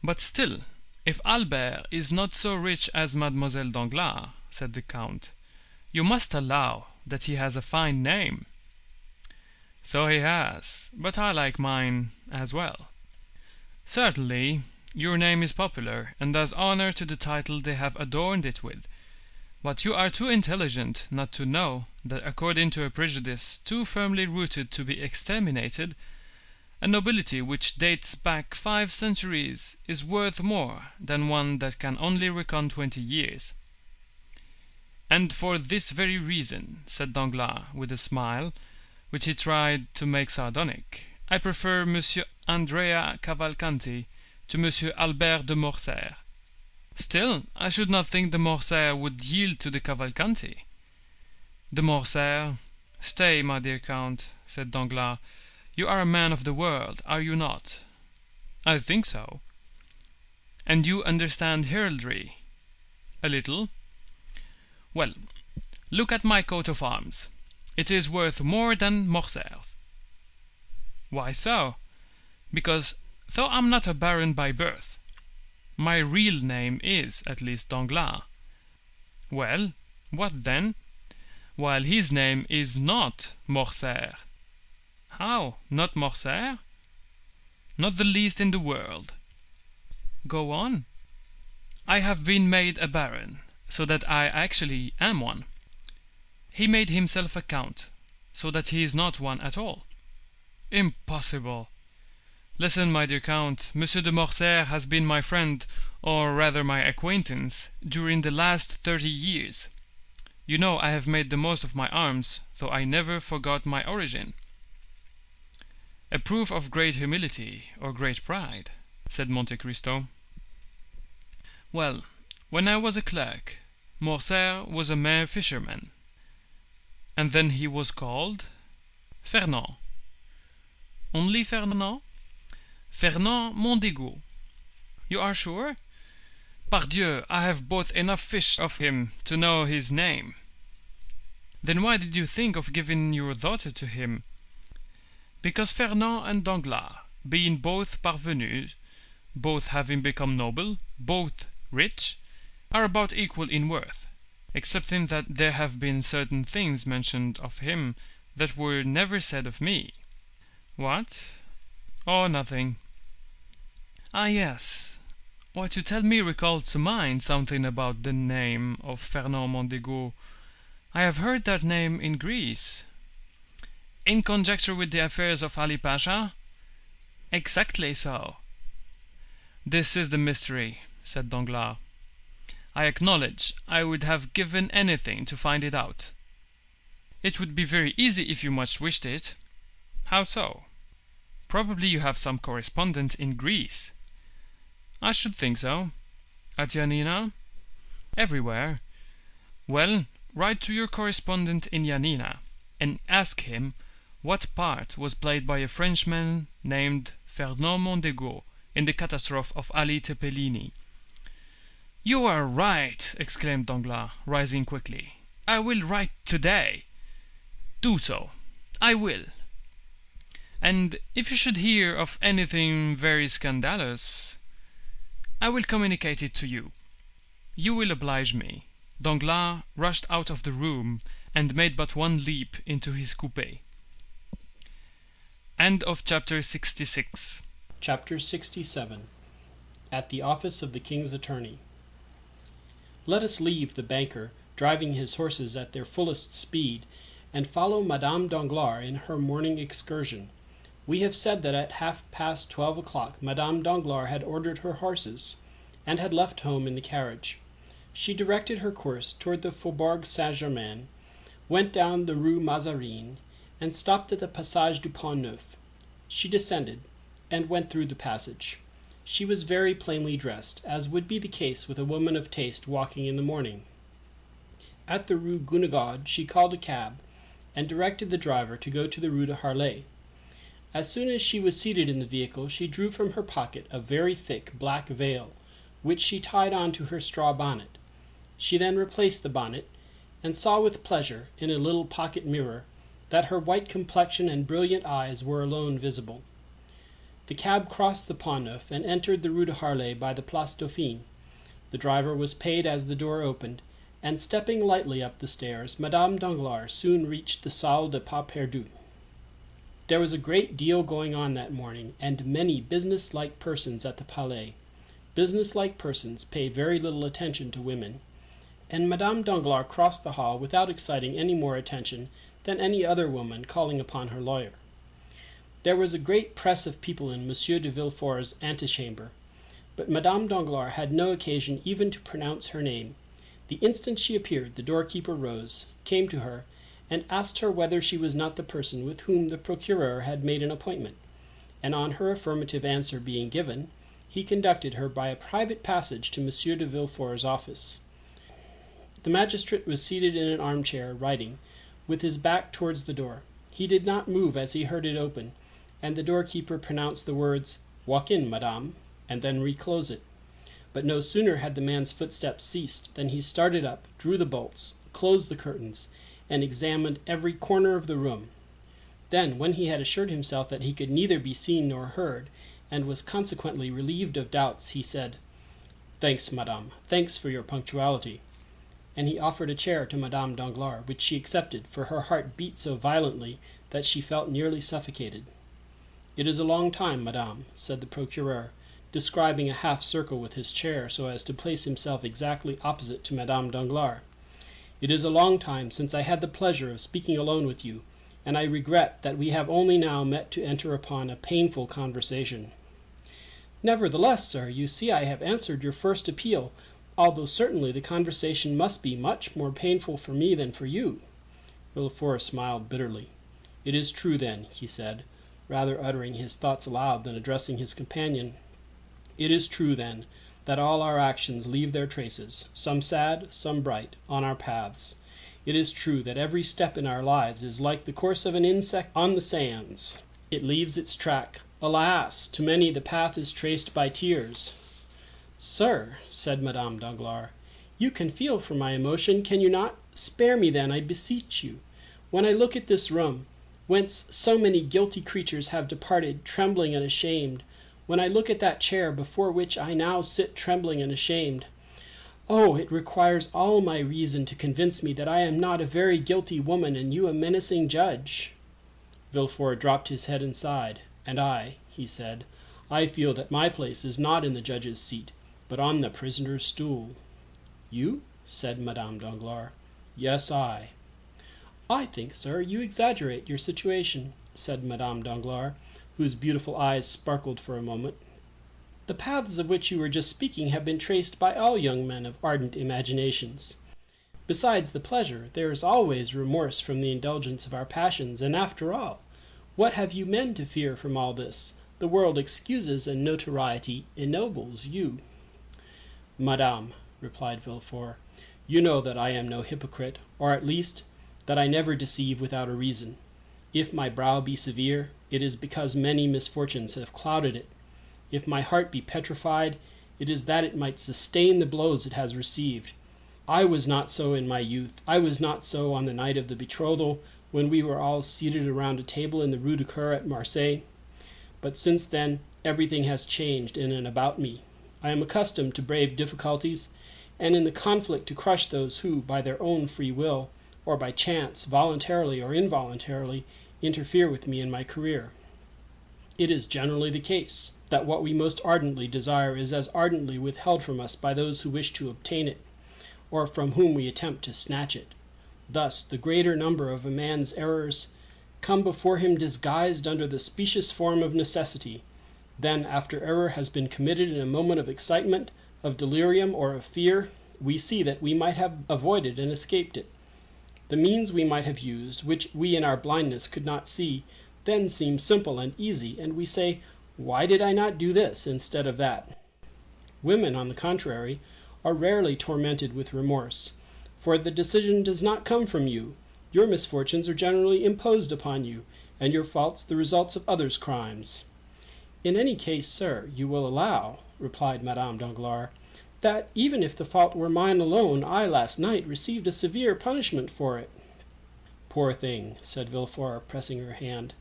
But still, if Albert is not so rich as Mademoiselle Danglars, said the Count, you must allow that he has a fine name. So he has, but I like mine as well. Certainly, your name is popular, and does honor to the title they have adorned it with. But you are too intelligent not to know that according to a prejudice too firmly rooted to be exterminated, a nobility which dates back 5 centuries is worth more than one that can only reckon 20 years. And for this very reason, said Danglars with a smile, which he tried to make sardonic, I prefer Monsieur Andrea Cavalcanti to Monsieur Albert de Morcerf. Still, I should not think de Morcerf would yield to the Cavalcanti. De Morcerf? Stay, my dear Count, said Danglars. You are a man of the world, are you not? I think so. And you understand heraldry? A little. Well, look at my coat of arms. It is worth more than Morcerf's. Why so? Because, though I'm not a baron by birth, my real name is, at least, Danglars. Well, what then? While his name is not Morcerf. How, not Morcerf? Not the least in the world. Go on. I have been made a baron, so that I actually am one. He made himself a count, so that he is not one at all. Impossible. Listen, my dear Count, Monsieur de Morcerf has been my friend, or rather my acquaintance, during the last 30 years. You know I have made the most of my arms, though I never forgot my origin. A proof of great humility, or great pride, said Monte Cristo. Well, when I was a clerk, Morcerf was a mere fisherman. And then he was called Fernand. Only Fernand? Fernand Mondego. You are sure? Pardieu, I have bought enough fish of him to know his name. Then why did you think of giving your daughter to him? Because Fernand and Danglars, being both parvenus, both having become noble, both rich, are about equal in worth, excepting that there have been certain things mentioned of him that were never said of me. What? Oh, nothing. Ah, yes. What you tell me recalls to mind something about the name of Fernand Mondego. I have heard that name in Greece. In conjecture with the affairs of Ali Pasha? Exactly so. This is the mystery, said Danglars. I acknowledge I would have given anything to find it out. It would be very easy if you much wished it. How so? Probably you have some correspondent in Greece. I should think so. At Yanina? Everywhere. Well, write to your correspondent in Yanina, and ask him what part was played by a Frenchman named Fernand Mondego in the catastrophe of Ali Tepelini. You are right, exclaimed Danglars, rising quickly. I will write today. Do so. I will. And if you should hear of anything very scandalous, I will communicate it to you. You will oblige me. Danglars rushed out of the room and made but one leap into his coupé. End of chapter 66. Chapter 67. At the office of the King's Attorney. Let us leave the banker driving his horses at their fullest speed, and follow Madame Danglars in her morning excursion. We have said that at 12:30 o'clock Madame Danglars had ordered her horses, and had left home in the carriage. She directed her course toward the Faubourg Saint-Germain, went down the Rue Mazarine, and stopped at the Passage du Pont Neuf. She descended, and went through the passage. She was very plainly dressed, as would be the case with a woman of taste walking in the morning. At the Rue Guénégaud she called a cab, and directed the driver to go to the Rue de Harlay. As soon as she was seated in the vehicle, she drew from her pocket a very thick black veil, which she tied on to her straw bonnet. She then replaced the bonnet, and saw with pleasure, in a little pocket mirror, that her white complexion and brilliant eyes were alone visible. The cab crossed the Pont Neuf and entered the Rue de Harlay by the Place Dauphine. The driver was paid as the door opened, and stepping lightly up the stairs, Madame Danglars soon reached the Salle des Pas Perdus. There was a great deal going on that morning, and many business-like persons at the Palais. Business-like persons paid very little attention to women, and Madame Danglars crossed the hall without exciting any more attention than any other woman calling upon her lawyer. There was a great press of people in Monsieur de Villefort's antechamber, but Madame Danglars had no occasion even to pronounce her name. The instant she appeared, the doorkeeper rose, came to her, and asked her whether she was not the person with whom the procureur had made an appointment, and on her affirmative answer being given, he conducted her by a private passage to Monsieur de Villefort's office. The magistrate was seated in an armchair, writing, with his back towards the door. He did not move as he heard it open, and the doorkeeper pronounced the words, "Walk in, madame," and then reclose it. But no sooner had the man's footsteps ceased than he started up, drew the bolts, closed the curtains, and examined every corner of the room. Then, when he had assured himself that he could neither be seen nor heard, and was consequently relieved of doubts, he said, "Thanks, madame, thanks for your punctuality." And he offered a chair to Madame Danglars, which she accepted, for her heart beat so violently that she felt nearly suffocated. "It is a long time, madame," said the procureur, describing a half circle with his chair so as to place himself exactly opposite to Madame Danglars. "It is a long time since I had the pleasure of speaking alone with you, and I regret that we have only now met to enter upon a painful conversation." "Nevertheless, sir, you see I have answered your first appeal, although certainly the conversation must be much more painful for me than for you." Villefort smiled bitterly. "It is true, then," he said, rather uttering his thoughts aloud than addressing his companion. "It is true, then, that all our actions leave their traces, some sad, some bright, on our paths. It is true that every step in our lives is like the course of an insect on the sands. It leaves its track. Alas, to many the path is traced by tears." "Sir," said Madame Danglars, "you can feel for my emotion, can you not? Spare me then, I beseech you. When I look at this room, whence so many guilty creatures have departed, trembling and ashamed, when I look at that chair before which I now sit trembling and ashamed, oh, it requires all my reason to convince me that I am not a very guilty woman and you a menacing judge." Villefort dropped his head and sighed. "And I," he said, "I feel that my place is not in the judge's seat, but on the prisoner's stool." "You?" said Madame Danglars. "Yes, I." "I think, sir, you exaggerate your situation," said Madame Danglars, whose beautiful eyes sparkled for a moment. "The paths of which you were just speaking have been traced by all young men of ardent imaginations. Besides the pleasure, there is always remorse from the indulgence of our passions, and after all, what have you men to fear from all this? The world excuses and notoriety ennobles you." "Madame," replied Villefort, "you know that I am no hypocrite, or at least that I never deceive without a reason. If my brow be severe, it is because many misfortunes have clouded it. If my heart be petrified, it is that it might sustain the blows it has received. I was not so in my youth. I was not so on the night of the betrothal, when we were all seated around a table in the Rue du Coeur at Marseille. But since then, everything has changed in and about me. I am accustomed to brave difficulties, and in the conflict to crush those who, by their own free will, or by chance, voluntarily or involuntarily, interfere with me in my career. It is generally the case that what we most ardently desire is as ardently withheld from us by those who wish to obtain it, or from whom we attempt to snatch it. Thus, the greater number of a man's errors come before him disguised under the specious form of necessity. Then, after error has been committed in a moment of excitement, of delirium, or of fear, we see that we might have avoided and escaped it. The means we might have used, which we in our blindness could not see, then seem simple and easy, and we say, why did I not do this instead of that? Women, on the contrary, are rarely tormented with remorse, for the decision does not come from you. Your misfortunes are generally imposed upon you, and your faults the results of others' crimes. In any case, sir, you will allow, replied Madame Danglars, that even if the fault were mine alone, I last night received a severe punishment for it. Poor thing, said Villefort, pressing her hand.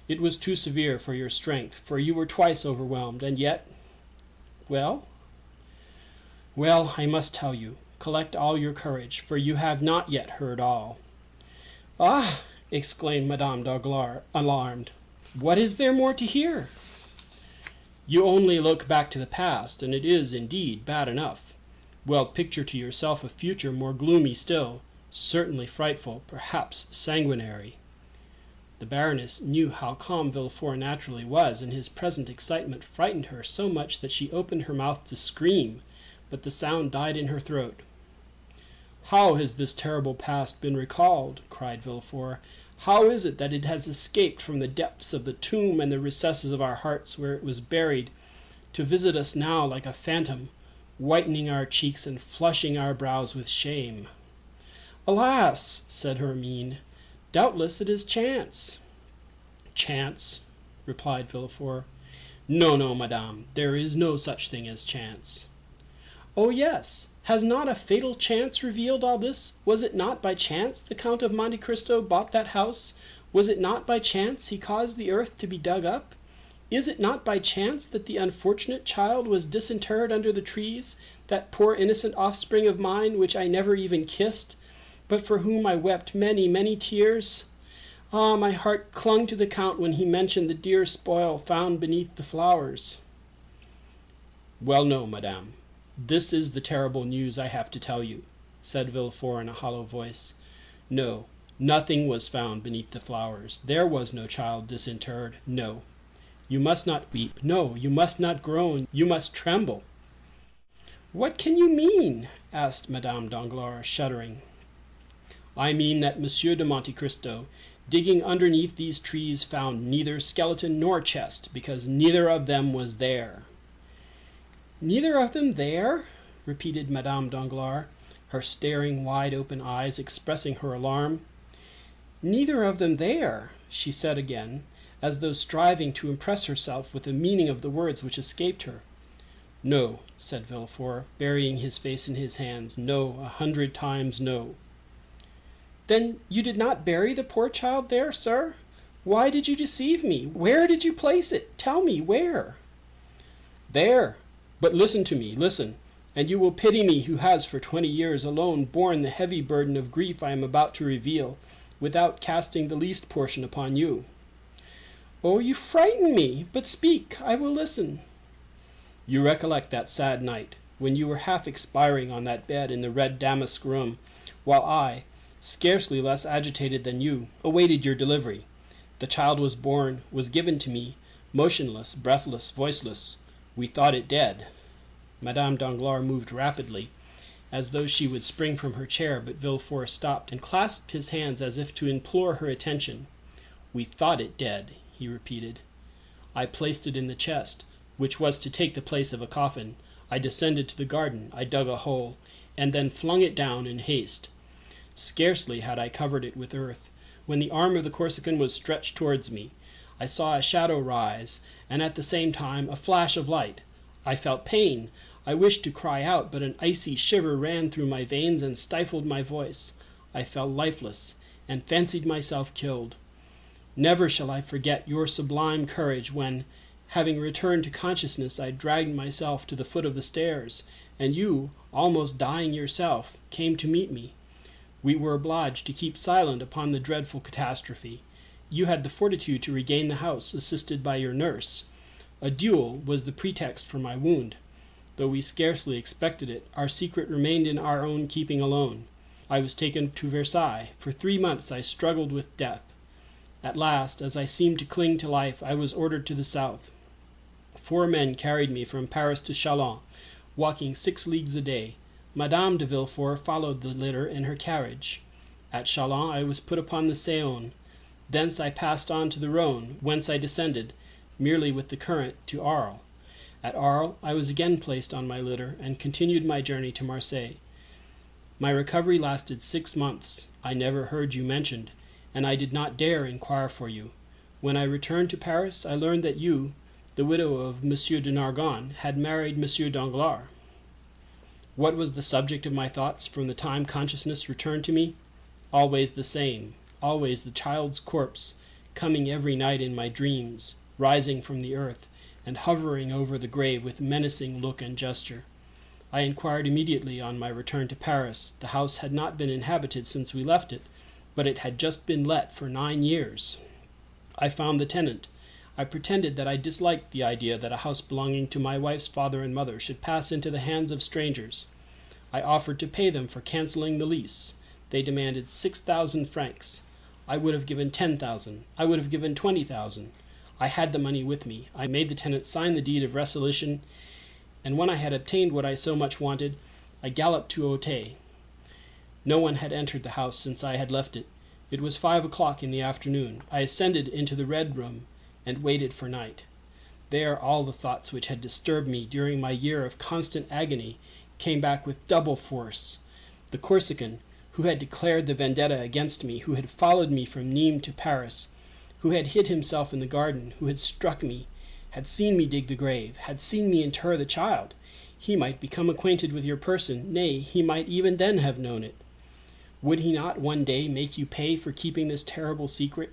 It was too severe for your strength, for you were twice overwhelmed, and yet— Well? Well, I must tell you. Collect all your courage, for you have not yet heard all. Ah! exclaimed Madame Danglars, alarmed. What is there more to hear? You only look back to the past, and it is, indeed, bad enough. Well, picture to yourself a future more gloomy still, certainly frightful, perhaps sanguinary. The Baroness knew how calm Villefort naturally was, and his present excitement frightened her so much that she opened her mouth to scream, but the sound died in her throat. How has this terrible past been recalled? Cried Villefort. How is it that it has escaped from the depths of the tomb and the recesses of our hearts where it was buried, to visit us now like a phantom, whitening our cheeks and flushing our brows with shame? Alas, said Hermine, doubtless it is chance. Chance, replied Villefort. No, no, madame, there is no such thing as chance. Oh, yes. Has not a fatal chance revealed all this? Was it not by chance the Count of Monte Cristo bought that house? Was it not by chance he caused the earth to be dug up? Is it not by chance that the unfortunate child was disinterred under the trees, that poor innocent offspring of mine which I never even kissed, but for whom I wept many, many tears? Ah, my heart clung to the Count when he mentioned the dear spoil found beneath the flowers. Well, no, madame. This is the terrible news I have to tell you, said Villefort in a hollow voice. No, nothing was found beneath the flowers. There was no child disinterred. No. You must not weep. No, you must not groan. You must tremble. What can you mean? Asked Madame Danglars, shuddering. I mean that Monsieur de Monte Cristo, digging underneath these trees, found neither skeleton nor chest, because neither of them was there. Neither of them there? Repeated Madame Danglars, her staring, wide-open eyes expressing her alarm. Neither of them there, she said again, as though striving to impress herself with the meaning of the words which escaped her. No, said Villefort, burying his face in his hands. No, 100 times no. Then you did not bury the poor child there, sir? Why did you deceive me? Where did you place it? Tell me, where? There. But listen to me, listen, and you will pity me who has for 20 years alone borne the heavy burden of grief I am about to reveal, without casting the least portion upon you. Oh, you frighten me, but speak, I will listen. You recollect that sad night, when you were half expiring on that bed in the red damask room, while I, scarcely less agitated than you, awaited your delivery. The child was born, was given to me, motionless, breathless, voiceless. We thought it dead. Madame Danglars moved rapidly, as though she would spring from her chair, but Villefort stopped and clasped his hands as if to implore her attention. We thought it dead, he repeated. I placed it in the chest, which was to take the place of a coffin. I descended to the garden, I dug a hole, and then flung it down in haste. Scarcely had I covered it with earth, when the arm of the Corsican was stretched towards me. I saw a shadow rise, and at the same time a flash of light. I felt pain. I wished to cry out, but an icy shiver ran through my veins and stifled my voice. I felt lifeless, and fancied myself killed. Never shall I forget your sublime courage when, having returned to consciousness, I dragged myself to the foot of the stairs, and you, almost dying yourself, came to meet me. We were obliged to keep silent upon the dreadful catastrophe. You had the fortitude to regain the house, assisted by your nurse. A duel was the pretext for my wound. Though we scarcely expected it, our secret remained in our own keeping alone. I was taken to Versailles. For 3 months I struggled with death. At last, as I seemed to cling to life, I was ordered to the south. 4 men carried me from Paris to Chalons, walking 6 leagues a day. Madame de Villefort followed the litter in her carriage. At Chalons I was put upon the Saône. Thence I passed on to the Rhône, whence I descended, merely with the current, to Arles. At Arles I was again placed on my litter, and continued my journey to Marseille. My recovery lasted 6 months. I never heard you mentioned, and I did not dare inquire for you. When I returned to Paris, I learned that you, the widow of Monsieur de Nargonne, had married Monsieur Danglars. What was the subject of my thoughts from the time consciousness returned to me? Always the same, always the child's corpse, coming every night in my dreams, rising from the earth, and hovering over the grave with menacing look and gesture. I inquired immediately on my return to Paris. The house had not been inhabited since we left it, but it had just been let for 9 years. I found the tenant. I pretended that I disliked the idea that a house belonging to my wife's father and mother should pass into the hands of strangers. I offered to pay them for cancelling the lease. They demanded 6,000 francs. I would have given 10,000. I would have given 20,000. I had the money with me. I made the tenant sign the deed of resolution, and when I had obtained what I so much wanted, I galloped to Auteuil. No one had entered the house since I had left it. It was 5 o'clock in the afternoon. I ascended into the red room and waited for night. There all the thoughts which had disturbed me during my year of constant agony came back with double force. The Corsican, who had declared the vendetta against me, who had followed me from Nîmes to Paris, who had hid himself in the garden, who had struck me, had seen me dig the grave, had seen me inter the child. He might become acquainted with your person, nay, he might even then have known it. Would he not one day make you pay for keeping this terrible secret?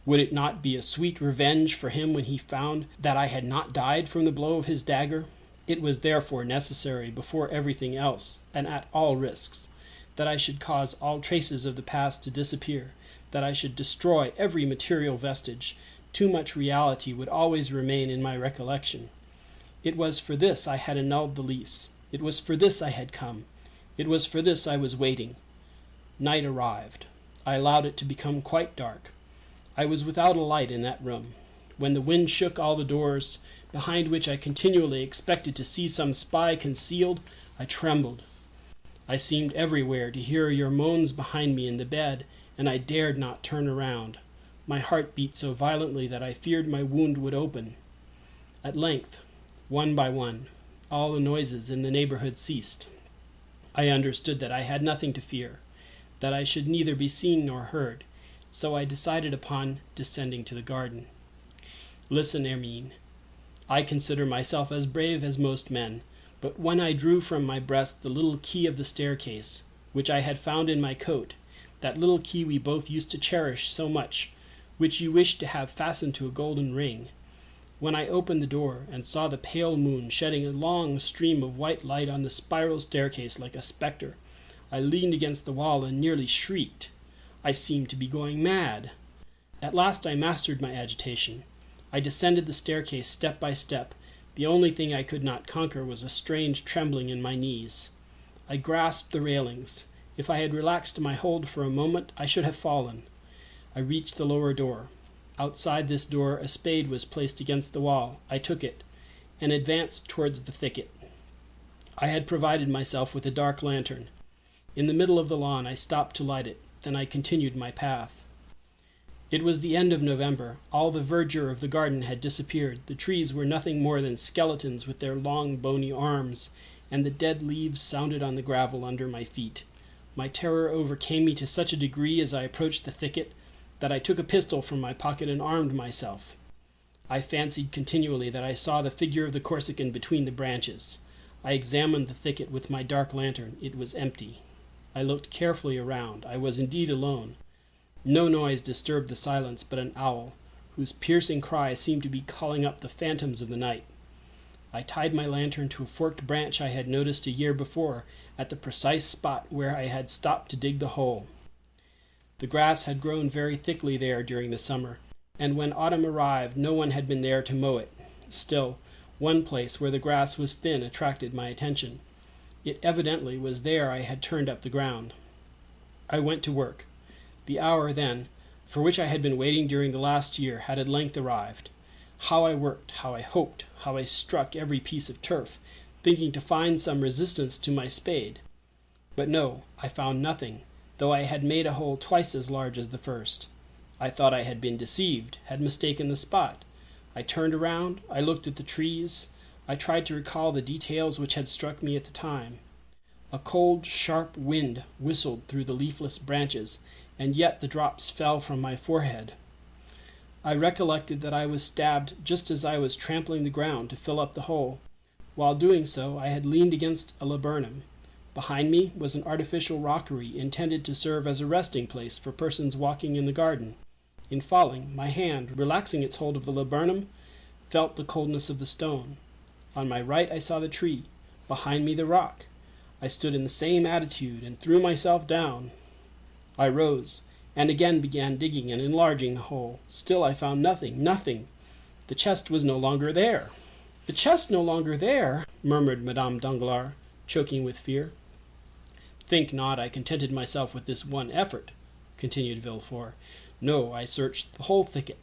Would it not be a sweet revenge for him when he found that I had not died from the blow of his dagger? It was therefore necessary, before everything else, and at all risks, that I should cause all traces of the past to disappear, that I should destroy every material vestige. Too much reality would always remain in my recollection. It was for this I had annulled the lease. It was for this I had come. It was for this I was waiting. Night arrived. I allowed it to become quite dark. I was without a light in that room. When the wind shook all the doors, behind which I continually expected to see some spy concealed, I trembled. I seemed everywhere to hear your moans behind me in the bed, and I dared not turn around. My heart beat so violently that I feared my wound would open. At length, one by one, all the noises in the neighborhood ceased. I understood that I had nothing to fear, that I should neither be seen nor heard, so I decided upon descending to the garden. Listen, Hermine. I consider myself as brave as most men, but when I drew from my breast the little key of the staircase, which I had found in my coat, that little key we both used to cherish so much, which you wished to have fastened to a golden ring, when I opened the door and saw the pale moon shedding a long stream of white light on the spiral staircase like a spectre, I leaned against the wall and nearly shrieked. I seemed to be going mad. At last I mastered my agitation. I descended the staircase step by step. The only thing I could not conquer was a strange trembling in my knees. I grasped the railings. If I had relaxed my hold for a moment, I should have fallen. I reached the lower door. Outside this door a spade was placed against the wall. I took it, and advanced towards the thicket. I had provided myself with a dark lantern. In the middle of the lawn I stopped to light it. Then I continued my path. It was the end of November. All the verdure of the garden had disappeared. The trees were nothing more than skeletons with their long bony arms, and the dead leaves sounded on the gravel under my feet. My terror overcame me to such a degree as I approached the thicket that I took a pistol from my pocket and armed myself. I fancied continually that I saw the figure of the Corsican between the branches. I examined the thicket with my dark lantern. It was empty. I looked carefully around. I was indeed alone. No noise disturbed the silence but an owl, whose piercing cry seemed to be calling up the phantoms of the night. I tied my lantern to a forked branch I had noticed a year before, at the precise spot where I had stopped to dig the hole. The grass had grown very thickly there during the summer, and when autumn arrived no one had been there to mow it. Still, one place where the grass was thin attracted my attention. It evidently was there I had turned up the ground. I went to work. The hour then, for which I had been waiting during the last year, had at length arrived. How I worked, how I hoped, how I struck every piece of turf, thinking to find some resistance to my spade. But no, I found nothing, though I had made a hole twice as large as the first. I thought I had been deceived, had mistaken the spot. I turned around, I looked at the trees, I tried to recall the details which had struck me at the time. A cold, sharp wind whistled through the leafless branches, and yet the drops fell from my forehead. I recollected that I was stabbed just as I was trampling the ground to fill up the hole. While doing so, I had leaned against a laburnum. Behind me was an artificial rockery intended to serve as a resting place for persons walking in the garden. In falling, my hand, relaxing its hold of the laburnum, felt the coldness of the stone. On my right I saw the tree, behind me the rock. I stood in the same attitude and threw myself down. I rose, and again began digging and enlarging the hole. Still I found nothing, nothing. The chest was no longer there. "The chest no longer there," murmured Madame Danglars, choking with fear. "Think not I contented myself with this one effort," continued Villefort. "No, I searched the whole thicket.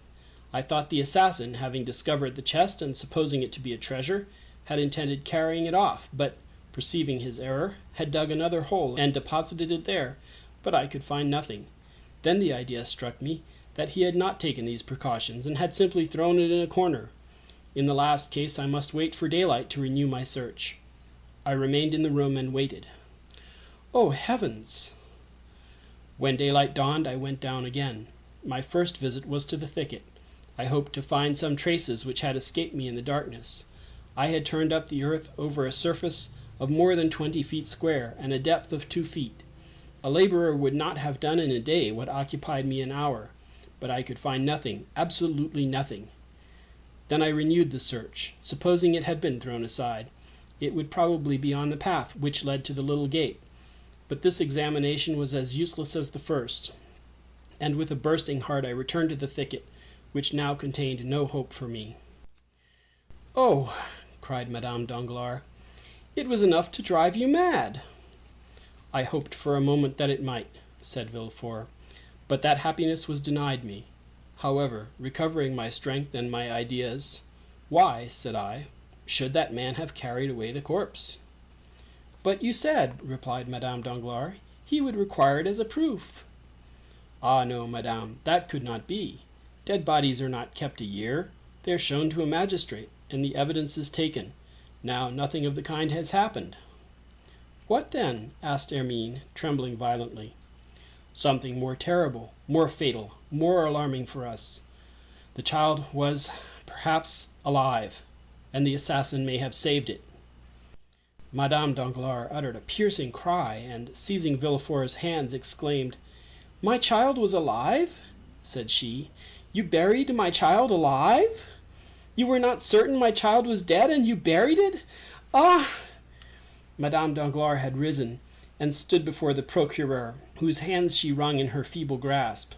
I thought the assassin, having discovered the chest and supposing it to be a treasure, had intended carrying it off, but, perceiving his error, had dug another hole and deposited it there, but I could find nothing. Then the idea struck me that he had not taken these precautions and had simply thrown it in a corner. In the last case I must wait for daylight to renew my search. I remained in the room and waited. Oh, heavens! When daylight dawned, I went down again. My first visit was to the thicket. I hoped to find some traces which had escaped me in the darkness. I had turned up the earth over a surface of more than 20 feet square and a depth of 2 feet. A laborer would not have done in a day what occupied me an hour, but I could find nothing, absolutely nothing. Then I renewed the search. Supposing it had been thrown aside, it would probably be on the path which led to the little gate. But this examination was as useless as the first, and with a bursting heart I returned to the thicket, which now contained no hope for me. "Oh," cried Madame Danglars, "it was enough to drive you mad." "I hoped for a moment that it might," said Villefort, "but that happiness was denied me. However, recovering my strength and my ideas, 'Why,' said I, 'should that man have carried away the corpse?' "'But you said,' replied Madame Danglars, 'he would require it as a proof.' "'Ah, no, madame, that could not be. Dead bodies are not kept a year. They are shown to a magistrate, and the evidence is taken. Now nothing of the kind has happened." "What then?" asked Hermine, trembling violently. "Something more terrible, more fatal, more alarming for us. The child was, perhaps, alive, and the assassin may have saved it." Madame Danglars uttered a piercing cry, and, seizing Villefort's hands, exclaimed, "My child was alive?" said she. "You buried my child alive? You were not certain my child was dead, and you buried it? Ah!" Madame Danglars had risen, and stood before the procureur, whose hands she wrung in her feeble grasp.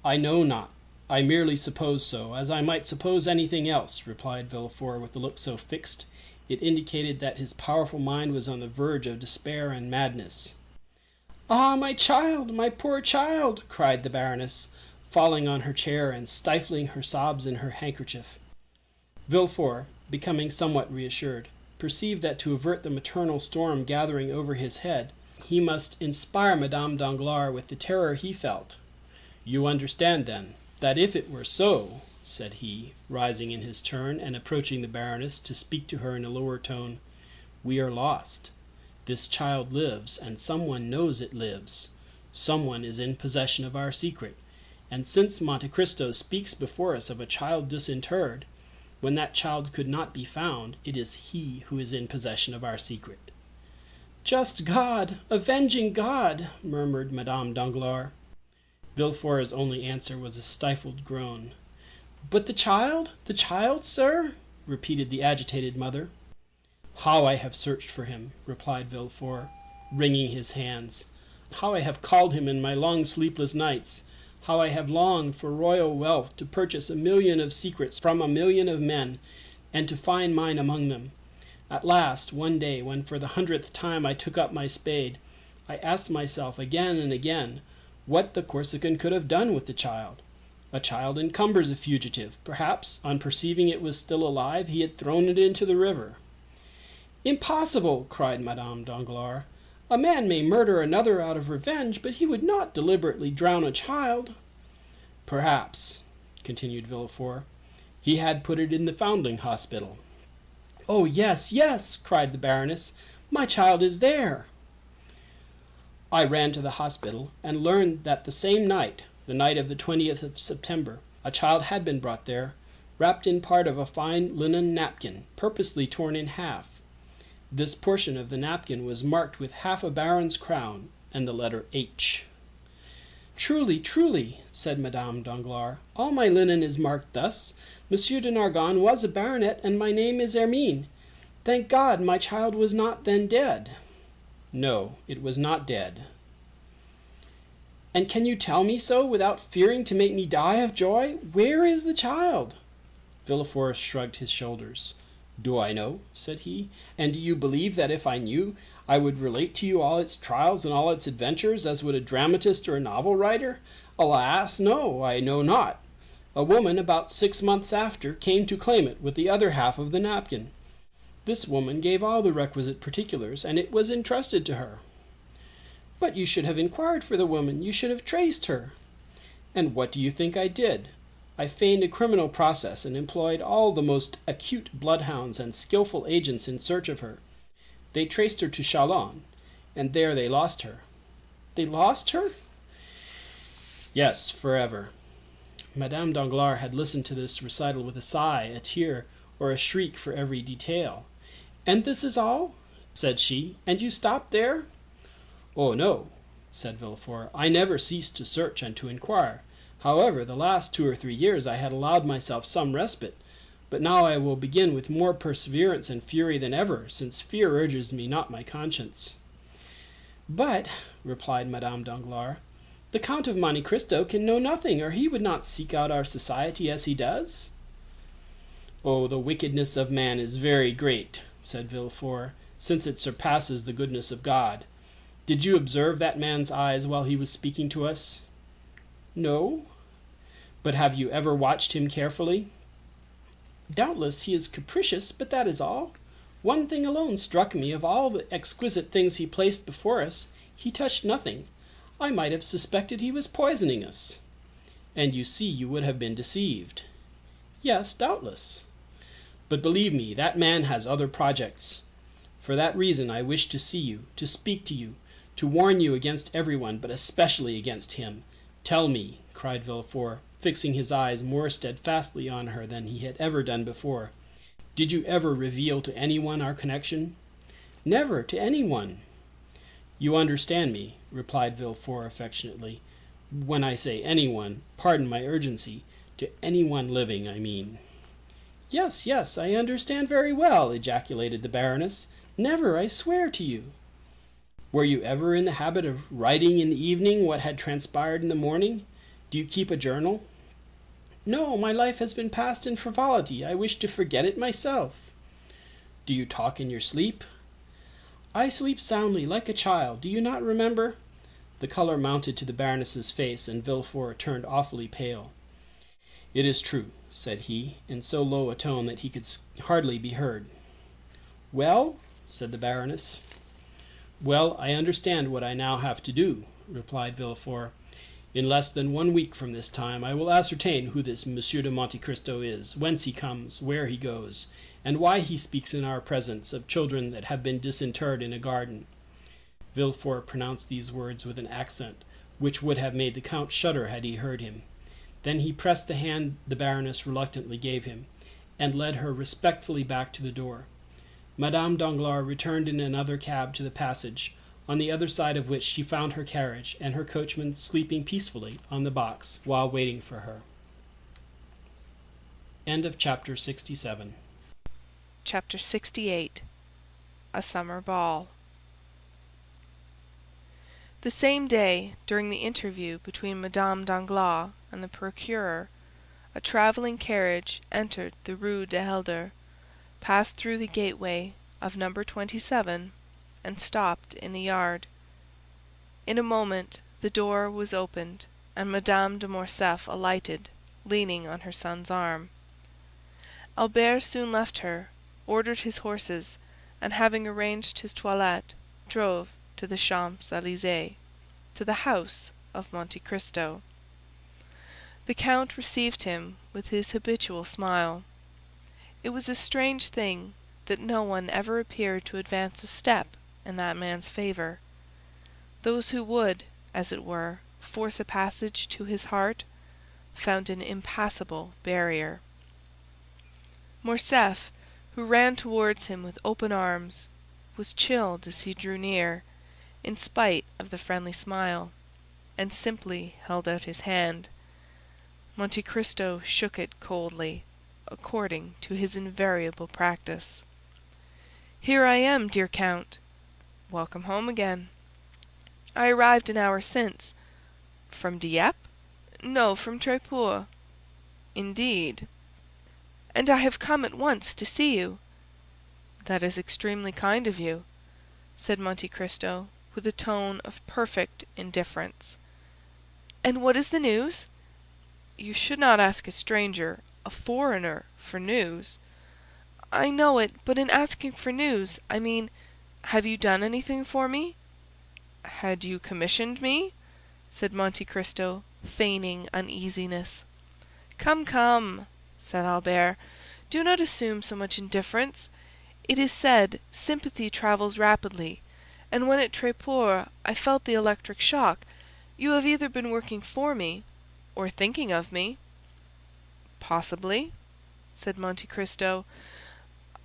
"I know not. I merely suppose so, as I might suppose anything else," replied Villefort with a look so fixed it indicated that his powerful mind was on the verge of despair and madness. "Ah, my child, my poor child!" cried the Baroness, falling on her chair and stifling her sobs in her handkerchief. Villefort, becoming somewhat reassured, perceived that to avert the maternal storm gathering over his head, he must inspire Madame Danglars with the terror he felt. "You understand, then, that if it were so," said he, rising in his turn and approaching the Baroness to speak to her in a lower tone, "we are lost. This child lives, and someone knows it lives. Someone is in possession of our secret, and since Monte Cristo speaks before us of a child disinterred, when that child could not be found, it is he who is in possession of our secret." "Just God! Avenging God!" murmured Madame Danglars. Villefort's only answer was a stifled groan. "But the child, sir?" repeated the agitated mother. "How I have searched for him," replied Villefort, wringing his hands. "How I have called him in my long sleepless nights! How I have longed for royal wealth, to purchase 1,000,000 of secrets from 1,000,000 of men, and to find mine among them. At last, one day, when for the 100th time I took up my spade, I asked myself again and again what the Corsican could have done with the child. A child encumbers a fugitive. Perhaps, on perceiving it was still alive, he had thrown it into the river." "Impossible!" cried Madame Danglars. "A man may murder another out of revenge, but he would not deliberately drown a child." "Perhaps," continued Villefort, "he had put it in the foundling hospital." "Oh, yes, yes!" cried the Baroness. "My child is there." I ran to the hospital, and learned that the same night, the night of the 20th of September, A child had been brought there, wrapped in part of a fine linen napkin, purposely torn in half. This portion of the napkin was marked with half a baron's crown and the letter H. Truly, truly, said Madame Danglars, all my linen is marked thus. Monsieur de Nargonne was a baronet, and my name is Hermine. Thank God, my child was not then dead. No, it was not dead. And can you tell me so without fearing to make me die of joy? Where is the child? Villefort shrugged his shoulders. Do I know? Said he. And do you believe that if I knew, I would relate to you all its trials and all its adventures, as would a dramatist or a novel writer? Alas, no, I know not. A woman, about 6 months after, came to claim it with the other half of the napkin. This woman gave all the requisite particulars, and it was entrusted to her. But you should have inquired for the woman. You should have traced her. And what do you think I did? I feigned a criminal process and employed all the most acute bloodhounds and skilful agents in search of her. They traced her to Chalons, and there they lost her. They lost her? Yes, forever. Madame Danglars had listened to this recital with a sigh, a tear, or a shriek for every detail. And this is all? Said she. And you stopped there? Oh, no, said Villefort. I never ceased to search and to inquire. However, the last 2 or 3 years I had allowed myself some respite, but now I will begin with more perseverance and fury than ever, since fear urges me, not my conscience. But, replied Madame Danglars, the Count of Monte Cristo can know nothing, or he would not seek out our society as he does. Oh, the wickedness of man is very great, said Villefort, since it surpasses the goodness of God. Did you observe that man's eyes while he was speaking to us? No. But have you ever watched him carefully? Doubtless he is capricious, but that is all. One thing alone struck me. Of all the exquisite things he placed before us, he touched nothing. I might have suspected he was poisoning us. And you see you would have been deceived. Yes, doubtless. But believe me, that man has other projects. For that reason I wish to see you, to speak to you, to warn you against everyone, but especially against him. Tell me, cried Villefort, fixing his eyes more steadfastly on her than he had ever done before, did you ever reveal to anyone our connection? Never, to anyone. You understand me, replied Villefort affectionately. When I say anyone, pardon my urgency, to anyone living, I mean. Yes, yes, I understand very well, ejaculated the Baroness. Never, I swear to you. Were you ever in the habit of writing in the evening what had transpired in the morning? Do you keep a journal? No, my life has been passed in frivolity. I wish to forget it myself. Do you talk in your sleep? I sleep soundly, like a child. Do you not remember? The color mounted to the Baroness's face, and Villefort turned awfully pale. It is true, said he, in so low a tone that he could hardly be heard. Well, said the Baroness. Well, I understand what I now have to do, replied Villefort. In less than 1 week from this time I will ascertain who this Monsieur de Monte Cristo is, whence he comes, where he goes, and why he speaks in our presence of children that have been disinterred in a garden. Villefort pronounced these words with an accent which would have made the Count shudder had he heard him. Then he pressed the hand the Baroness reluctantly gave him, and led her respectfully back to the door. Madame Danglars returned in another cab to the passage, on the other side of which she found her carriage and her coachman sleeping peacefully on the box while waiting for her. End of chapter 67. Chapter 68. A Summer Ball. The same day, during the interview between Madame Danglars and the procureur, a travelling carriage entered the Rue de Helder, passed through the gateway of number 27, and stopped in the yard. In a moment the door was opened, and Madame de Morcerf alighted, leaning on her son's arm. Albert soon left her, ordered his horses, and having arranged his toilette, drove to the Champs-Élysées, to the house of Monte Cristo. The Count received him with his habitual smile. It was a strange thing that no one ever appeared to advance a step in that man's favor. Those who would, as it were, force a passage to his heart, found an impassable barrier. Morcerf, who ran towards him with open arms, was chilled as he drew near, in spite of the friendly smile, and simply held out his hand. Monte Cristo shook it coldly, according to his invariable practice. "Here I am, dear Count." "Welcome home again." "I arrived an hour since." "From Dieppe?" "No, from Tréport." "Indeed." "And I have come at once to see you." "That is extremely kind of you," said Monte Cristo, with a tone of perfect indifference. "And what is the news?" "You should not ask a stranger, a foreigner, for news." "I know it, but in asking for news, I mean, have you done anything for me?" "Had you commissioned me?" said Monte Cristo, feigning uneasiness. "Come, come," said Albert, "do not assume so much indifference. It is said sympathy travels rapidly, and when at Tréport I felt the electric shock, you have either been working for me or thinking of me." "Possibly," said Monte Cristo.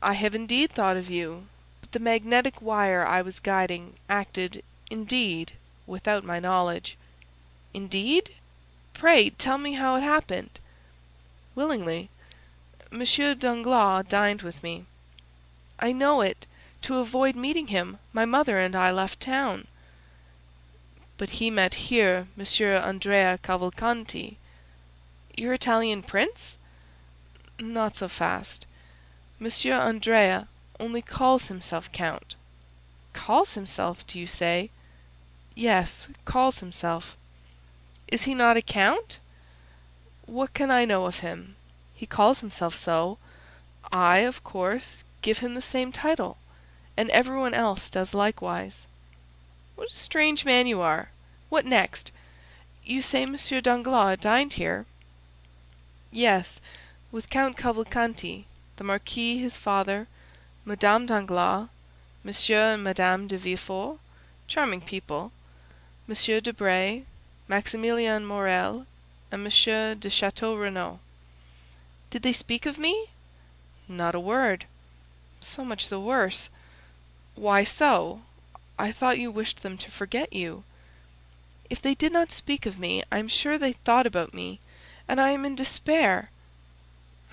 "I have indeed thought of you, but the magnetic wire I was guiding acted, indeed, without my knowledge." "Indeed? Pray tell me how it happened." "Willingly. Monsieur Danglars dined with me." "I know it. To avoid meeting him, my mother and I left town." "But he met here Monsieur Andrea Cavalcanti." "Your Italian prince?" "Not so fast. Monsieur Andrea only calls himself count." "Calls himself, do you say?" "Yes, calls himself." "Is he not a count?" "What can I know of him? He calls himself so. I, of course, give him the same title, and everyone else does likewise." "What a strange man you are! What next? You say Monsieur Danglars dined here?" "Yes, with Count Cavalcanti, the Marquis his father, Madame Danglars, Monsieur and Madame de Villefort, charming people, Monsieur Debray, Maximilien Morrel, and Monsieur de Château Renaud." "Did they speak of me?" "Not a word." "So much the worse." "Why so? I thought you wished them to forget you." "If they did not speak of me, I am sure they thought about me, and I am in despair."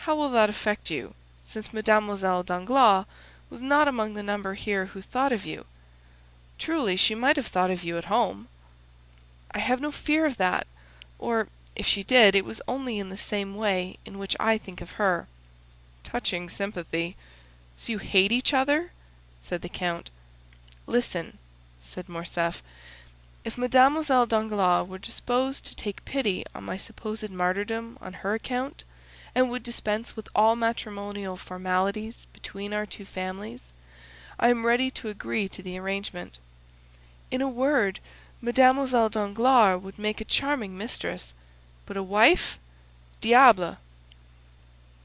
"How will that affect you, since Mademoiselle Danglars was not among the number here who thought of you? Truly, she might have thought of you at home." "I have no fear of that; or, if she did, it was only in the same way in which I think of her." "Touching sympathy! So you hate each other?" said the count. "Listen," said Morcerf. "If Mademoiselle Danglars were disposed to take pity on my supposed martyrdom on her account, and would dispense with all matrimonial formalities between our two families, I am ready to agree to the arrangement. In a word, Mademoiselle Danglars would make a charming mistress, but a wife? Diable!"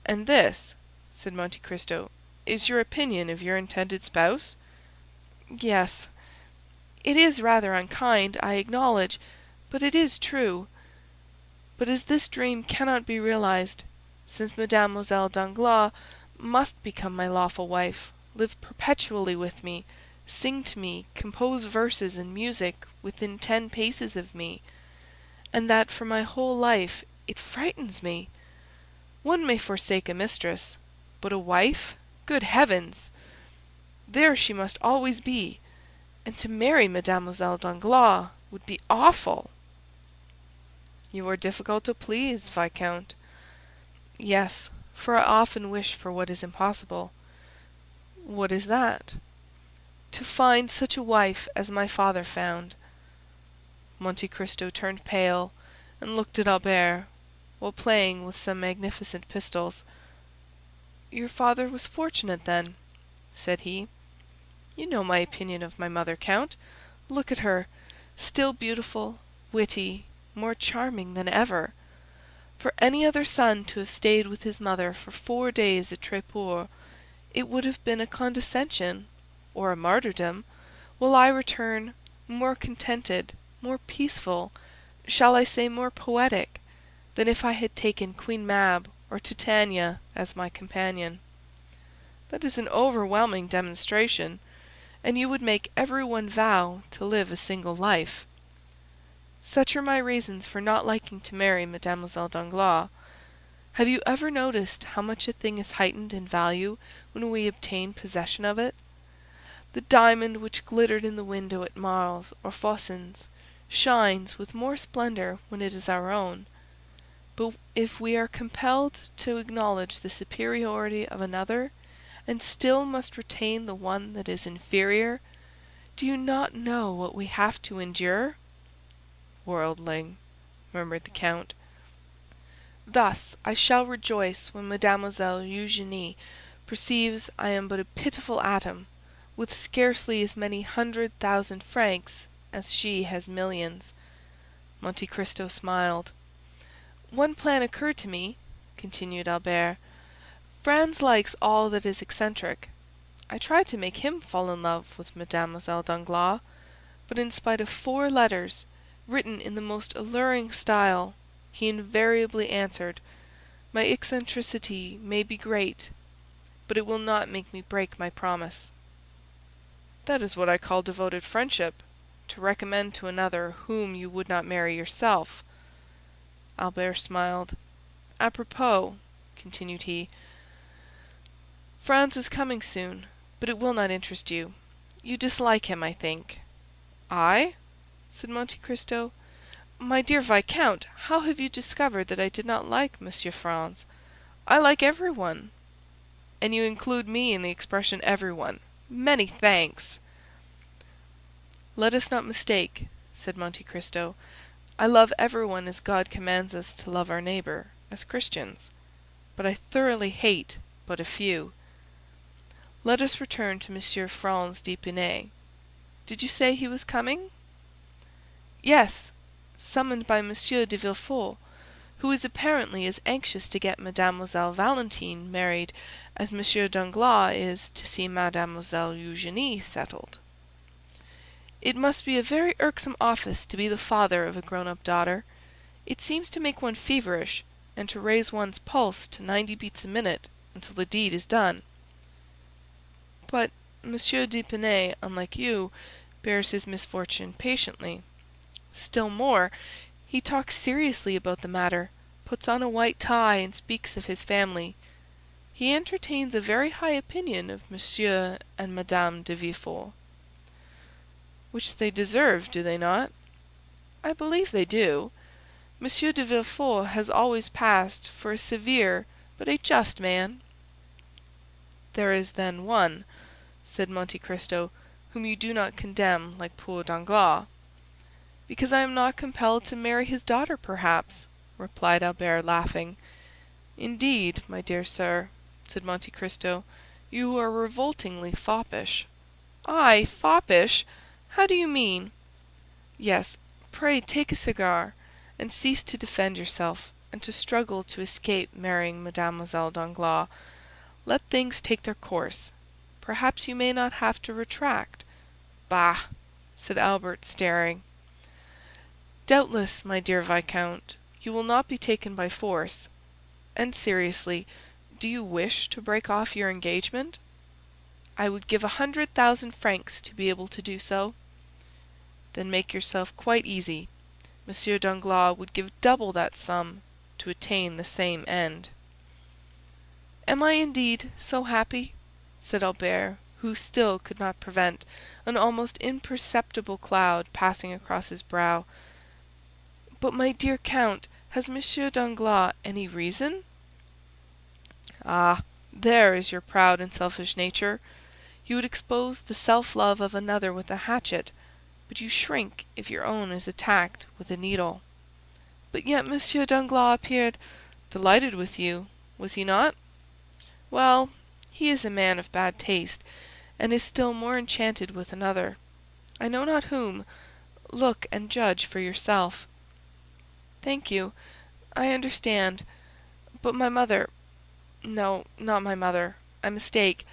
"And this," said Monte Cristo, "is your opinion of your intended spouse?" "Yes. It is rather unkind, I acknowledge, but it is true. But as this dream cannot be realized, since Mademoiselle Danglars must become my lawful wife, live perpetually with me, sing to me, compose verses and music within 10 paces of me, and that for my whole life, it frightens me. One may forsake a mistress, but a wife, good heavens! There she must always be, and to marry Mademoiselle Danglars would be awful." "You are difficult to please, Viscount." "Yes, for I often wish for what is impossible." "What is that?" "To find such a wife as my father found." Monte Cristo turned pale and looked at Albert, while playing with some magnificent pistols. "Your father was fortunate, then?" said he. "You know my opinion of my mother, count. Look at her, still beautiful, witty, more charming than ever. For any other son to have stayed with his mother for 4 days at Tréport, it would have been a condescension or a martyrdom, while I return, more contented, more peaceful, shall I say more poetic, than if I had taken Queen Mab or Titania as my companion." "That is an overwhelming demonstration, and you would make every one vow to live a single life." "Such are my reasons for not liking to marry Mademoiselle Danglars. Have you ever noticed how much a thing is heightened in value when we obtain possession of it? The diamond which glittered in the window at Marles or Fossin's shines with more splendor when it is our own. But if we are compelled to acknowledge the superiority of another, and still must retain the one that is inferior, do you not know what we have to endure?" "Worldling," murmured the Count. "Thus I shall rejoice when Mademoiselle Eugénie perceives I am but a pitiful atom, with scarcely as many 100,000 francs as she has millions." Monte Cristo smiled. "One plan occurred to me," continued Albert. "Franz likes all that is eccentric. I tried to make him fall in love with Mademoiselle Danglars, but in spite of 4 letters, written in the most alluring style, he invariably answered, 'My eccentricity may be great, but it will not make me break my promise.'" "That is what I call devoted friendship, to recommend to another whom you would not marry yourself." Albert smiled. "Apropos," continued he, "Franz is coming soon, but it will not interest you. You dislike him, I think." "I?" said Monte Cristo. "My dear Viscount, how have you discovered that I did not like Monsieur Franz? I like everyone." "And you include me in the expression everyone. Many thanks." "Let us not mistake," said Monte Cristo. "I love everyone as God commands us to love our neighbor, as Christians. But I thoroughly hate but a few. Let us return to Monsieur Franz d'Épinay. Did you say he was coming?" "Yes, summoned by Monsieur de Villefort, who is apparently as anxious to get Mademoiselle Valentine married as Monsieur Danglars is to see Mademoiselle Eugénie settled." "It must be a very irksome office to be the father of a grown-up daughter. It seems to make one feverish, and to raise one's pulse to 90 beats a minute until the deed is done." "But Monsieur d'Épinay, unlike you, bears his misfortune patiently. Still more, he talks seriously about the matter, puts on a white tie, and speaks of his family. He entertains a very high opinion of Monsieur and Madame de Villefort." "Which they deserve, do they not?" "I believe they do. Monsieur de Villefort has always passed for a severe but a just man." "There is then one," said Monte Cristo, "whom you do not condemn like poor Danglars." "Because I am not compelled to marry his daughter, perhaps," replied Albert, laughing. "Indeed, my dear sir," said Monte Cristo, "you are revoltingly foppish." "I foppish? How do you mean?" "Yes, pray take a cigar, and cease to defend yourself, and to struggle to escape marrying Mademoiselle Danglars. Let things take their course. Perhaps you may not have to retract." "Bah!" said Albert, staring. "Doubtless, my dear Viscount, you will not be taken by force. And seriously, do you wish to break off your engagement?" "I would give 100,000 francs to be able to do so." "Then make yourself quite easy. Monsieur Danglars would give double that sum to attain the same end." "Am I indeed so happy?" said Albert, who still could not prevent an almost imperceptible cloud passing across his brow. "But, my dear count, has Monsieur Danglars any reason?" "Ah, there is your proud and selfish nature. You would expose the self-love of another with a hatchet, but you shrink if your own is attacked with a needle." "But yet Monsieur Danglars appeared delighted with you, was he not?" "Well, he is a man of bad taste, and is still more enchanted with another. I know not whom. Look and judge for yourself." "Thank you, I understand. But my mother—no, not my mother, I mistake.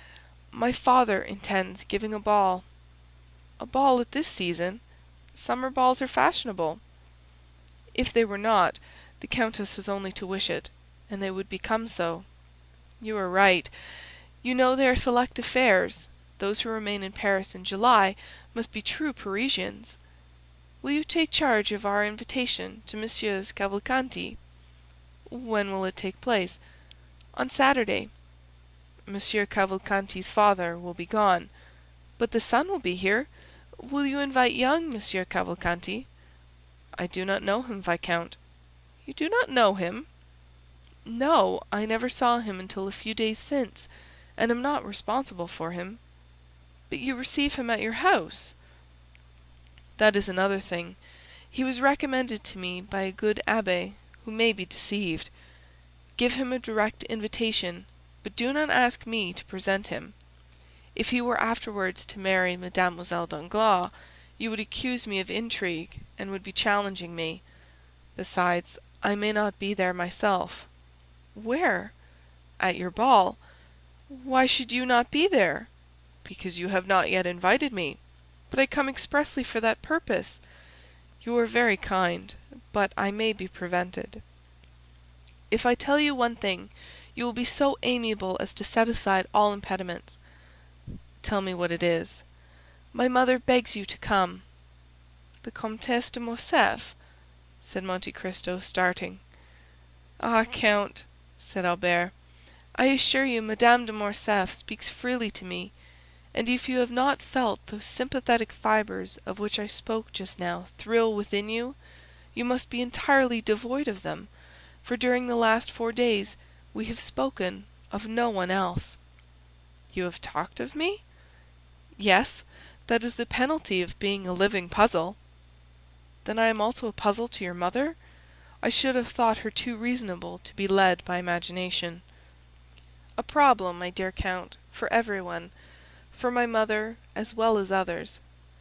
My father intends giving a ball." "A ball at this season? Summer balls are fashionable." "If they were not, The Countess has only to wish it, and they would become so. You are right. You know they are select affairs. Those who remain in Paris in July must be true Parisians. Will you take charge of our invitation to Messieurs Cavalcanti? When will it take place? On Saturday. Monsieur Cavalcanti's father will be gone, but the son will be here. Will you invite young Monsieur Cavalcanti? I do not know him, Viscount. You do not know him? No, I never saw him until a few days since, and am not responsible for him. But you receive him at your house? That is another thing. He was recommended to me by a good abbé who may be deceived. Give him a direct invitation, but do not ask me to present him. If he were afterwards to marry Mademoiselle Danglars, you would accuse me of intrigue, and would be challenging me. Besides, I may not be there myself. Where? At your ball. Why should you not be there? Because you have not yet invited me. But I come expressly for that purpose. You are very kind, but I may be prevented. If I tell you one thing, you will be so amiable as to set aside all impediments. Tell me what it is. My mother begs you to come. The Comtesse de Morcerf? Said Monte Cristo, starting. Ah, Count, said Albert, I assure you Madame de Morcerf speaks freely to me, and if you have not felt those sympathetic fibres of which I spoke just now thrill within you, you must be entirely devoid of them, for during the last 4 days we have spoken of no one else. You have talked of me? Yes, that is the penalty of being a living puzzle. Then I am also a puzzle to your mother? I should have thought her too reasonable to be led by imagination. A problem, my dear Count, for everyone, for my mother as well as others.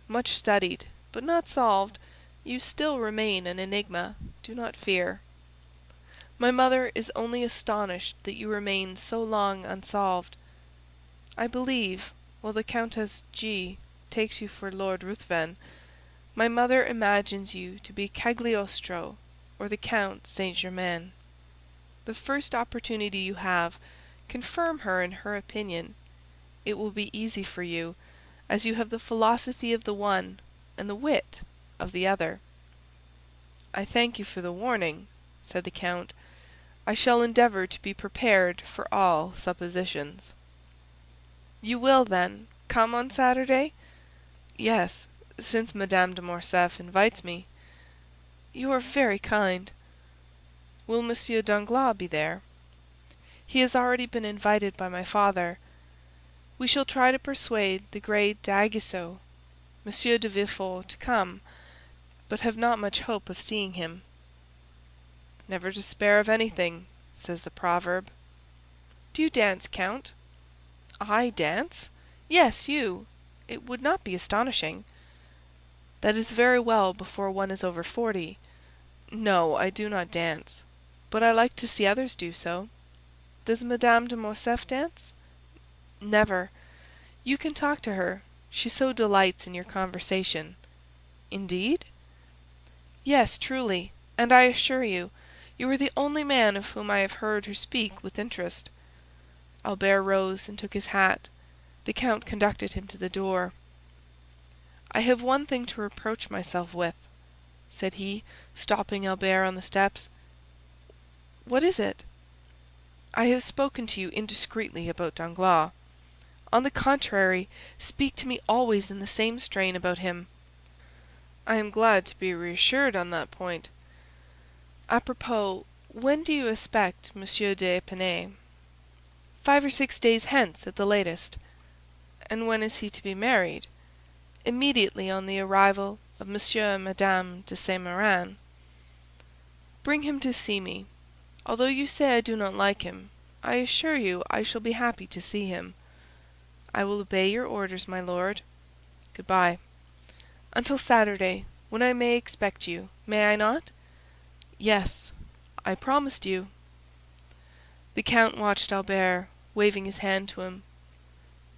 Much studied, but not solved. You still remain an enigma, do not fear. My mother is only astonished that you remain so long unsolved. I believe, while the Countess G. takes you for Lord Ruthven, my mother imagines you to be Cagliostro or the Count Saint-Germain. The first opportunity you have, confirm her in her opinion. It will be easy for you, as you have the philosophy of the one and the wit of the other. I thank you for the warning, said the Count. I shall endeavor to be prepared for all suppositions. You will, then, come on Saturday? Yes, since Madame de Morcerf invites me. You are very kind. Will Monsieur Danglars be there? He has already been invited by my father. We shall try to persuade the great d'Aguesseau, Monsieur de Villefort, to come, but have not much hope of seeing him. Never despair of anything, says the proverb. Do you dance, Count? I dance? Yes, you. It would not be astonishing. That is very well before one is over 40. No, I do not dance, but I like to see others do so. Does Madame de Morcerf dance? Never. You can talk to her. She so delights in your conversation. Indeed? Yes, truly, and I assure you, you are the only man of whom I have heard her speak with interest. Albert rose and took his hat. The Count conducted him to the door. I have one thing to reproach myself with, said he, stopping Albert on the steps. What is it? I have spoken to you indiscreetly about Danglars. On the contrary, speak to me always in the same strain about him. I am glad to be reassured on that point. Apropos, when do you expect Monsieur d'Épinay? 5 or 6 days hence at the latest. And when is he to be married? Immediately on the arrival of Monsieur and Madame de Saint-Méran. Bring him to see me. Although you say I do not like him, I assure you I shall be happy to see him. I will obey your orders, my lord. Good-bye. Until Saturday, when I may expect you, may I not? Yes, I promised you. The Count watched Albert, waving his hand to him.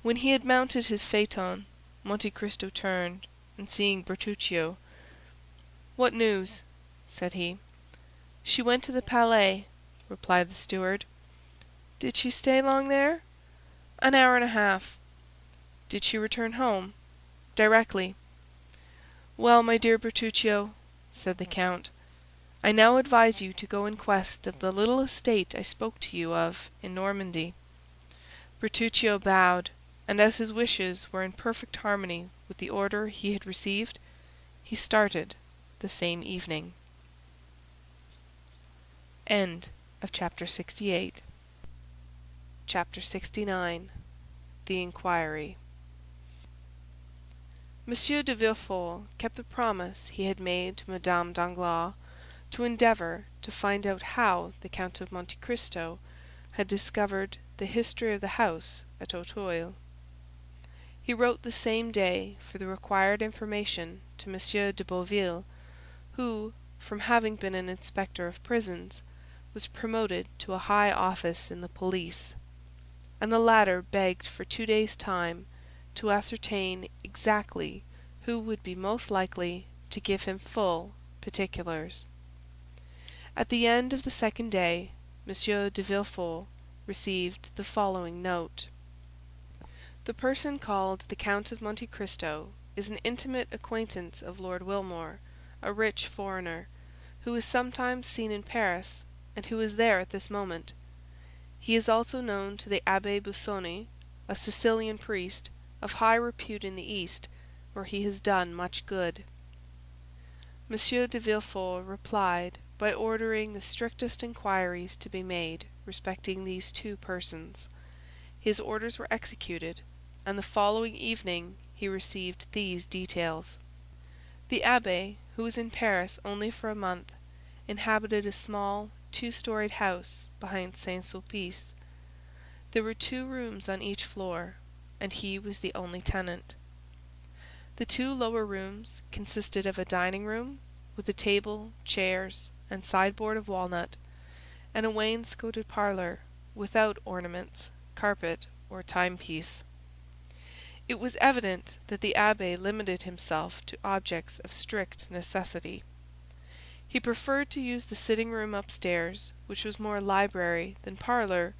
When he had mounted his phaeton, Monte Cristo turned, and seeing Bertuccio, "What news?" said he. "She went to the Palais," replied the steward. "Did she stay long there?" "An hour and a half." "Did she return home?" "Directly." "Well, my dear Bertuccio," said the count, "I now advise you to go in quest of the little estate I spoke to you of in Normandy." Bertuccio bowed, and as his wishes were in perfect harmony with the order he had received, he started the same evening. End of chapter 68. Chapter 69. The Inquiry. Monsieur de Villefort kept the promise he had made to Madame Danglars to endeavor to find out how the Count of Monte Cristo had discovered the history of the house at Auteuil. He wrote the same day for the required information to Monsieur de Beauville, who, from having been an inspector of prisons, was promoted to a high office in the police, and the latter begged for 2 days' time to ascertain exactly who would be most likely to give him full particulars. At the end of the second day, Monsieur de Villefort received the following note: "The person called the Count of Monte Cristo is an intimate acquaintance of Lord Wilmore, a rich foreigner, who is sometimes seen in Paris, and who is there at this moment. He is also known to the Abbé Busoni, a Sicilian priest, of high repute in the East, where he has done much good." Monsieur de Villefort replied by ordering the strictest inquiries to be made respecting these two persons. His orders were executed, and the following evening he received these details: The abbé, who was in Paris only for a month, inhabited a small 2-storied house behind Saint-Sulpice. There were 2 rooms on each floor, and he was the only tenant. The 2 lower rooms consisted of a dining room, with a table, chairs, and sideboard of walnut, and a wainscoted parlor, without ornaments, carpet, or timepiece. It was evident that the abbé limited himself to objects of strict necessity. He preferred to use the sitting-room upstairs, which was more library than parlor,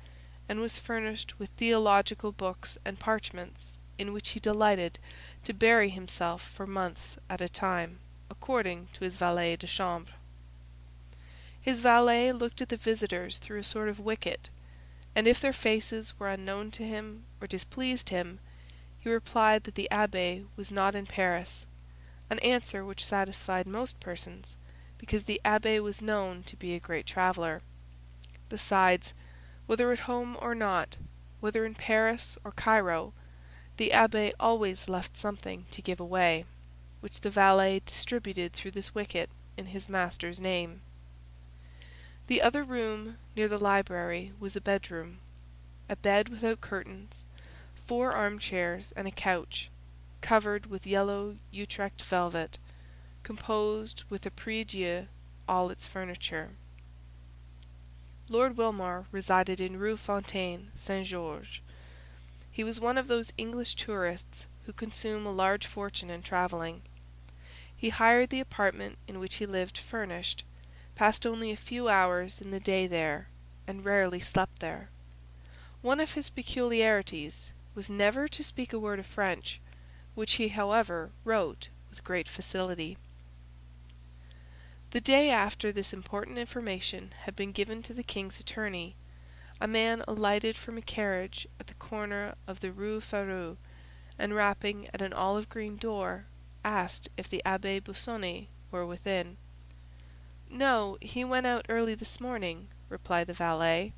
and was furnished with theological books and parchments, in which he delighted to bury himself for months at a time, according to his valet de chambre. His valet looked at the visitors through a sort of wicket, and if their faces were unknown to him or displeased him, he replied that the abbé was not in Paris, an answer which satisfied most persons, because the abbé was known to be a great traveler. Besides, whether at home or not, whether in Paris or Cairo, the abbé always left something to give away, which the valet distributed through this wicket in his master's name. The other room near the library was a bedroom. A bed without curtains, 4 armchairs and a couch, covered with yellow Utrecht velvet, composed with a prie-dieu all its furniture. Lord Wilmore resided in Rue Fontaine Saint-Georges. He was one of those English tourists who consume a large fortune in traveling. He hired the apartment in which he lived furnished, passed only a few hours in the day there, and rarely slept there. One of his peculiarities was never to speak a word of French, which he, however, wrote with great facility. The day after this important information had been given to the king's attorney, a man alighted from a carriage at the corner of the Rue Férou, and rapping at an olive-green door, asked if the Abbé Busoni were within. "No, he went out early this morning," replied the valet.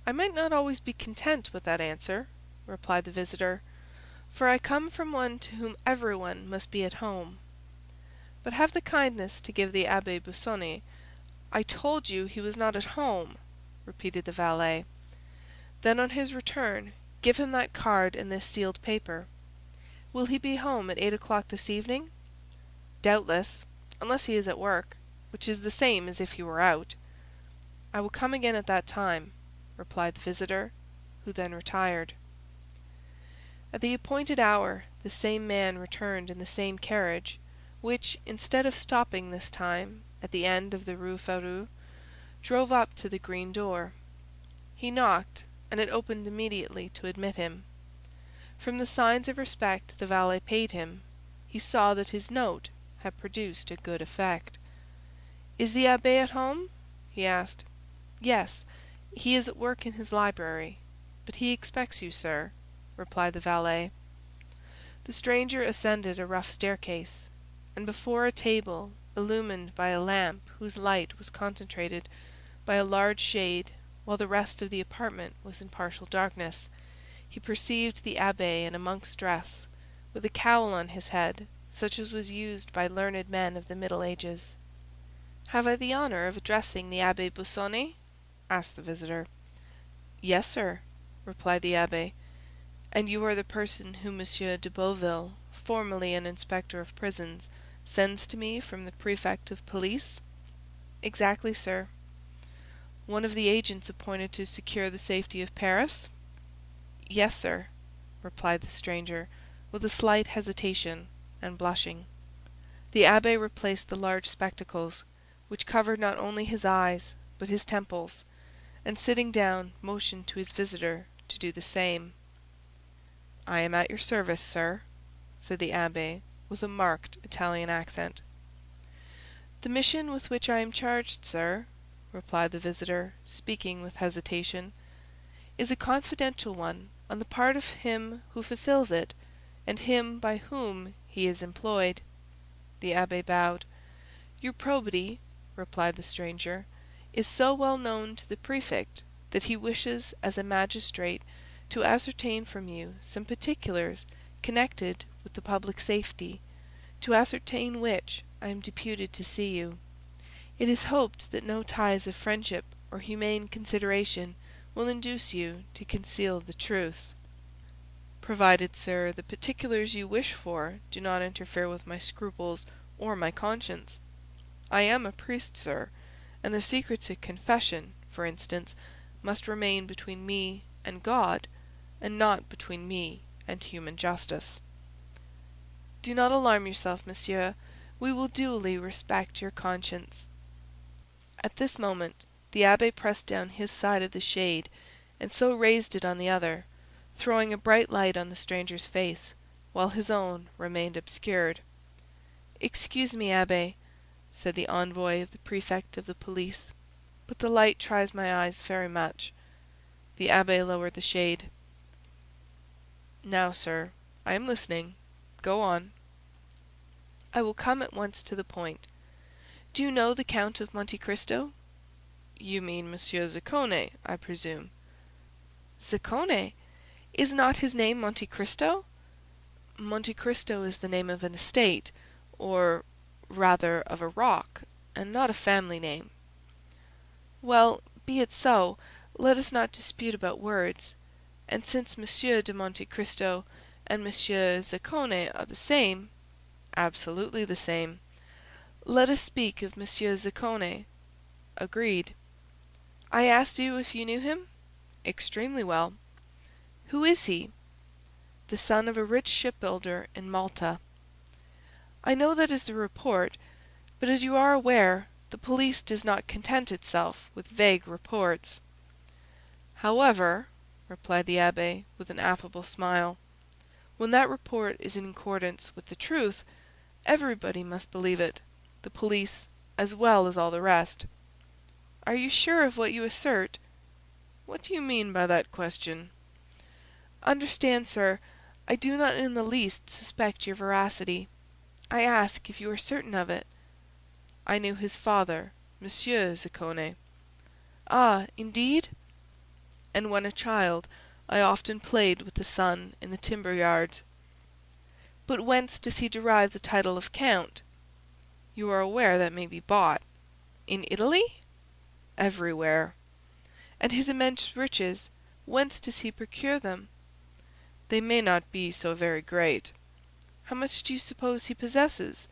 "I might not always be content with that answer," replied the visitor, "for I come from one to whom everyone must be at home. But have the kindness to give the Abbé Busoni—" "I told you he was not at home," repeated the valet. "Then on his return give him that card and this sealed paper. Will he be home at 8 o'clock this evening?" "Doubtless, unless he is at work, which is the same as if he were out." "I will come again at that time," replied the visitor, who then retired. At the appointed hour the same man returned in the same carriage, which, instead of stopping this time, at the end of the Rue Férou, drove up to the green door. He knocked, and it opened immediately to admit him. From the signs of respect the valet paid him, he saw that his note had produced a good effect. "Is the abbé at home?" he asked. "Yes, he is at work in his library, but he expects you, sir," replied the valet. The stranger ascended a rough staircase, and before a table illumined by a lamp whose light was concentrated by a large shade while the rest of the apartment was in partial darkness, he perceived the abbé in a monk's dress, with a cowl on his head such as was used by learned men of the Middle Ages. "Have I the honor of addressing the Abbé Busoni?" asked the visitor. "Yes, sir," replied the abbé. "And you are the person whom Monsieur de Beauville, formerly an inspector of prisons, sends to me from the prefect of police?" "Exactly, sir." "One of the agents appointed to secure the safety of Paris?" "Yes, sir," replied the stranger, with a slight hesitation and blushing. The abbé replaced the large spectacles, which covered not only his eyes but his temples, and sitting down motioned to his visitor to do the same. "I am at your service, sir," said the abbé, with a marked Italian accent. "The mission with which I am charged, sir," replied the visitor, speaking with hesitation, "is a confidential one on the part of him who fulfills it and him by whom he is employed." The abbé bowed. "Your probity," replied the stranger, "is so well known to the prefect that he wishes as a magistrate to ascertain from you some particulars connected with the public safety, to ascertain which I am deputed to see you. It is hoped that no ties of friendship or humane consideration will induce you to conceal the truth." "Provided, sir, the particulars you wish for do not interfere with my scruples or my conscience. I am a priest, sir, and the secrets of confession, for instance, must remain between me and God, and not between me and human justice." "Do not alarm yourself, monsieur. We will duly respect your conscience." At this moment the abbé pressed down his side of the shade, and so raised it on the other, throwing a bright light on the stranger's face, while his own remained obscured. "Excuse me, abbé," said the envoy of the prefect of the police, "but the light tries my eyes very much." The abbé lowered the shade. "Now, sir, I am listening. Go on." "I will come at once to the point. Do you know the Count of Monte Cristo?" "You mean Monsieur Zaccone, I presume." "Zaccone? Is not his name Monte Cristo?" "Monte Cristo is the name of an estate, or rather of a rock, and not a family name." "Well, be it so. Let us not dispute about words. And since Monsieur de Monte Cristo and Monsieur Zaccone are the same—" "Absolutely the same." "Let us speak of Monsieur Zaccone." "Agreed." "I asked you if you knew him?" "Extremely well." "Who is he?" "The son of a rich shipbuilder in Malta." "I know that is the report, but as you are aware, the police does not content itself with vague reports." "However," replied the abbé, with an affable smile, "when that report is in accordance with the truth, everybody must believe it, the police as well as all the rest." "Are you sure of what you assert?" "What do you mean by that question?" "Understand, sir, I do not in the least suspect your veracity. I ask if you are certain of it." "I knew his father, Monsieur Zaccone." "Ah, indeed?" "And when a child I often played with the son in the timber yards." "But whence does he derive the title of count?" "You are aware that may be bought." "In Italy?" "Everywhere." "And his immense riches, whence does he procure them?" "They may not be so very great." "How much do you suppose he possesses?"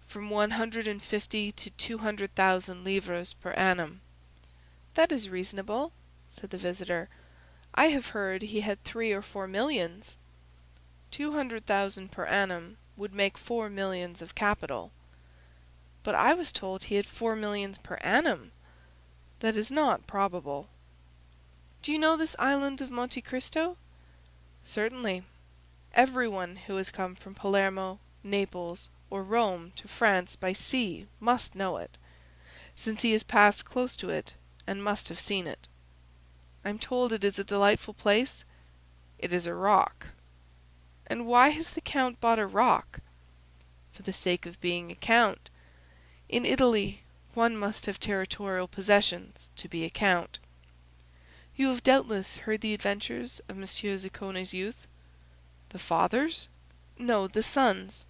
"From 150 to 200,000 livres per annum." "That is reasonable," said the visitor. "I have heard he had 3 or 4 millions." 200,000 per annum would make 4 millions of capital." But I was told he had 4 millions per annum. That is not probable. Do you know this island of Monte Cristo? Certainly. Everyone who has come from Palermo, Naples, or Rome to France by sea must know it, since he has passed close to it and must have seen it. I'm told it is a delightful place. It is a rock. And why has the Count bought a rock? For the sake of being a count. In Italy one must have territorial possessions to be a count. You have doubtless heard the adventures of Monsieur Ziccone's youth? The father's? No, the son's.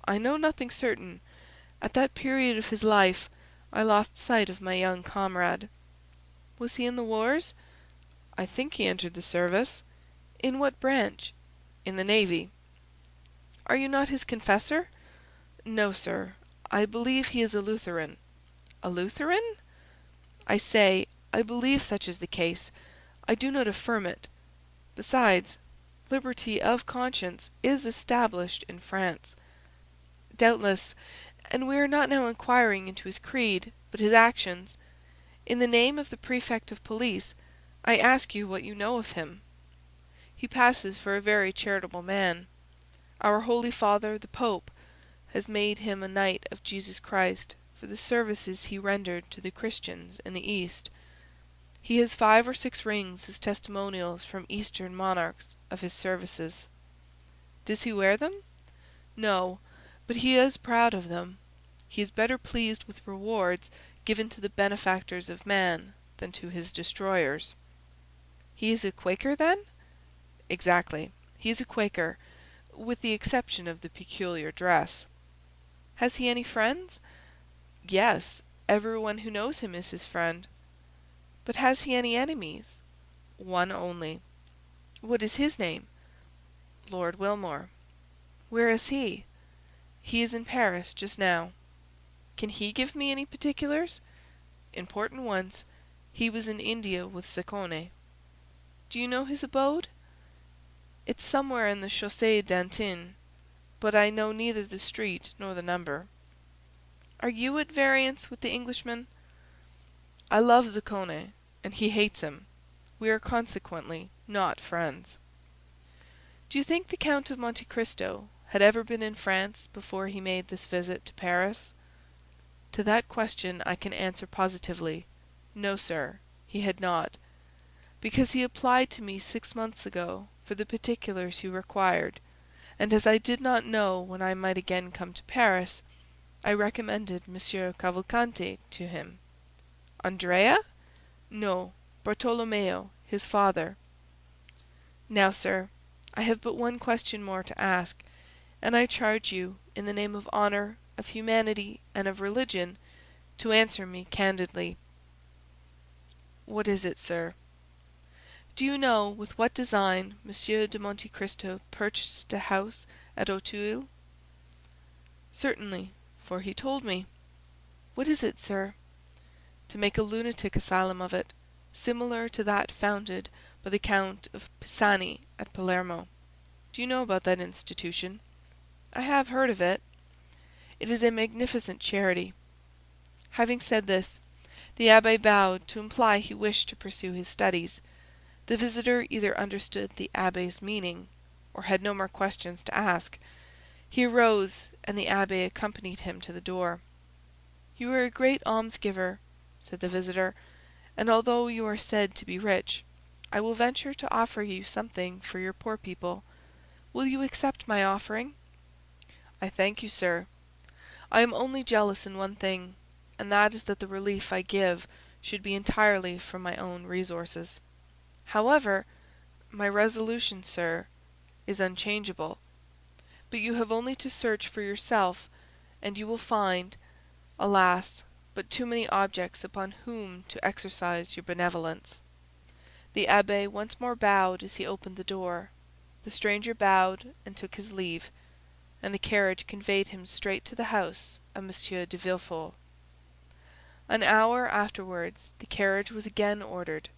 I know nothing certain. At that period of his life I lost sight of my young comrade. Was he in the wars? I think he entered the service. In what branch? In the navy. Are you not his confessor? No, sir. I believe he is a Lutheran. A Lutheran? I say, I believe such is the case. I do not affirm it. Besides, liberty of conscience is established in France. Doubtless, and we are not now inquiring into his creed, but his actions. In the name of the prefect of police, I ask you what you know of him. He passes for a very charitable man. Our Holy Father, the Pope, has made him a Knight of Jesus Christ for the services he rendered to the Christians in the East. He has 5 or 6 rings as testimonials from Eastern monarchs of his services. Does he wear them? No, but he is proud of them. He is better pleased with rewards given to the benefactors of man than to his destroyers. He is a Quaker, then? Exactly. He is a Quaker, with the exception of the peculiar dress. Has he any friends? Yes, everyone who knows him is his friend. But has he any enemies? One only. What is his name? Lord Wilmore. Where is he? He is in Paris just now. Can he give me any particulars? Important ones. He was in India with Zicone. Do you know his abode? It's somewhere in the Chaussée d'Antin, but I know neither the street nor the number. Are you at variance with the Englishman? I love Zicone, and he hates him. We are consequently not friends. Do you think the Count of Monte Cristo had ever been in France before he made this visit to Paris? To that question I can answer positively. No, sir, he had not, because he applied to me 6 months ago for the particulars he required, and as I did not know when I might again come to Paris, I recommended Monsieur Cavalcanti to him. Andrea? No, Bartolomeo, his father. Now, sir, I have but one question more to ask, and I charge you, in the name of honor, of humanity, and of religion, to answer me candidly. What is it, sir? Do you know with what design Monsieur de Monte Cristo purchased a house at Auteuil? Certainly, for he told me. What is it, sir? To make a lunatic asylum of it, similar to that founded by the Count of Pisani at Palermo. Do you know about that institution? I have heard of it. It is a magnificent charity. Having said this, the abbe bowed to imply he wished to pursue his studies. The visitor either understood the abbe's meaning, or had no more questions to ask. He arose, and the abbe accompanied him to the door. "You are a great almsgiver," said the visitor, "and although you are said to be rich, I will venture to offer you something for your poor people. Will you accept my offering?" "I thank you, sir. I am only jealous in one thing, and that is that the relief I give should be entirely from my own resources. However, my resolution, sir, is unchangeable. But you have only to search for yourself, and you will find, alas, but too many objects upon whom to exercise your benevolence." The abbe once more bowed as he opened the door. The stranger bowed and took his leave, and the carriage conveyed him straight to the house of M. de Villefort. An hour afterwards the carriage was again ordered,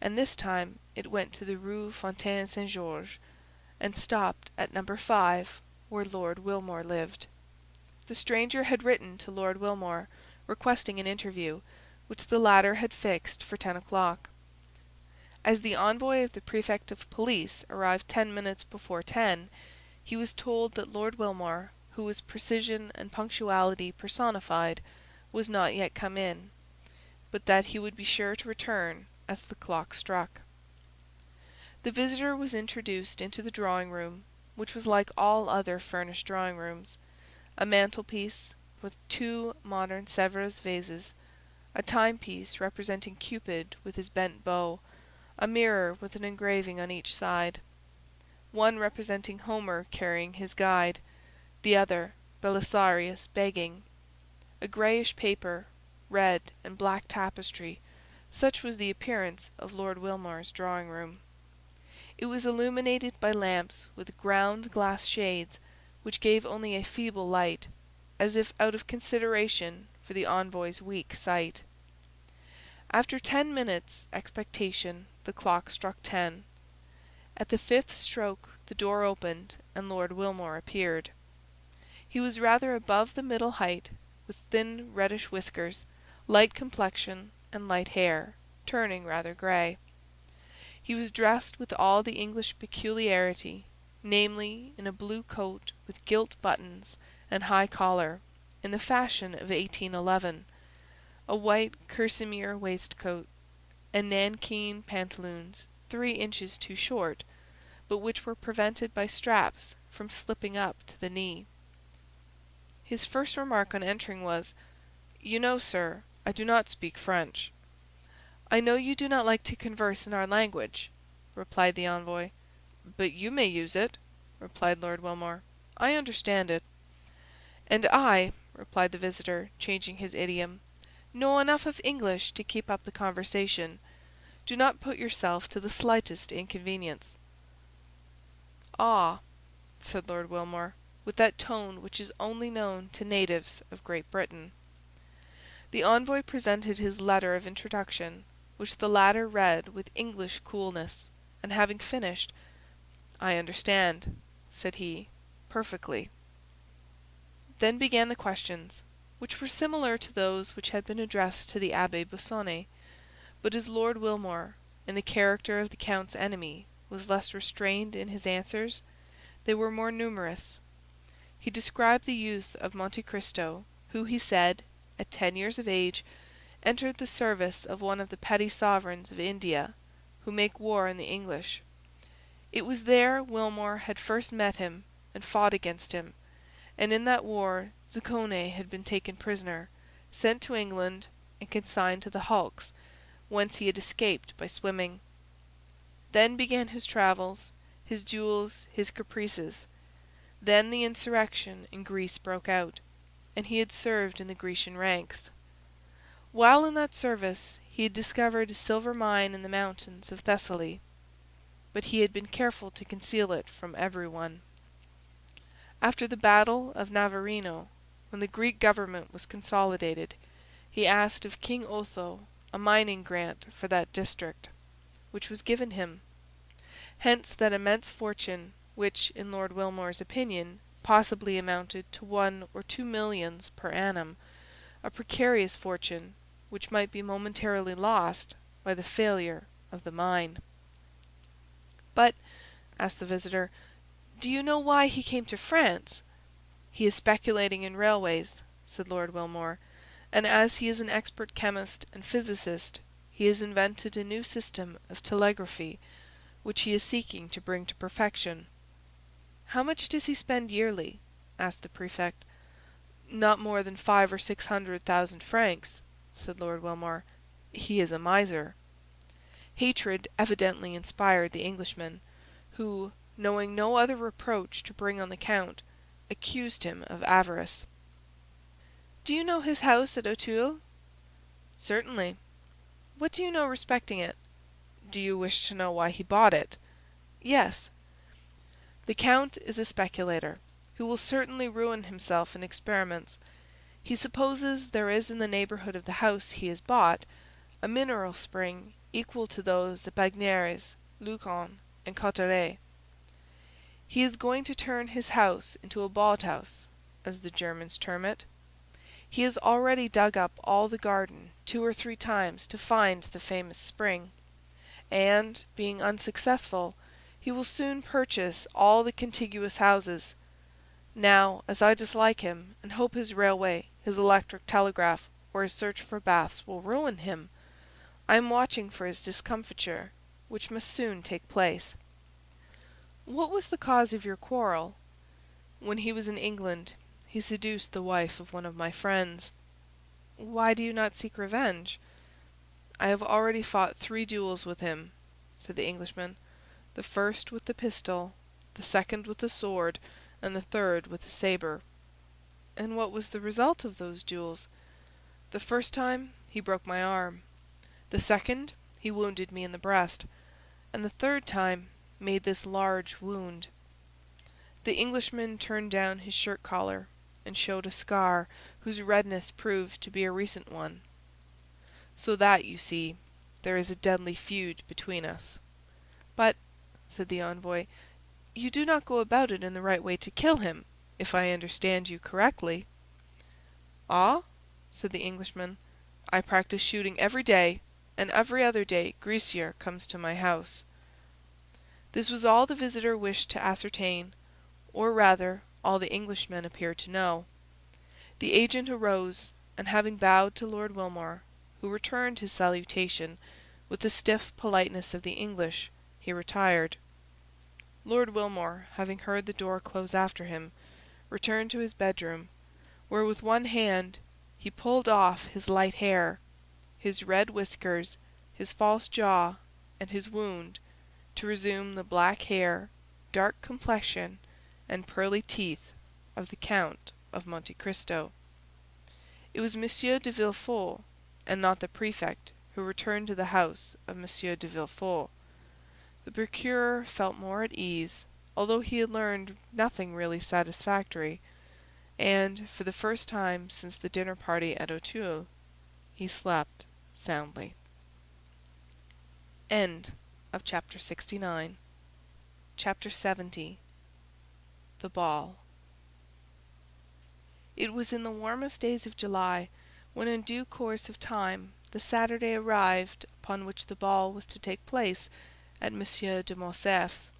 and this time it went to the Rue Fontaine Saint-Georges, and stopped at number 5, where Lord Wilmore lived. the stranger had written to Lord Wilmore, requesting an interview, which the latter had fixed for 10 o'clock. As the envoy of the Prefect of Police arrived 10 minutes before 10, he was told that Lord Wilmore, who was precision and punctuality personified, was not yet come in, but that he would be sure to return as the clock struck. The visitor was introduced into the drawing-room, which was like all other furnished drawing-rooms: a mantelpiece with 2 modern Sèvres vases, a timepiece representing Cupid with his bent bow, a mirror with an engraving on each side, one representing Homer carrying his guide, the other Belisarius begging, a greyish paper, red and black tapestry. Such was the appearance of Lord Wilmore's drawing-room. It was illuminated by lamps with ground glass shades, which gave only a feeble light, as if out of consideration for the envoy's weak sight. After 10 minutes' expectation the clock struck 10. At the 5th stroke the door opened and Lord Wilmore appeared. He was rather above the middle height, with thin reddish whiskers, light complexion, and light hair, turning rather grey. He was dressed with all the English peculiarity, namely, in a blue coat with gilt buttons and high collar, in the fashion of 1811, a white kerseymere waistcoat, and nankeen pantaloons 3 inches too short, but which were prevented by straps from slipping up to the knee. His first remark on entering was, "You know, sir, I do not speak French." "I know you do not like to converse in our language," replied the envoy. "But you may use it," replied Lord Wilmore. "I understand it." "And I," replied the visitor, changing his idiom, "know enough of English to keep up the conversation. Do not put yourself to the slightest inconvenience." "Ah," said Lord Wilmore, with that tone which is only known to natives of Great Britain. The envoy presented his letter of introduction, which the latter read with English coolness, and having finished, "I understand," said he, "perfectly." Then began the questions, which were similar to those which had been addressed to the Abbé Busoni, but as Lord Wilmore, in the character of the Count's enemy, was less restrained in his answers, they were more numerous. He described the youth of Monte Cristo, who, he said, at 10 years of age, entered the service of one of the petty sovereigns of India, who make war on the English. It was there Wilmore had first met him and fought against him, and in that war Zaccone had been taken prisoner, sent to England, and consigned to the hulks, whence he had escaped by swimming. Then began his travels, his duels, his caprices. Then the insurrection in Greece broke out, and he had served in the Grecian ranks. While in that service he had discovered a silver mine in the mountains of Thessaly, but he had been careful to conceal it from every one. After the battle of Navarino, when the Greek government was consolidated, he asked of King Otho a mining grant for that district, which was given him. Hence that immense fortune, which, in Lord Wilmore's opinion, possibly amounted to 1 or 2 millions per annum, a precarious fortune, which might be momentarily lost by the failure of the mine. "But," asked the visitor, "do you know why he came to France?" "He is speculating in railways," said Lord Wilmore, "and as he is an expert chemist and physicist, he has invented a new system of telegraphy, which he is seeking to bring to perfection." "How much does he spend yearly?" asked the Prefect. "Not more than 500,000 or 600,000 francs," said Lord Wilmore. "He is a miser." Hatred evidently inspired the Englishman, who, knowing no other reproach to bring on the Count, accused him of avarice. "Do you know his house at Auteuil?" "Certainly." "What do you know respecting it?" "Do you wish to know why he bought it?" "Yes." "The Count is a speculator, who will certainly ruin himself in experiments. He supposes there is in the neighbourhood of the house he has bought a mineral spring equal to those at Bagneres, Luchon, and Cauterets. He is going to turn his house into a bawd house, as the Germans term it. He has already dug up all the garden 2 or 3 times to find the famous spring, and, being unsuccessful, he will soon purchase all the contiguous houses. Now, as I dislike him, and hope his railway, his electric telegraph, or his search for baths will ruin him, I am watching for his discomfiture, which must soon take place. What was the cause of your quarrel? When he was in England, he seduced the wife of one of my friends. Why do you not seek revenge? I have already fought 3 duels with him, said the Englishman, the first with the pistol, the second with the sword, and the third with the sabre. And what was the result of those duels? The first time he broke my arm, the second he wounded me in the breast, and the third time made this large wound. The Englishman turned down his shirt collar and showed a scar whose redness proved to be a recent one. So that, you see, there is a deadly feud between us. But, said the envoy, you do not go about it in the right way to kill him, if I understand you correctly. Ah, said the Englishman, I practice shooting every day, and every other day Grecier comes to my house. This was all the visitor wished to ascertain, or rather all the Englishmen appeared to know. The agent arose, and having bowed to Lord Wilmore, who returned his salutation with the stiff politeness of the English, he retired. Lord Wilmore, having heard the door close after him, returned to his bedroom, where with one hand he pulled off his light hair, his red whiskers, his false jaw, and his wound, to resume the black hair, dark complexion, and pearly teeth of the Count of Monte Cristo. It was M. de Villefort, and not the prefect, who returned to the house of M. de Villefort. The procureur felt more at ease, although he had learned nothing really satisfactory, and, for the first time since the dinner party at Auteuil, he slept soundly. End of chapter 69. Chapter 70. The Ball. It was in the warmest days of July, when in due course of time the Saturday arrived upon which the ball was to take place at M. de Morcerf's.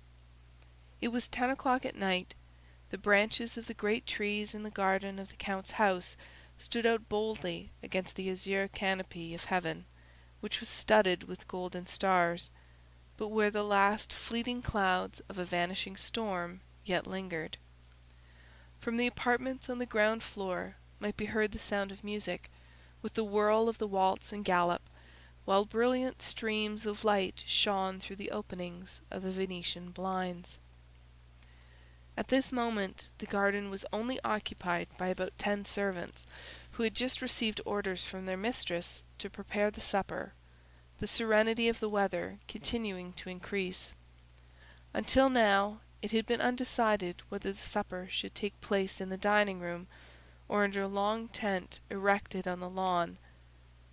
It was 10 o'clock at night. The branches of the great trees in the garden of the Count's house stood out boldly against the azure canopy of heaven, which was studded with golden stars, but where the last fleeting clouds of a vanishing storm yet lingered. From the apartments on the ground floor might be heard the sound of music, with the whirl of the waltz and galop, while brilliant streams of light shone through the openings of the Venetian blinds. At this moment the garden was only occupied by about 10 servants, who had just received orders from their mistress to prepare the supper, the serenity of the weather continuing to increase. Until now it had been undecided whether the supper should take place in the dining-room or under a long tent erected on the lawn,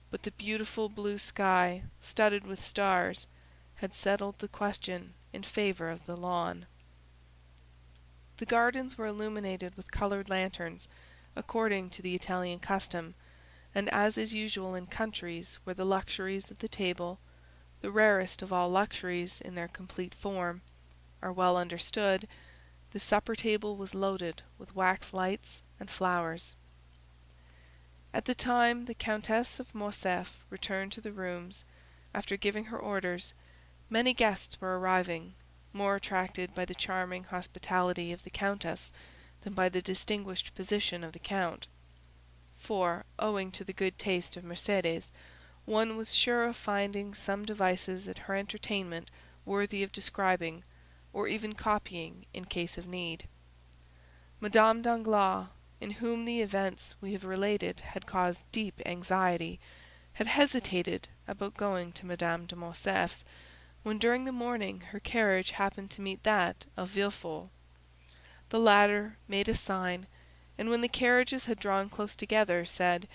but the beautiful blue sky, studded with stars, had settled the question in favor of the lawn. The gardens were illuminated with colored lanterns, according to the Italian custom, and as is usual in countries where the luxuries of the table, the rarest of all luxuries in their complete form, are well understood, the supper table was loaded with wax lights and flowers. At the time the Countess of Morcerf returned to the rooms, after giving her orders, many guests were arriving, more attracted by the charming hospitality of the Countess than by the distinguished position of the Count. For, owing to the good taste of Mercédès, one was sure of finding some devices at her entertainment worthy of describing, or even copying in case of need. Madame Danglars, in whom the events we have related had caused deep anxiety, had hesitated about going to Madame de Morcerf's, when during the morning her carriage happened to meet that of Villefort. The latter made a sign, and when the carriages had drawn close together, said,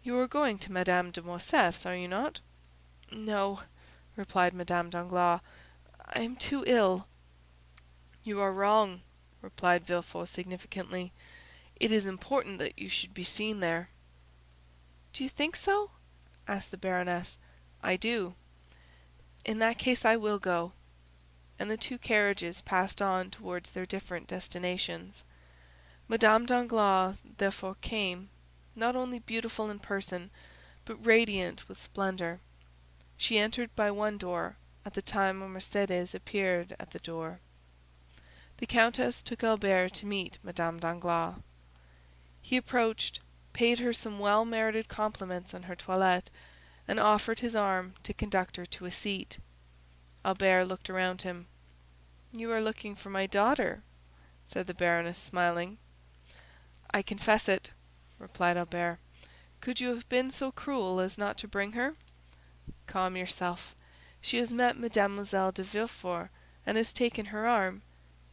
"You are going to Madame de Morcerf's, are you not?" "No," replied Madame Danglars, "I am too ill." "You are wrong," replied Villefort significantly. It is important that you should be seen there." "Do you think so?" asked the Baroness. "I do." "In that case I will go." And the two carriages passed on towards their different destinations. Madame Danglars therefore came, not only beautiful in person, but radiant with splendor. She entered by one door at the time when Mercédès appeared at the door. The Countess took Albert to meet Madame Danglars. He approached, paid her some well-merited compliments on her toilette, and offered his arm to conduct her to a seat. Albert looked around him. "You are looking for my daughter," said the Baroness, smiling. "I confess it," replied Albert. "Could you have been so cruel as not to bring her?" "Calm yourself. She has met Mademoiselle de Villefort, and has taken her arm.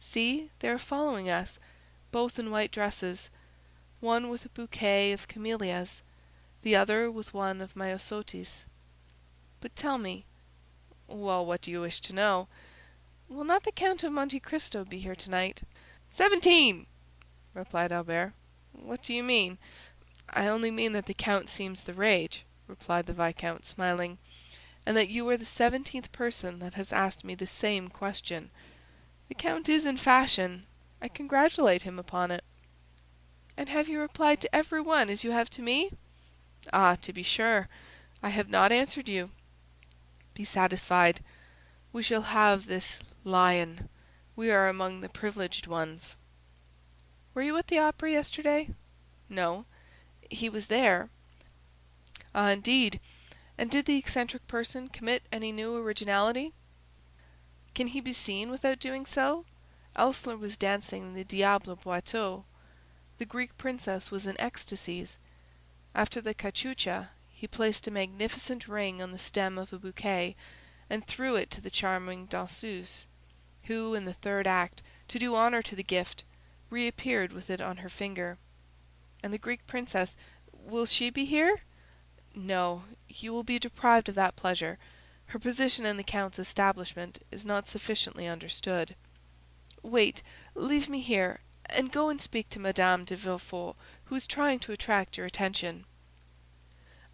See, they are following us, both in white dresses, one with a bouquet of camellias, the other with one of myosotis. But tell me—" "Well, what do you wish to know?" "Will not the Count of Monte Cristo be here tonight?" 17, replied Albert. "What do you mean?" "I only mean that the count seems the rage," replied the viscount, smiling, "and that you are the 17th person that has asked me the same question. The count is in fashion. I congratulate him upon it." "And have you replied to every one as you have to me?" "Ah, to be sure, I have not answered you." "Be satisfied. We shall have this lion. We are among the privileged ones." "Were you at the Opera yesterday?" "No." "He was there." "Ah, indeed! And did the eccentric person commit any new originality?" "Can he be seen without doing so? Elssler was dancing the Diable Boiteux. The Greek princess was in ecstasies. After the cachucha, he placed a magnificent ring on the stem of a bouquet, and threw it to the charming danseuse, who, in the third act, to do honor to the gift, reappeared with it on her finger. And the Greek princess, will she be here?" "No, you will be deprived of that pleasure. Her position in the count's establishment is not sufficiently understood." "Wait, leave me here, and go and speak to Madame de Villefort, who is trying to attract your attention."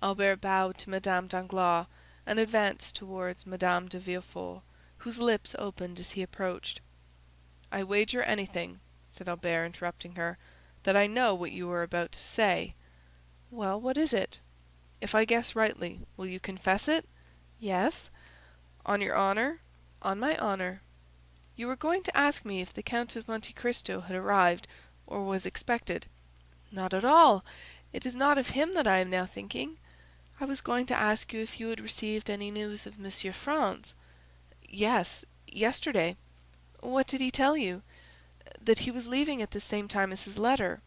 Albert bowed to Madame Danglars, and advanced towards Madame de Villefort, whose lips opened as he approached. "I wager anything," said Albert, interrupting her, "that I know what you are about to say." "Well, what is it?" "If I guess rightly, will you confess it?" "Yes." "On your honor?" "On my honor." "You were going to ask me if the Count of Monte Cristo had arrived, or was expected." "Not at all. It is not of him that I am now thinking. I was going to ask you if you had received any news of Monsieur Franz." "Yes, yesterday." "What did he tell you?" "That he was leaving at the same time as his letter."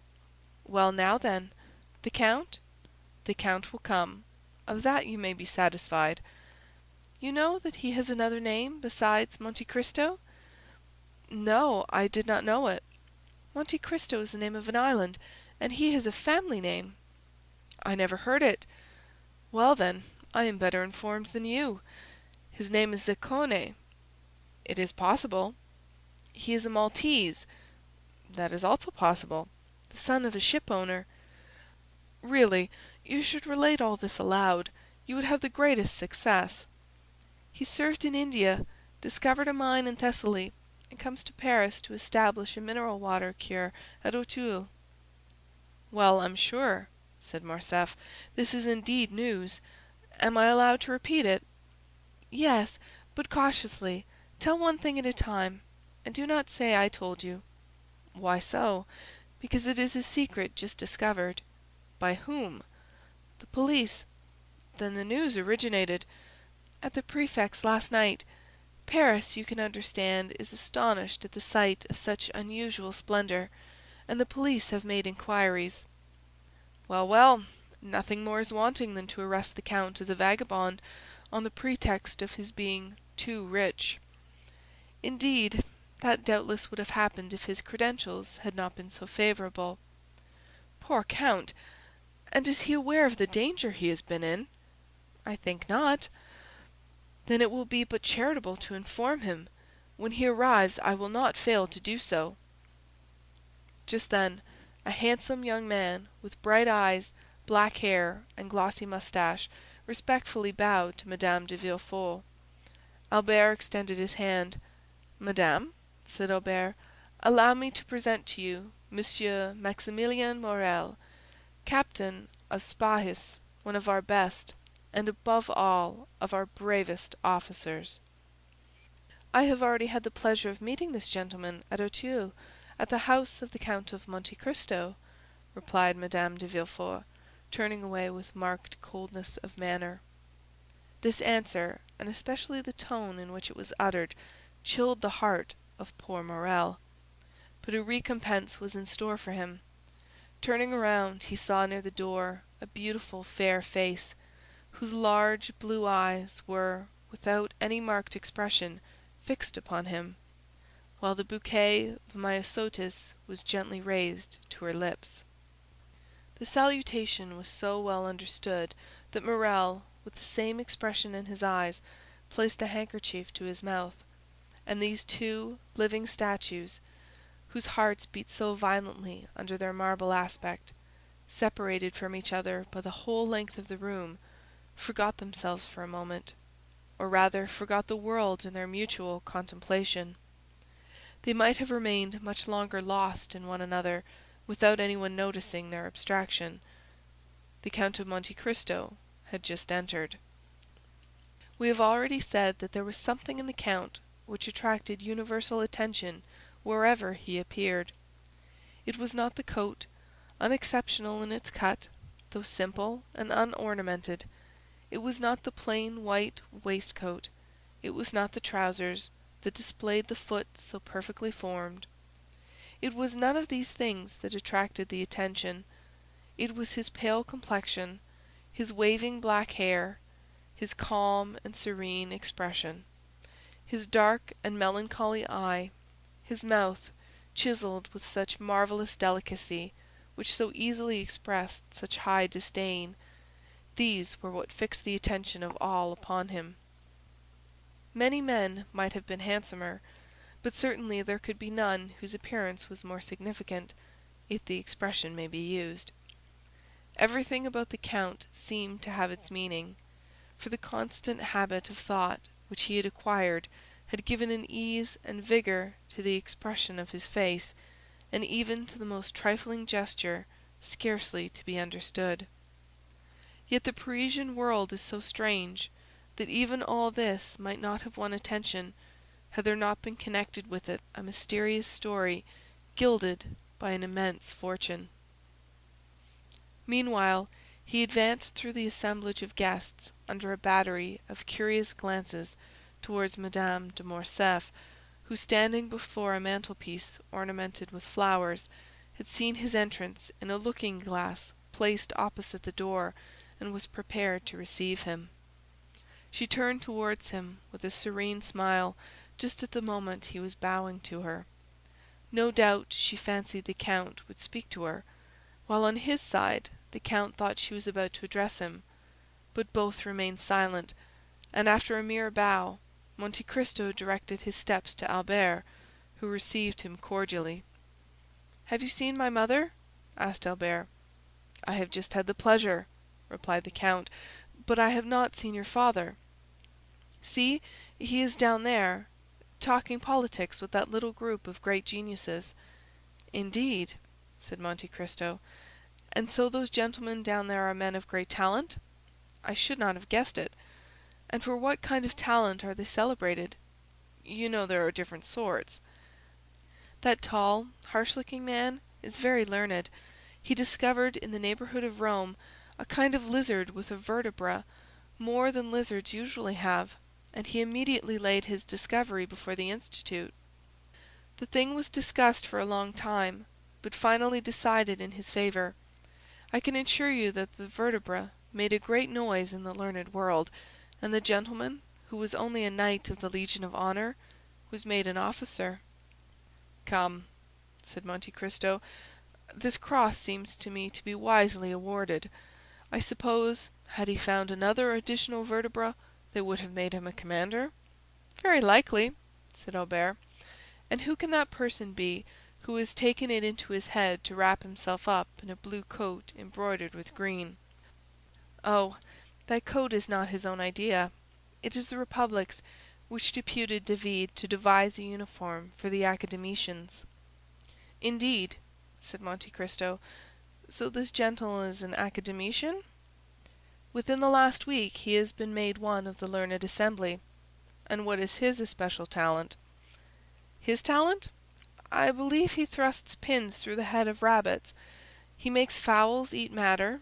"Well, now then, the count?" "The count will come. Of that you may be satisfied." "You know that he has another name besides Monte Cristo?" "No, I did not know it." "Monte Cristo is the name of an island, and he has a family name." "I never heard it." "Well, then, I am better informed than you. His name is Zaccone." "It is possible." "He is a Maltese." "That is also possible." "The son of a shipowner." "Really, you should relate all this aloud. You would have the greatest success." "He served in India, discovered a mine in Thessaly, and comes to Paris to establish a mineral water cure at Auteuil." "Well, I'm sure," said Morcerf, "this is indeed news. Am I allowed to repeat it?" "Yes, but cautiously. Tell one thing at a time, and do not say I told you." "Why so?" "Because it is a secret just discovered." "By whom?" "The police." "Then the news originated—" "At the prefect's last night. Paris, you can understand, is astonished at the sight of such unusual splendor, and the police have made inquiries." "Well, well, nothing more is wanting than to arrest the count as a vagabond, on the pretext of his being too rich." "Indeed, that doubtless would have happened if his credentials had not been so favorable." "Poor count! And is he aware of the danger he has been in?" "I think not." "Then it will be but charitable to inform him. When he arrives I will not fail to do so." Just then A handsome young man, with bright eyes, black hair, and glossy moustache, respectfully bowed to Madame de Villefort. Albert extended his hand. "Madame," said Albert, "allow me to present to you Monsieur Maximilien Morel, captain of Spahis, one of our best, and above all, of our bravest officers." "I have already had the pleasure of meeting this gentleman at Auteuil, at the house of the Count of Monte Cristo," replied Madame de Villefort, turning away with marked coldness of manner. This answer, and especially the tone in which it was uttered, chilled the heart of poor Morel. But a recompense was in store for him. Turning around, he saw near the door a beautiful fair face, whose large blue eyes were, without any marked expression, fixed upon him, while the bouquet of myosotis was gently raised to her lips. The salutation was so well understood that Morel, with the same expression in his eyes, placed the handkerchief to his mouth, and these two living statues, whose hearts beat so violently under their marble aspect, separated from each other by the whole length of the room, forgot themselves for a moment, or rather forgot the world in their mutual contemplation. They might have remained much longer lost in one another without anyone noticing their abstraction. The Count of Monte Cristo had just entered. We have already said that there was something in the count which attracted universal attention wherever he appeared. It was not the coat, unexceptional in its cut, though simple and unornamented. It was not the plain white waistcoat. It was not the trousers, that displayed the foot so perfectly formed. It was none of these things that attracted the attention. It was his pale complexion, his waving black hair, his calm and serene expression, his dark and melancholy eye, his mouth, chiseled with such marvelous delicacy, which so easily expressed such high disdain. These were what fixed the attention of all upon him. Many men might have been handsomer, but certainly there could be none whose appearance was more significant, if the expression may be used. Everything about the count seemed to have its meaning, for the constant habit of thought which he had acquired had given an ease and vigor to the expression of his face, and even to the most trifling gesture scarcely to be understood. Yet the Parisian world is so strange that even all this might not have won attention had there not been connected with it a mysterious story gilded by an immense fortune. Meanwhile, he advanced through the assemblage of guests under a battery of curious glances towards Madame de Morcerf, who, standing before a mantelpiece ornamented with flowers, had seen his entrance in a looking-glass placed opposite the door, and was prepared to receive him. She turned towards him with a serene smile just at the moment he was bowing to her. No doubt she fancied the count would speak to her, while on his side the count thought she was about to address him. But both remained silent, and after a mere bow, Monte Cristo directed his steps to Albert, who received him cordially. "Have you seen my mother?" asked Albert. "I have just had the pleasure," replied the count, "but I have not seen your father. See, he is down there, talking politics with that little group of great geniuses." "Indeed," said Monte Cristo. "And so those gentlemen down there are men of great talent? I should not have guessed it. And for what kind of talent are they celebrated? You know there are different sorts." "That tall, harsh-looking man is very learned. He discovered in the neighborhood of Rome a kind of lizard with a vertebra more than lizards usually have, and he immediately laid his discovery before the Institute. The thing was discussed for a long time, but finally decided in his favor. I can assure you that the vertebra made a great noise in the learned world, and the gentleman, who was only a knight of the Legion of Honor, was made an officer." "Come," said Monte Cristo, "this cross seems to me to be wisely awarded. I suppose, had he found another additional vertebra, they would have made him a commander?" "Very likely," said Albert. "And who can that person be who has taken it into his head to wrap himself up in a blue coat embroidered with green. Oh, that coat is not his own idea. It is the Republic's, which deputed David to devise a uniform for the Academicians." "Indeed," said Monte Cristo. "So this gentleman is an Academician?" "Within the last week he has been made one of the learned assembly." "And what is his especial talent?" "His talent? I believe he thrusts pins through the head of rabbits. He makes fowls eat madder,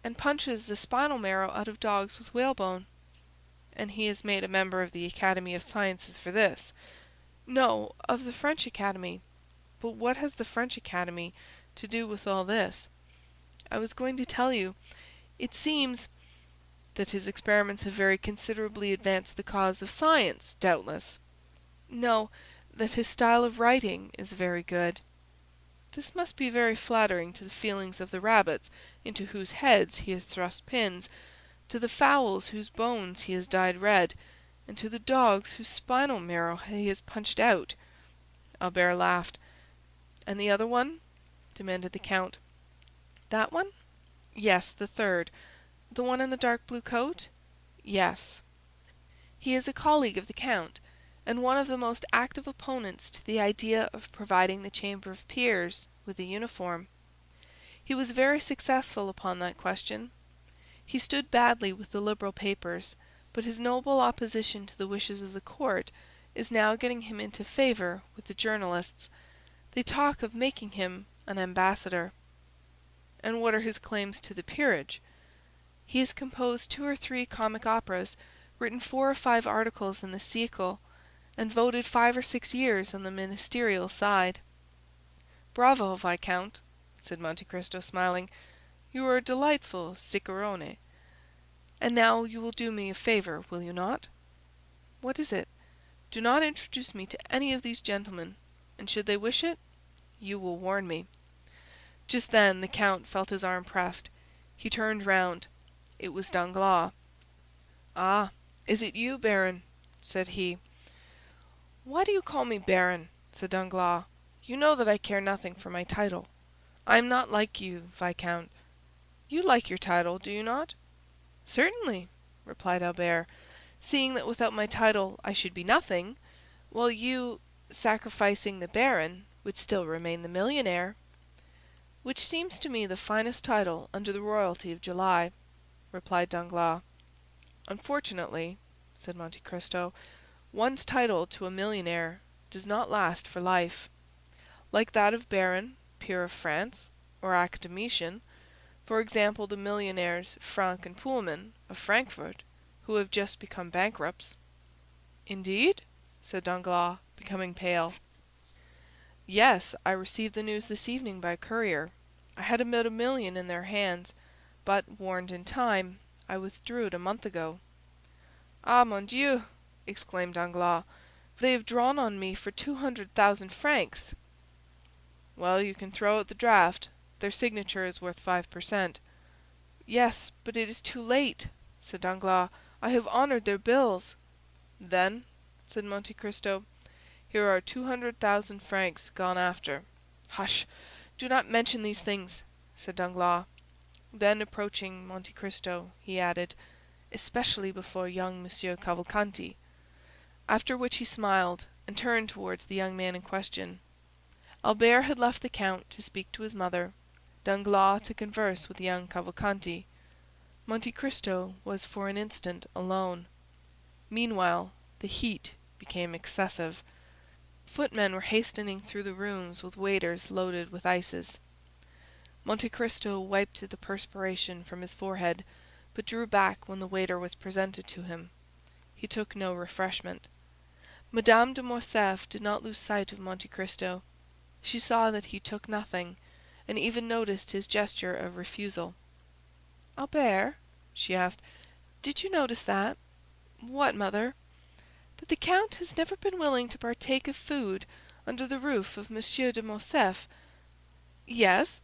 and punches the spinal marrow out of dogs with whalebone." "And he is made a member of the Academy of Sciences for this?" "No, of the French Academy. But what has the French Academy to do with all this?" "I was going to tell you. It seems—" "That his experiments have very considerably advanced the cause of science, doubtless." "No, that his style of writing is very good." "This must be very flattering to the feelings of the rabbits into whose heads he has thrust pins, to the fowls whose bones he has dyed red, and to the dogs whose spinal marrow he has punched out." Albert laughed. "And the other one?" demanded the count. "That one?" "Yes, the third." "The one in the dark blue coat?" "Yes." "He is a colleague of the count, and one of the most active opponents to the idea of providing the Chamber of Peers with a uniform. He was very successful upon that question. He stood badly with the Liberal papers, but his noble opposition to the wishes of the court is now getting him into favor with the journalists. They talk of making him an ambassador." "And what are his claims to the peerage?" "He has composed 2 or 3 comic operas, written 4 or 5 articles in the Siècle, and voted 5 or 6 years on the ministerial side." "Bravo, Viscount," said Monte Cristo, smiling. "You are a delightful cicerone. And now you will do me a favor, will you not?" "What is it?" "Do not introduce me to any of these gentlemen, and should they wish it, you will warn me." Just then the count felt his arm pressed. He turned round. It was Danglars. "Ah, is it you, baron?" said he. "Why do you call me baron?" said Danglars. "You know that I care nothing for my title. I am not like you, viscount. You like your title, do you not?" "Certainly," replied Albert, "seeing that without my title I should be nothing, while you, sacrificing the baron, would still remain the millionaire." "Which seems to me the finest title under the royalty of July," replied Danglars. "Unfortunately," said Monte Cristo, "one's title to a millionaire does not last for life. Like that of baron, peer of France, or academician, for example the millionaires Frank and Poulman, of Frankfort, who have just become bankrupts." "Indeed?" said Danglars, becoming pale. "Yes, I received the news this evening by courier. I had about 1 million in their hands, but, warned in time, I withdrew it a month ago." "Ah, mon Dieu!" exclaimed Danglars, "they have drawn on me for 200,000 francs." "Well, you can throw out the draft. Their signature is worth 5%. "Yes, but it is too late," said Danglars. "I have honored their bills." "Then," said Monte Cristo, "here are 200,000 francs gone after." "Hush! Do not mention these things," said Danglars. Then approaching Monte Cristo, he added, "especially before young Monsieur Cavalcanti." After which he smiled, and turned towards the young man in question. Albert had left the count to speak to his mother, Danglars to converse with young Cavalcanti. Monte Cristo was for an instant alone. Meanwhile the heat became excessive. Footmen were hastening through the rooms with waiters loaded with ices. Monte Cristo wiped the perspiration from his forehead, but drew back when the waiter was presented to him. He took no refreshment. Mme. de Morcerf did not lose sight of Monte Cristo. She saw that he took nothing, and even noticed his gesture of refusal. "Albert," she asked, "did you notice that?" "What, mother?" "That the count has never been willing to partake of food under the roof of Monsieur de Morcerf." "Yes,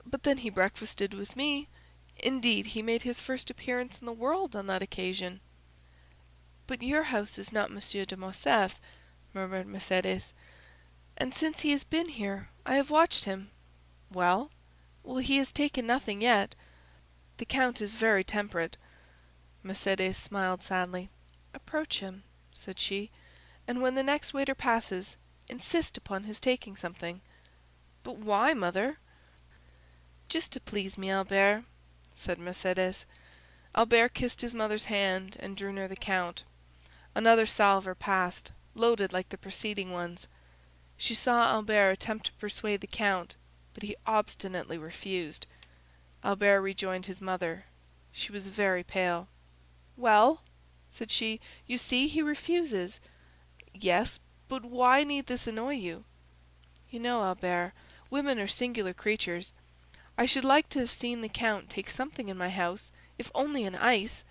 but then he breakfasted with me. Indeed, he made his first appearance in the world on that occasion." "But your house is not Monsieur de Morcerf's," murmured Mercédès; "and since he has been here, "I have watched him." "Well?" "Well, he has taken nothing yet. The Count is very temperate." Mercédès smiled sadly. "Approach him," said she, "and when the next waiter passes, insist upon his taking something." "But why, mother?" "Just to please me, Albert," said Mercédès. Albert kissed his mother's hand and drew near the Count. Another salver passed, loaded like the preceding ones. She saw Albert attempt to persuade the Count, but he obstinately refused. Albert rejoined his mother. She was very pale. "Well," said she, "you see he refuses." "Yes, but why need this annoy you?" "You know, Albert, women are singular creatures. I should like to have seen the Count take something in my house, if only an ice.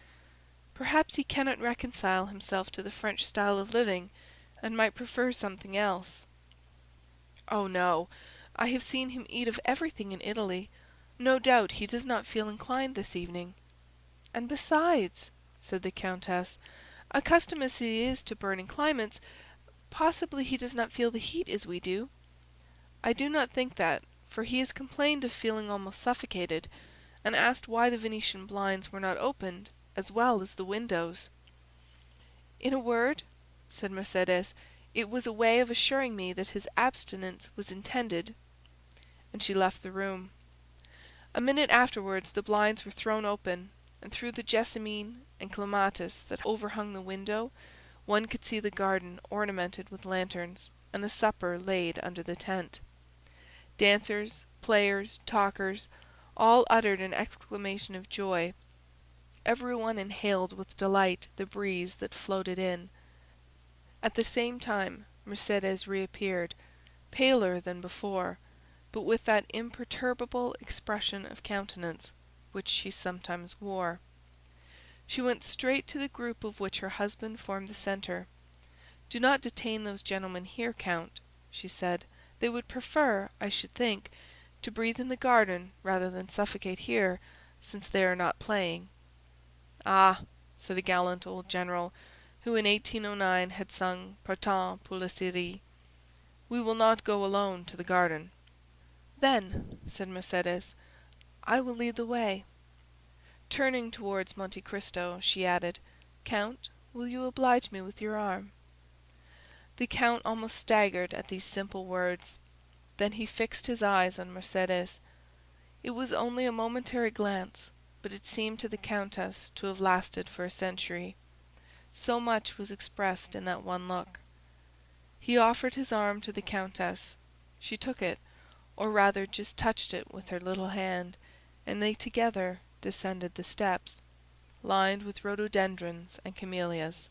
Perhaps he cannot reconcile himself to the French style of living, and might prefer something else." "Oh, no, I have seen him eat of everything in Italy. No doubt he does not feel inclined this evening." "And besides," said the Countess, "accustomed as he is to burning climates, possibly he does not feel the heat as we do." "I do not think that, for he has complained of feeling almost suffocated, and asked why the Venetian blinds were not opened, as well as the windows." "In a word," said Mercédès, "it was a way of assuring me that his abstinence was intended." And she left the room. A minute afterwards the blinds were thrown open, and through the jessamine and clematis that overhung the window one could see the garden ornamented with lanterns, and the supper laid under the tent. Dancers, players, talkers, all uttered an exclamation of joy. Everyone inhaled with delight the breeze that floated in. At the same time Mercédès reappeared, paler than before, but with that imperturbable expression of countenance which she sometimes wore. She went straight to the group of which her husband formed the center. "Do not detain those gentlemen here, Count," she said. "They would prefer, I should think, to breathe in the garden rather than suffocate here, since they are not playing." "Ah," said a gallant old general, who in 1809 had sung Partant pour la Syrie, "we will not go alone to the garden." "Then," said Mercédès, "I will lead the way." Turning towards Monte Cristo, she added, "Count, will you oblige me with your arm?" The Count almost staggered at these simple words. Then he fixed his eyes on Mercédès. It was only a momentary glance, but it seemed to the countess to have lasted for a century. So much was expressed in that one look. He offered his arm to the countess. She took it, or rather just touched it with her little hand, and they together descended the steps, lined with rhododendrons and camellias.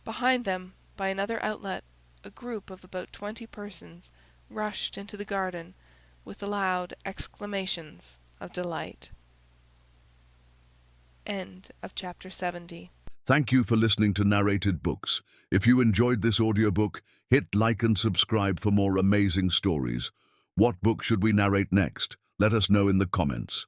Behind them, by another outlet, a group of about 20 persons rushed into the garden with loud exclamations of delight. End of chapter 70. Thank you for listening to Narrated Books. If you enjoyed this audiobook, hit like and subscribe for more amazing stories. What book should we narrate next? Let us know in the comments.